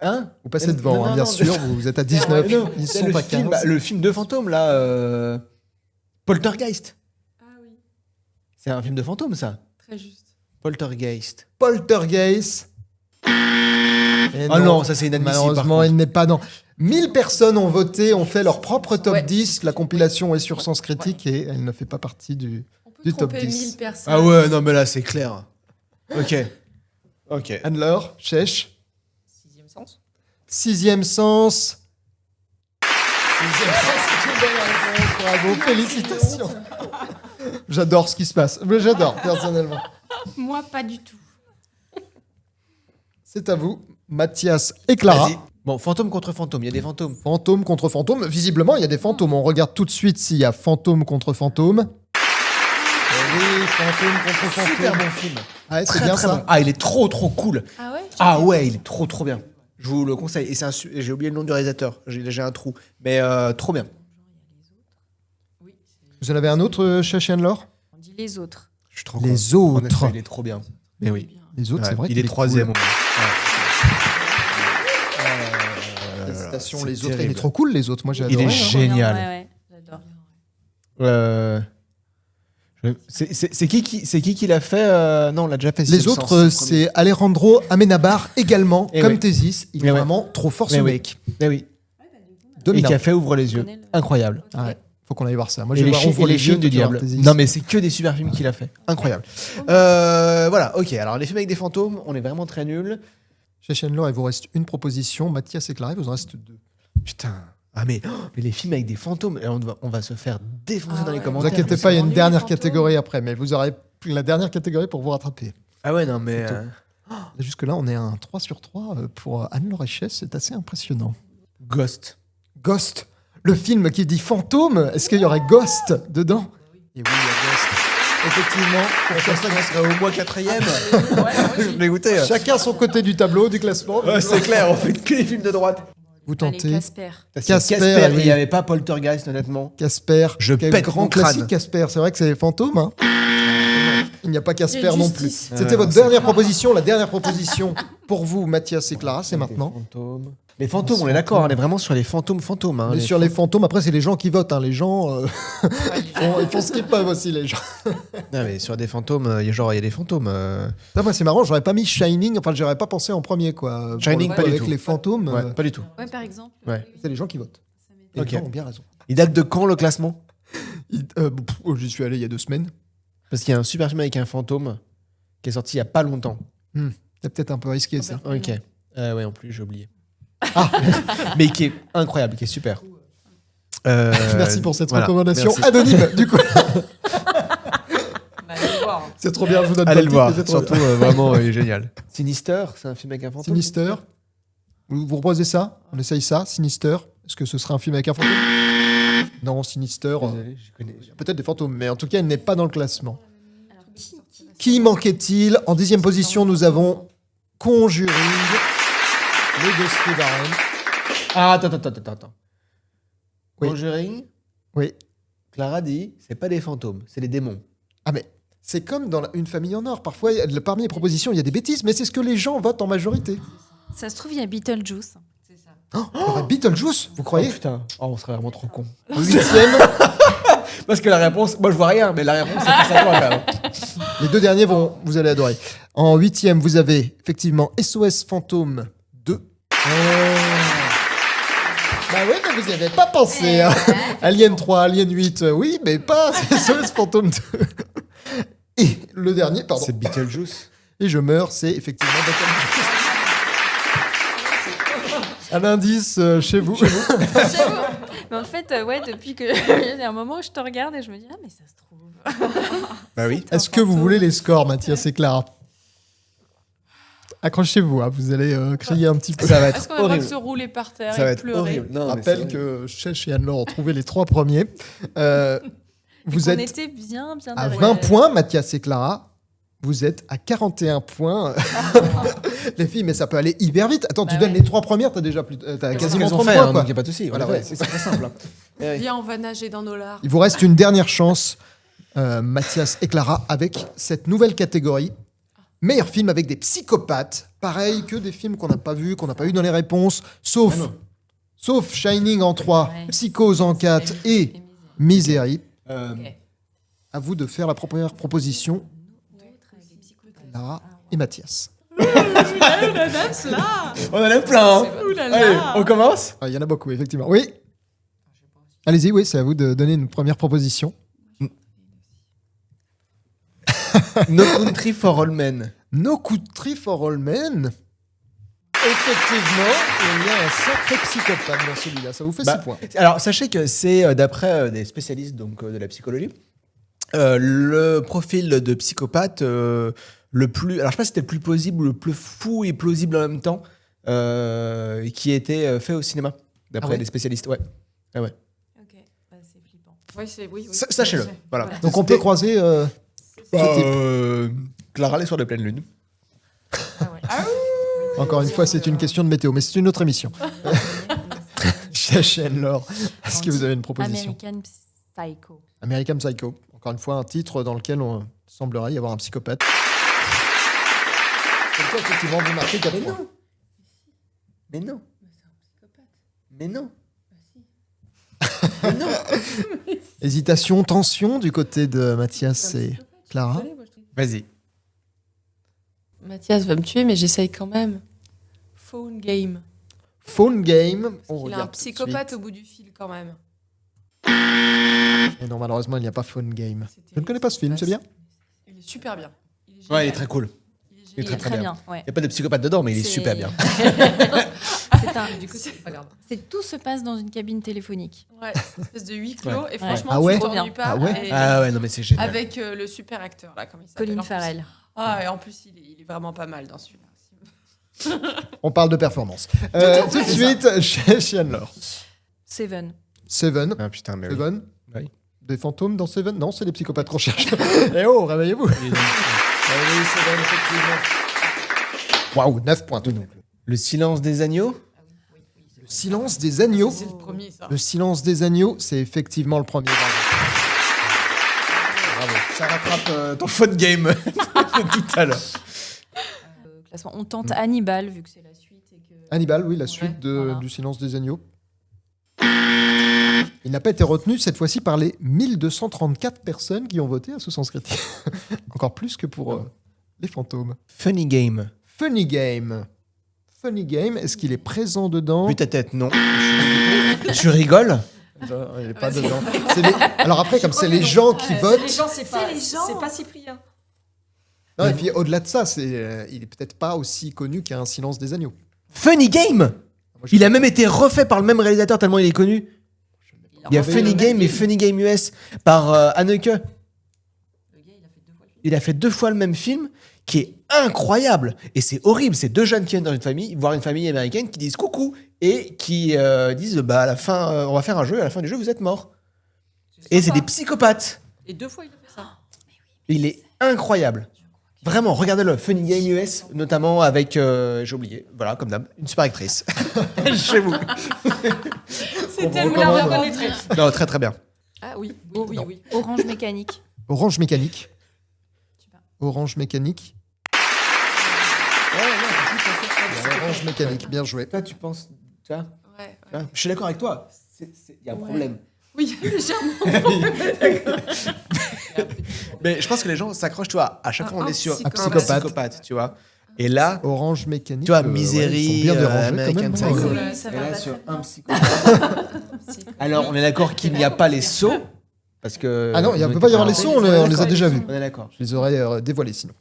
Hein Vous passez Non, devant, non, hein, bien non, sûr. Vous êtes à 19. Non, Ils c'est sont le pas film, 15. le film de fantôme, là. Poltergeist. Ah oui, C'est un film de fantôme, ça. très juste. Poltergeist. Poltergeist. Et Ah non, ça c'est inadmissible. Malheureusement, par il n'est pas dans. 1000 personnes ont voté, ont fait leur propre top Ouais. 10. La compilation est sur Sens Critique et elle ne fait pas partie du. On peut Du top tromper 10. 1000 personnes. Ah ouais, non, mais là, c'est clair. Ok. Ok. Anne-Laure, Chèche, Sixième sens. Sixième Sens. Sixième Sens, c'est une bonne réponse. Bravo, félicitations. J'adore ce qui se passe. Mais j'adore, personnellement. Moi, pas du tout. C'est à vous, Mathias et Clara. Vas-y. Bon, fantôme contre fantôme, il y a des fantômes. Fantôme contre fantôme. Visiblement, il y a des fantômes. On regarde tout de suite s'il y a fantôme contre fantôme. Eh oui, fantôme contre fantôme. Super bon film. Ah, ouais, c'est Très, bien très ça. bon. Ah, il est trop cool. Ah ouais Ah ouais, il est trop bien. Je vous le conseille. Et j'ai oublié le nom du réalisateur. J'ai un trou. Mais trop bien. Vous en avez un autre, Chèche et Anne-Laure? On dit les autres. Je suis trop Les content. En autres. effet, il est trop bien. Mais oui. Les autres, c'est Ouais, vrai il qu'il est troisième. cool. Ouais. Félicitations, C'est les autres. Il est terrible. trop cool, les autres. Moi, j'ai Il adoré. est hein. génial. Ouais, j'adore. C'est qui l'a fait Non, on l'a déjà fait. Les Sixième autres, Sens, le c'est Alejandro Amenabar également, Eh comme oui. Thésis. Il Eh est ouais. vraiment trop fort, ce Eh oui. mec. premier. Eh oui. Et Dominant. qui a fait Ouvre les yeux. connais le- Incroyable. Ah ouais. Faut qu'on aille voir ça. Moi, Et je vais les, voir chi- Ouvre et les les yeux chiens du tu vas voir diable. Thésis. Non, mais c'est que des super films qu'il a fait. Incroyable. Voilà, ok. Alors, les films avec des fantômes, on est vraiment très nuls. Chez Chandler, il vous reste une proposition. Mathias et Clara, il vous en reste deux. Putain. Ah, mais les films avec des fantômes, et on va se faire défoncer Ah dans les ouais. Ne vous commentaires. inquiétez c'est pas, il y a une vraiment dernière nul, les catégorie après, mais vous aurez la dernière catégorie pour vous rattraper. Ah ouais, non, mais. Jusque-là, on est à un 3 sur 3 pour Anne-Laure Echès. C'est assez impressionnant. Ghost. Ghost, le film qui dit fantôme, est-ce qu'il y aurait Ghost dedans? Et oui, il y a Ghost. Effectivement, pour Je pense qu'on serait au moins quatrième. Je vais goûter. chacun son côté du tableau, du classement. Ouais, c'est clair, on fait que les films de droite. Vous Allez, tentez. Casper. Casper, Casper, oui. il n'y avait pas Poltergeist, honnêtement. Casper. Je Quel pète grand mon crâne. classique, Casper. C'est vrai que c'est les fantômes. Hein. Il n'y a pas Casper non plus. justice. C'était votre dernière proposition. La dernière proposition pour vous, Mathias et Clara, c'est maintenant. Les fantômes, on est d'accord, on est vraiment sur les fantômes. Hein, On est sur les fantômes. Après, c'est les gens qui votent. Hein. Les gens, ils font ce qu'ils peuvent aussi, les gens. Non, mais sur des fantômes, il y a des fantômes. Ça, moi, c'est marrant. J'aurais pas mis Shining. Enfin, j'aurais pas pensé en premier, quoi. Shining, Pour le pas coup, du avec tout. les fantômes, Ouais, pas du tout. Ouais, par exemple. Ouais. c'est les gens qui votent. Et Ok. les gens ont bien raison. Il date de quand le classement? J'y suis allé il y a 2 semaines. Parce qu'il y a un super film avec un fantôme qui est sorti il y a pas longtemps. C'est peut-être un peu risqué, ça. Ok. Ouais, en plus, j'ai oublié. Mais qui est incroyable, qui est super. Merci pour cette voilà, recommandation merci. anonyme, du coup. Allez le voir. C'est trop bien, je vous donne Allez pas le titre, voir, mais c'est trop surtout vraiment, il est génial. Sinister, c'est un film avec un bien. fantôme. Sinister. Vous proposez ça? On essaye ça, Sinister. Est-ce que ce sera un film avec un fantôme? Non, Sinister. Désolé, je connais. Peut-être des fantômes, mais en tout cas, il n'est pas dans le classement. Qui manquait-il? En 10e position, nous avons Conjuring, les deux Steve Aaron. Ah, attends. Oui. Conjuring, Oui. Clara dit, c'est pas des fantômes, c'est des démons. Ah, mais c'est comme dans Une famille en or. Parfois, parmi les propositions, il y a des bêtises, mais c'est ce que les gens votent en majorité. Ça se trouve, il y a Beetlejuice. C'est ça. Il y aurait Beetlejuice, vous croyez? Oh putain, on serait vraiment trop con. En 8e, Parce que la réponse, moi je vois rien, mais la réponse c'est pas ça quand même. les 2 derniers vous allez adorer. En 8e, vous avez effectivement SOS Fantôme 2. Bah oui, mais vous n'y avez pas pensé. Hein. Alien 3, Alien 8, oui, mais pas SOS Fantôme 2. Et le dernier, pardon. C'est Beetlejuice. Et je meurs, c'est effectivement Beetlejuice. Un indice chez vous. Mais en fait, ouais, depuis que. Il y a un moment où je te regarde et je me dis, ah, mais ça se trouve. Bah oui. Est-ce que vous voulez les scores, Mathias et Clara? Accrochez-vous, hein, vous allez crier un petit peu. Ça va Est-ce être qu'on va pas horrible. se rouler par terre Ça va et être pleurer? horrible. Je Non, mais rappelle c'est que Chech et Anne-Laure ont trouvé les 3 premiers. Vous On êtes était bien à derrière. 20 points, Mathias et Clara. Vous êtes à 41 points. Les filles, mais ça peut aller hyper vite. Attends, tu Bah donnes ouais. les 3 premières, t'as déjà Qu'est-ce quasiment qu'elles ont 30 fait, points. hein, Quoi. donc il n'y a pas de souci. Voilà, Voilà, ouais. c'est très simple. hein. Viens, on va nager dans nos lards. Il vous reste une dernière chance, Mathias et Clara, avec cette nouvelle catégorie. Meilleur film avec des psychopathes. Pareil que des films qu'on n'a pas vus, qu'on n'a pas eu dans les réponses. Sauf Shining en 3, Ouais. Psychose en 4 et Misery. Ok. À vous de faire la première proposition. Clara et Mathias. On en a plein. hein. Allez, on commence. Ah, il y en a beaucoup, effectivement. Oui. Allez-y, oui, c'est à vous de donner une première proposition. No Country for All Men. No Country for All Men. Effectivement, il y a un sacré psychopathe dans celui-là. Ça vous fait 6 points. Alors, sachez que c'est d'après des spécialistes donc, de la psychologie, le profil de psychopathe le plus. Alors, je sais pas si c'était le plus plausible ou le plus fou et plausible en même temps qui a été fait au cinéma, d'après Ah ouais des spécialistes. Ouais. Ah ouais. Ok, bah, c'est flippant. Ouais, c'est oui. Sachez-le. Voilà. Donc on peut croiser Clara, les soirs de pleine lune. Ah ouais. Encore une fois, c'est une question de météo, mais c'est une autre émission. Chez Laure, est-ce que vous avez une proposition? American Psycho. American Psycho. Encore une fois, un titre dans lequel on semblerait y avoir un psychopathe. Donc toi, effectivement, vous marquez 4 points. Mais non. Mais non. Hésitation, tension du côté de Mathias et Clara. Vas-y. Mathias va me tuer, mais j'essaye quand même. Phone Game. Phone Game. On Il a un regarde tout de psychopathe au bout du fil quand même. suite. Et non, malheureusement, il n'y a pas Phone Game. Je ne connais pas ce film, c'est bien? Il est super bien. Il est Ouais, il est génial. très cool. Il est Il est génial. très, Très très bien, ouais. Il n'y a pas de psychopathe dedans, mais il est C'est- super bien. Du coup, c'est pas grave. C'est tout se passe dans une cabine téléphonique. Ouais, c'est une espèce de huis clos. Et franchement, Ah ouais tu t'ennuies pas. Ah ouais et- Ah ouais, non, mais c'est génial. Avec le super acteur, là, comme il s'appelle. Colin En plus. Farrell. Ah, et en plus, il est vraiment pas mal dans celui-là. On parle de performance. Tout de suite, chez Anne-Laure. Seven. Seven. Ah putain, mais oui. Seven. Oui. Des fantômes dans Seven? Non, c'est des psychopathes qu'on cherche. Eh oh, réveillez-vous. Oui, Seven, effectivement. Waouh, 9 points tout. Le silence des agneaux. Le silence des agneaux. C'est le premier, ça. Le silence des agneaux, c'est effectivement le premier. Bravo. Ça rattrape ton fun game de tout à l'heure. Classement. On tente Hannibal, vu que c'est la suite. Et que... Hannibal, oui, la suite voilà. du silence des agneaux. Il n'a pas été retenu cette fois-ci par les 1234 personnes qui ont voté à Association Critique. Encore plus que pour les fantômes. Funny game. Funny Game. Funny Game, est-ce qu'il est présent dedans? Vu ta tête, non. Tu rigoles? Non, il n'est pas dedans. Alors après, comme c'est les gens qui votent... Les gens, c'est pas, les gens. c'est pas Cyprien. Non, et puis au-delà de ça, il est peut-être pas aussi connu qu'un silence des agneaux. Funny game. Moi, je- Il a même été refait par le même réalisateur tellement il est connu. Il y a refait Funny le Game et Funny Game US par Haneke. Le gars, il a fait 2 fois le film. Il a fait 2 fois le même film qui est incroyable. Et c'est horrible. C'est 2 jeunes qui viennent dans une famille, voir une famille américaine, qui disent coucou et qui disent bah, à la fin, on va faire un jeu. À la fin du jeu, vous êtes morts. Et c'est des psychopathes. Et 2 fois, il a fait ça. Il est incroyable. Vraiment, regardez-le. Funny Game US, notamment avec, j'ai oublié, voilà, comme d'hab, une super actrice. Chez vous. C'est On tellement recommande. la bien. reconnaîtrait. Non, très très bien. Ah oui, oui. Orange Mécanique. Orange Mécanique. Je sais pas. Orange Mécanique. Orange Mécanique, bien joué. Toi, tu penses, tu vois, Ouais, tu vois, je suis d'accord avec toi. Il y a un problème. Oui, légèrement. Mais je pense que les gens s'accrochent, tu vois. À chaque fois, on Un est sur psychopathe. tu vois. Et là, Orange Mécanique. tu vois, ouais, Misery, ils sont bien dérangés American quand même, Psycho. hein. Oui, ça Et va là, pas sur très un psychopathe. Alors, on est d'accord qu'il n'y a pas les sauts. Parce que. Ah non, il ne peut pas y avoir les sons, on les a déjà vus. On est d'accord. Je les aurais dévoilés sinon.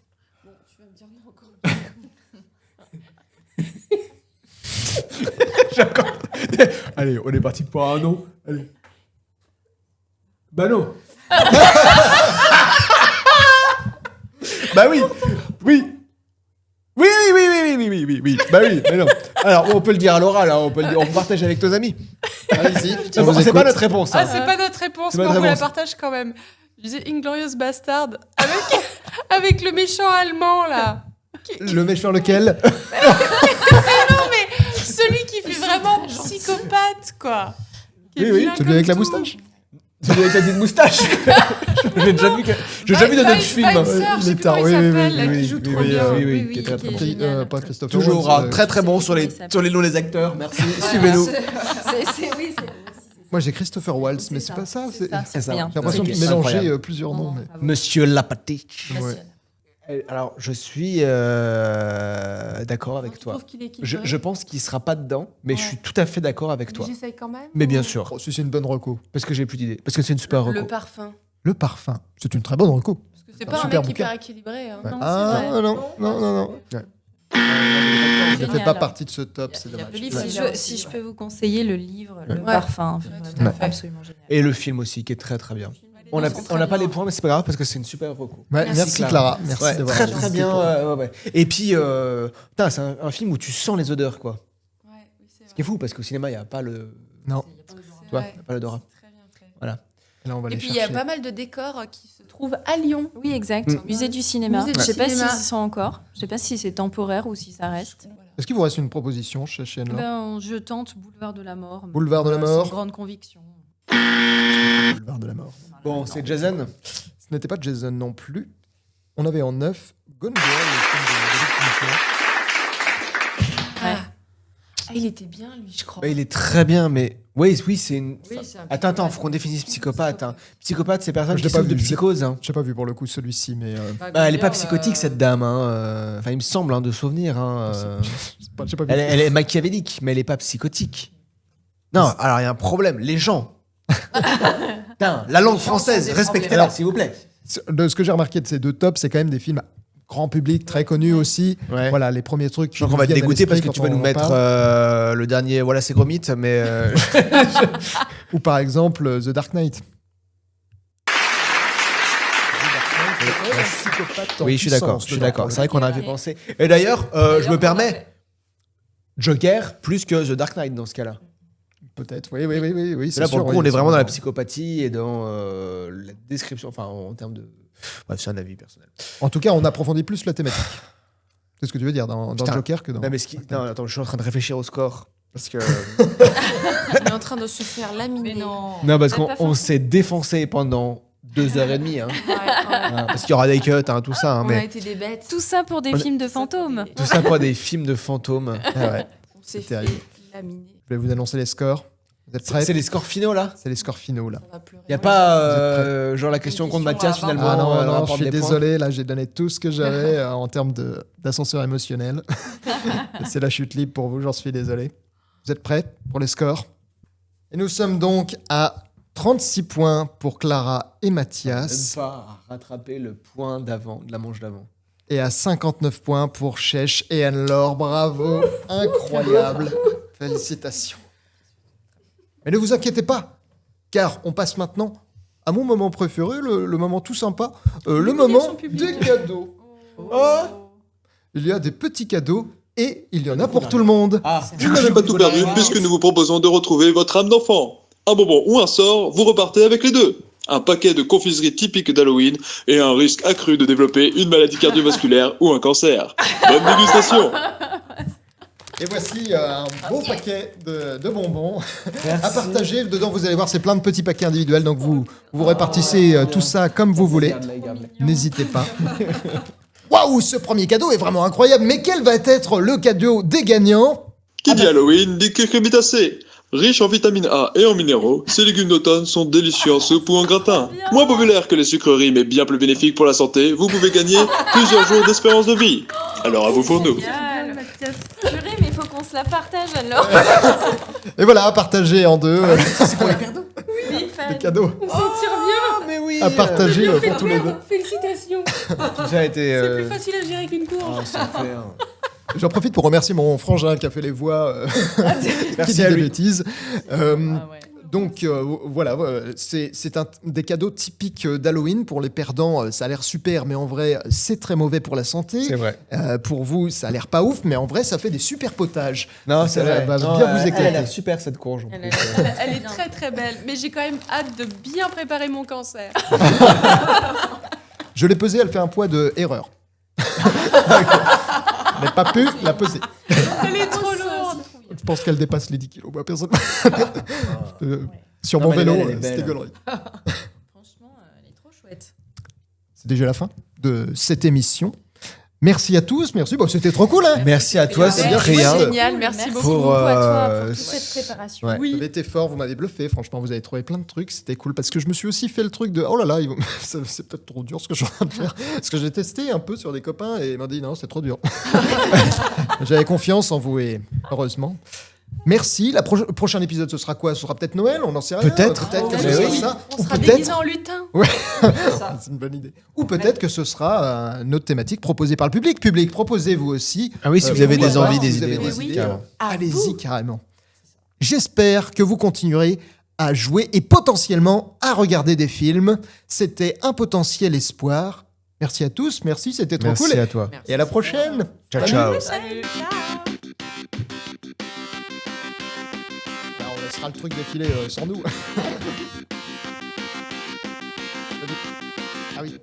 Allez, on est parti pour un nom. Allez. Bah non. Bah oui. Oui. Oui, oui, oui, oui, oui, oui, oui, oui. Bah oui, mais non. Alors, on peut le dire à l'oral, hein, on peut le dire, on partage avec nos amis. Allez-y, C'est pas notre réponse. Ah, Hein. c'est pas notre réponse, C'est mais pas on notre vous la réponse. partage quand même. Je disais Inglorious Bastard avec, avec le méchant allemand là. Le méchant lequel? Non mais celui qui fait vraiment psychopathe quoi. Qui est Oui, vilain celui comme avec la tout. moustache. Celui avec la petite moustache. J'ai déjà vu, j'ai déjà vu dans d'autres films. Vibe Sir, je sais plus comment il s'appelle, là, qui joue trop bien. oui, qui est très, très bon. génial. Pas Christophe. Toujours Waltz, très très bon sur les noms des acteurs. Merci. Suivez-nous. Oui, Moi j'ai Christopher Waltz, mais c'est pas ça. C'est ça, c'est c'est ça. bien. J'ai l'impression Ok, de mélanger incroyable. plusieurs noms. Mais... Monsieur Lapatich. Ouais. Alors, je suis d'accord avec Tu toi. trouves qu'il est Je pense qu'il sera pas dedans, mais je suis tout à fait d'accord avec toi. J'essaye quand même. Mais bien sûr, Oh, si c'est une bonne reco. parce que j'ai plus d'idées. Parce que c'est une super Le reco. parfum. Le parfum, c'est une très bonne reco. Parce que c'est Un pas un super mec bouquin. hyper équilibré. Hein. Ouais. Non, Ah c'est vrai. non. Il ne fait Génial. pas partie de ce top, c'est Il y a dommage. peu de livres, Si il a je, aussi, si je ouais. peux vous conseiller le livre, le Ouais. parfum, Ouais, vraiment tout à fait. absolument génial. Et le film aussi, qui est très très bien. On n'a pas les points, mais c'est pas grave parce que c'est une super reco. Ouais, merci Clara, merci Ouais, d'avoir très insisté très bien. pour- Ouais. Et puis, putain, c'est un film où tu sens les odeurs, quoi. Ouais, oui, c'est Ce qui est fou parce qu'au cinéma, il n'y a pas le. Non, Tu vois, vrai. il y a pas l'odorat. Très bien fait. Voilà. là on va Et les puis il y a chercher. pas mal de décors qui se trouvent à Lyon. Oui, exact. Mm. Musée du cinéma. Musée du Je sais pas cinéma. s'ils y sont encore. Je sais pas si c'est temporaire ou si ça reste. Est-ce qu'il vous reste une proposition chez Enlor? Ben, je tente Boulevard de la Mort. Boulevard de la Voilà, Mort. Sans grande conviction. Boulevard de la mort. Bon, c'est Jason. Ce n'était pas Jason non plus. On avait en 9 Gone Girl, le film de David Fincher. Ouais. Ah, il était bien lui, je crois. Bah, il est très bien, mais. Oui, c'est une. Oui, c'est un Attends, faut qu'on définisse psychopathe. Hein. Psychopathe, c'est personne Je qui l'ai pas souffre de vu, je l'ai- psychose. Hein. J'ai pas vu pour le coup celui-ci, mais Bah, elle est pas psychotique, cette dame. Hein. Enfin, il me semble, hein, de souvenir. Hein. j'ai pas vu. Elle est machiavélique, mais elle est pas psychotique. Non, alors il y a un problème. Les gens. Putain, la langue française, des respectez-la, problèmes. s'il vous plaît. De ce que j'ai remarqué de ces deux tops, c'est quand même des films grand public, très connus aussi. Ouais. Voilà, les premiers trucs. Je crois qu'on va te dégoûter parce que tu vas nous mettre le dernier. Voilà, c'est gros mythe, mais. Ou par exemple The Dark Knight. Oui, je suis d'accord. Je suis d'accord. C'est vrai qu'on aurait pu Ok. penser. Et d'ailleurs, je me permets. Joker plus que The Dark Knight dans ce cas-là. Peut-être, oui. c'est Là, pour sûr, le coup, oui, on est vraiment dans la sûrement. psychopathie et dans la description, enfin, en termes de. Bref, c'est un avis personnel. En tout cas, on approfondit plus la thématique. C'est ce que tu veux dire dans Putain. Joker que dans. Non, mais non, attends, je suis en train de réfléchir au score. Parce que... Il est en train de se faire laminer. Mais non. Non, parce C'est qu'on pas on faux. s'est défoncé pendant 2h30. Hein. Ouais, ouais. Parce qu'il y aura des cuts, hein, tout ça. Hein, On a mais été des bêtes. Tout ça pour des On- films de fantômes. tout ça pour des films de fantômes. Ah ouais. On s'est C'est fait terrible. laminer. Je vais vous annoncer les scores. Vous êtes prêts? C'est les scores finaux, là? C'est les scores finaux, là. On va pleurer. Il n'y a pas genre la Une question question contre Mathias, à 20. finalement, Ah non, le non, rapport je suis des points. désolé, là j'ai donné tout ce que j'avais en termes d'ascenseur émotionnel. C'est la chute libre pour vous, j'en suis désolé. Vous êtes prêts pour les scores? Et nous sommes donc à 36 points pour Clara et Même Mathias pas rattraper le point d'avant, de la manche d'avant. et à 59 points pour Chèche et Anne-Laure. Bravo, incroyable. Félicitations. Mais ne vous inquiétez pas, car on passe maintenant à mon moment préféré, le moment tout sympa, le moment des cadeaux. Oh, il y a des petits cadeaux et il y en a pour tout le monde. Ah, Vous n'avez pas tout perdu puisque nous vous proposons de retrouver votre âme d'enfant. Un bonbon ou un sort, vous repartez avec les deux. Un paquet de confiseries typiques d'Halloween et un risque accru de développer une maladie cardiovasculaire ou un cancer. Bonne dégustation. Et voici un beau paquet de bonbons Merci. à partager. Dedans, vous allez voir, c'est plein de petits paquets individuels. Donc, vous répartissez tout ça comme vous voulez. N'hésitez pas. Waouh, ce premier cadeau est vraiment incroyable. Mais quel va être le cadeau des gagnants? Qui dit Halloween dit cucurbitacées. Riche en vitamine A et en minéraux, ces légumes d'automne sont délicieux en soupe ou en gratin. Moins populaires que les sucreries mais bien plus bénéfiques pour la santé, vous pouvez gagner plusieurs jours d'espérance de vie. Alors à vous pour nous. Génial, Mathias. Purée, mais il faut qu'on se la partage alors. Et voilà, partagé en deux. C'est pour les perdants. Oui, Les cadeaux On s'en tire bien. Mais oui. à partager pour Faites tous les deux. merde. Félicitations. Tout ça a été... C'est plus facile à gérer qu'une courge. Oh, c'est clair. J'en profite pour remercier mon frangin qui a fait les voix, qui Merci dit à des lui. bêtises. Ah ouais. Donc voilà, c'est des cadeaux typiques d'Halloween. Pour les perdants, ça a l'air super, mais en vrai, c'est très mauvais pour la santé. C'est vrai. Pour vous, ça a l'air pas ouf, mais en vrai, ça fait des super potages. Non, Ça c'est vrai. va Non, bien vous Elle a éclater. l'air super, cette courge. en Elle plus. a- Elle est très très belle, mais j'ai quand même hâte de bien préparer mon cancer. Je l'ai pesée, elle fait un poids de erreur. Elle n'a pas pu la peser. Elle est trop lourde. Je pense qu'elle dépasse les 10 kilos. Moi, personne. Sur Non, mon mais elle est vélo, belle, elle est c'était belle. gaulerie. Franchement, elle est trop chouette. C'est déjà la fin de cette émission. Merci à tous, merci. Bon, c'était trop cool, hein. Merci à toi, Merci. Cyprien. Génial, merci beaucoup. Pour, beaucoup à toi pour toute ouais. cette préparation. Ouais. Vous avez été fort, vous m'avez bluffé. Franchement, vous avez trouvé plein de trucs. C'était cool parce que je me suis aussi fait le truc de oh là là, c'est peut-être trop dur ce que je suis en train de faire. Parce que j'ai testé un peu sur des copains et ils m'ont dit non, c'est trop dur. J'avais confiance en vous et heureusement. Merci. Le prochain épisode, ce sera quoi? Ce sera peut-être Noël, on n'en sait rien. Peut-être. Peut-être que Oh, ce mais sera oui. ça. On Ou sera peut-être- déguisés en lutin. C'est une bonne idée. Ou peut-être que ce sera une autre thématique proposée par le public. Public, proposez-vous aussi. Ah oui, si vous avez pourquoi des pas, envies, si des vous avez idées. des ouais, idées, carrément. allez-y carrément. J'espère que vous continuerez à jouer et potentiellement à regarder des films. C'était un potentiel espoir. Merci à tous, merci, c'était trop Merci cool. à toi. Et à la prochaine. Ciao, ciao. Salut. Ah, on laissera le truc défiler sans nous. Ah oui.